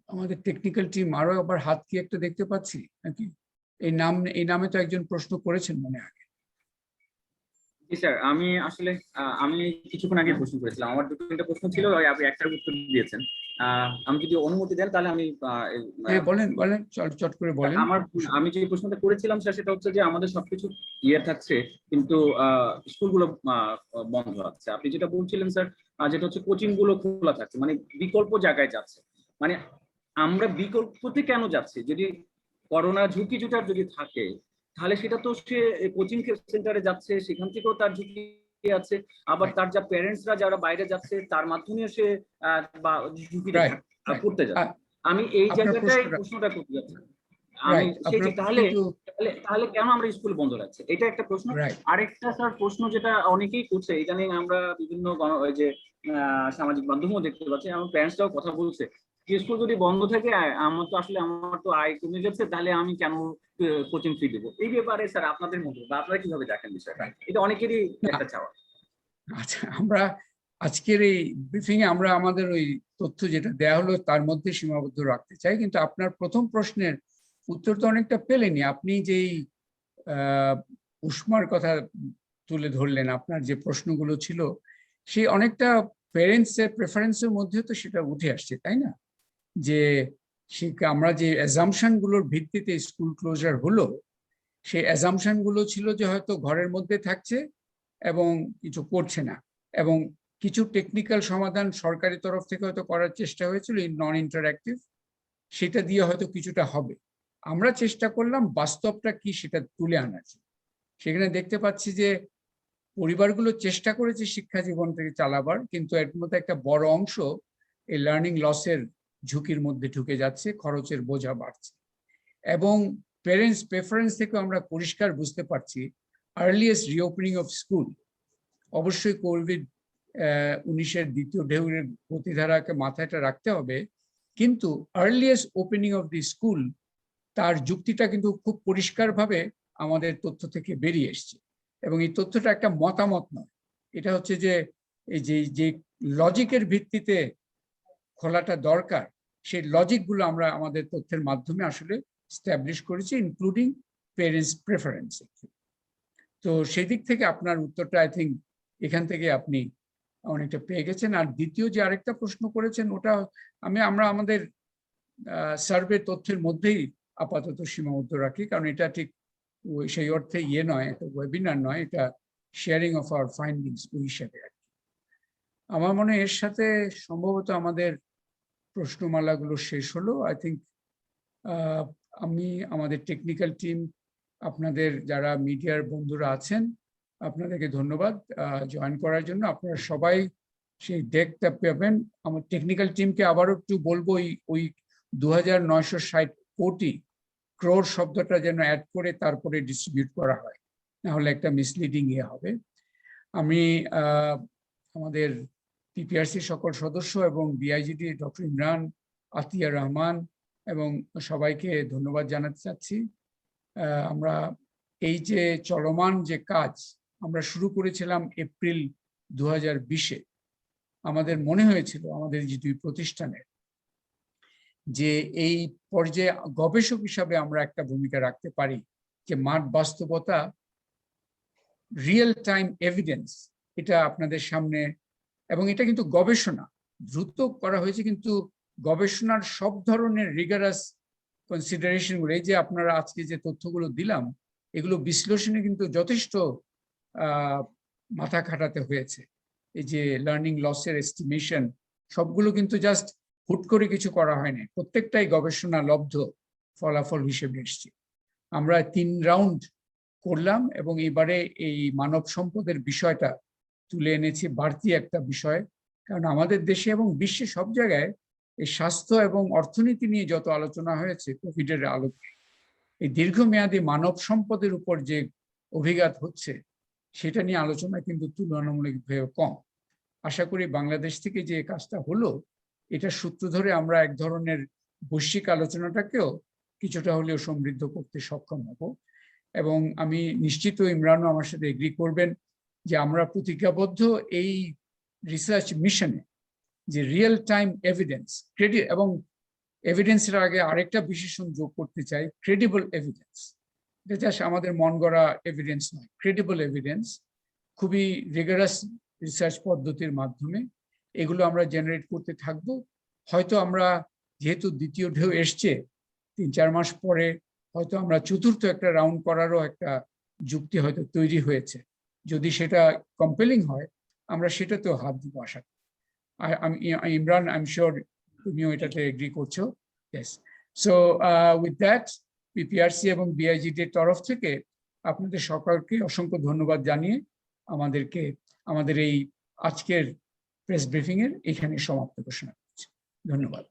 আমাদের টেকনিক্যাল টিম আরো আবার হাত কি একটা দেখতে পাচ্ছি নাকি? এই নামে তো একজন প্রশ্ন করেছেন মনে হয়। জি স্যার, আমি আসলে আমি কিছুক্ষণ আগে প্রশ্ন করেছিলাম, আমার দুটো তিনটা প্রশ্ন ছিল, আপনি একটার উত্তর দিয়েছেন। আমি যদি অনুমতি দেন তাহলে আমি বলেন চট করে বলেন। আমি যে প্রশ্নটা করেছিলাম স্যার, সেটা হচ্ছে যে আমাদের সবকিছু ইয়ে থাকছে কিন্তু স্কুলগুলো বন্ধ আছে। আপনি যেটা বলছিলেন স্যার, যেটা হচ্ছে কোচিং গুলো খোলা থাকছে, মানে বিকল্প জায়গায় যাচ্ছে। মানে আমরা বিকল্পতে কেন যাচ্ছি? যদি করোনা ঝুঁকি যদি থাকে তাহলে সেটা তো সে কোচিং সেন্টারে যাচ্ছে, সেখান থেকেও তার ঝুঁকি আছে। আবার তার যা প্যারেন্টসরা যারা বাইরে যাচ্ছে তার মাধ্যমেও সে ঝুঁকিতে পড়তে যাচ্ছে। আমি এই জায়গাটায় প্রশ্নটা করতে যাচ্ছি। আমি তাহলে কেন আমরা স্কুল বন্ধ রাখছি, এটা একটা প্রশ্ন। আরেকটা স্যার প্রশ্ন যেটা অনেকেই করছে, এটা নিয়ে আমরা বিভিন্ন সামাজিক মাধ্যমেও দেখতে পাচ্ছি, আমার প্যারেন্টসরাও কথা বলছে, স্কুল যদি বন্ধ থাকে আমার তো আয় কমে যাচ্ছে, তাহলে আমি কেন কোচিং ফি দেবো? এই ব্যাপারে স্যার আপনাদের মধ্যে বা আপনারা কিভাবে দেখেন বিষয়টা? এটা অনেকেরই একটা চাওয়া। আচ্ছা, আমরা আজকের এই ব্রিফিং এ আমরা আমাদের ওই তথ্য যেটা দেয়া হলো তার মধ্যে সীমাবদ্ধ রাখতে চাই। কিন্তু আপনার প্রথম প্রশ্নের উত্তর তো অনেকটা পেলেনি। আপনি যেই উষ্মার কথা তুলে ধরলেন, আপনার যে প্রশ্নগুলো ছিল সেই অনেকটা প্যারেন্টস এর প্রেফারেন্সের মধ্যে তো সেটা উঠে আসছে, তাই না? যে আমরা যে অ্যাজাম্পশন গুলোর ভিত্তিতে স্কুল ক্লোজার হলো, সেই অ্যাজাম্পশন গুলো ছিল যে হয়তো ঘরের মধ্যে থাকছে এবং কিছু করছে না, এবং কিছু টেকনিক্যাল সমাধান সরকারি তরফ থেকে হয়তো করার চেষ্টা হয়েছিল নন ইন্টারঅ্যাক্টিভ, সেটা দিয়ে হয়তো কিছুটা হবে। আমরা চেষ্টা করলাম বাস্তবটা কি সেটা তুলে আনার। সেখানে দেখতে পাচ্ছি যে পরিবারগুলো চেষ্টা করেছে শিক্ষা জীবন থেকে চালাবার, কিন্তু এর মধ্যে একটা বড় অংশ এই লার্নিং লসের ঝুঁকির মধ্যে ঢুকে যাচ্ছে, খরচের বোঝা বাড়ছে। এবং প্যারেন্টস প্রেফারেন্স থেকে আমরা পরিষ্কার বুঝতে পারছি আর্লিয়েস্ট রিওপেনিং অফ স্কুল, অবশ্যই কোভিড-19 দ্বিতীয় ঢেউয়ের গতিধারাকে মাথায় রাখতে হবে, কিন্তু earliest opening of the school তার যুক্তিটা কিন্তু খুব পরিষ্কারভাবে আমাদের তথ্য থেকে বেরিয়ে এসছে। এবং এই তথ্যটা একটা মতামত নয়, এটা হচ্ছে যে এই যে লজিকের ভিত্তিতে খোলাটা দরকার, সেই লজিকগুলো আমরা আমাদের তথ্যের মাধ্যমে আসলে স্ট্যাবলিশ করেছি, ইনক্লুডিং প্যারেন্টস প্রেফারেন্স। তো সেই দিক থেকে আপনার উত্তরটা আই থিঙ্ক এখান থেকে আপনি অনেকটা পেয়ে গেছেন। আর দ্বিতীয় যে আরেকটা প্রশ্ন করেছেন, ওটা আমরা আমাদের সার্ভে তথ্যের মধ্যেই আপাতত সীমাবদ্ধ রাখি, কারণ এটা ঠিক সেই অর্থে নয়, একটা ওয়েবিনার নয়, এটা শেয়ারিং অফ আওয়ার ফাইন্ডিংস ওই হিসাবে আর কি। আমার মনে হয় এর সাথে সম্ভবত আমাদের প্রশ্নমালাগুলো শেষ হলো। আই থিঙ্ক আমি আমাদের টেকনিক্যাল টিম, আপনাদের যারা মিডিয়ার বন্ধুরা আছেন, আপনাদেরকে ধন্যবাদ জয়েন করার জন্য। আপনারা সবাই সেই ডেকটা পাবেন। আমার টেকনিক্যাল টিমকে আবারও একটু বলবো, ওই 2960 কোটি ক্রোর শব্দটা যেন অ্যাড করে তারপরে ডিস্ট্রিবিউট করা হয়, না হলে একটা মিসলিডিং হবে। আমি আমাদের পিপিআরসি সকল সদস্য এবং বিআইজিডি ডক্টর ইমরান, আতিয়া রহমান এবং সবাইকে ধন্যবাদ জানাতে চাচ্ছি। আমরা এই যে চলমান যে কাজ আমরা শুরু করেছিলাম এপ্রিল 2020-এ, আমাদের মনে হয়েছিল আমাদের যে দুই প্রতিষ্ঠানের যে এই পর্যায়ে গবেষক হিসাবে আমরা একটা ভূমিকা রাখতে পারি, যে মাঠ বাস্তবতা, রিয়েল টাইম এভিডেন্স এটা আপনাদের সামনে, এবং এটা কিন্তু গবেষণা দ্রুত করা হয়েছে, কিন্তু গবেষণার সব ধরনের রিগারাস কনসিডারেশন গুলো, এই যে আপনারা আজকে যে তথ্যগুলো দিলাম, এগুলো বিশ্লেষণে কিন্তু যথেষ্ট মাথা খাটাতে হয়েছে। এই যে লার্নিং লসের এস্টিমেশন সবগুলো কিন্তু জাস্ট হুট করে কিছু করা হয়নি, প্রত্যেকটাই গবেষণা লব্ধ ফলাফল হিসেবে এসছে। আমরা 3 রাউন্ড করলাম এবং এবারে এই মানব সম্পদের বিষয়টা তুলে এনেছি বাড়তি একটা বিষয়, কারণ আমাদের দেশে এবং বিশ্বে সব জায়গায় এই স্বাস্থ্য এবং অর্থনীতি নিয়ে যত আলোচনা হয়েছে কোভিডের আলোকে, এই দীর্ঘমেয়াদী মানব সম্পদের উপর যে অভিঘাত হচ্ছে সেটা নিয়ে আলোচনা কিন্তু তুলনামূলকভাবে কম। আশা করি বাংলাদেশ থেকে যে কাজটা হলো এটা সূত্র ধরে আমরা এক ধরনের বৈশ্বিক আলোচনাটাকেও কিছুটা হলেও সমৃদ্ধ করতে সক্ষম হব। এবং আমি নিশ্চিত ইমরানও আমার সাথে এগ্রি করবেন যে আমরা প্রতিজ্ঞাবদ্ধ এই রিসার্চ মিশনে যে রিয়েল টাইম এভিডেন্স, এবং এভিডেন্সের আগে আরেকটা বিশেষণ যোগ করতে চাই, ক্রেডিবল এভিডেন্স। এটা জাস্ট আমাদের মন গড়া এভিডেন্স নয়, ক্রেডিবল এভিডেন্স, খুবই রিগারাস রিসার্চ পদ্ধতির মাধ্যমে এগুলো আমরা জেনারেট করতে থাকবো। হয়তো আমরা যেহেতু দ্বিতীয় ঢেউ এসছে 3-4 মাস পরে, হয়তো আমরা চতুর্থ একটা রাউন্ড করারও একটা যুক্তি হয়তো তৈরি হয়েছে। যদি সেটা কম্পেলিং হয় আমরা সেটাতেও হাত দিব আশা করি। আমি ইমরান, আই এম শিওর তুমিও এটাতে এগ্রি করছো। Yes, so with that PPRC এবং বিআইজিডি এর তরফ থেকে আপনাদের সকলকে অসংখ্য ধন্যবাদ জানিয়ে আমাদের এই আজকের প্রেস ব্রিফিং এর এখানে সমাপ্ত ঘোষণা করছি। ধন্যবাদ।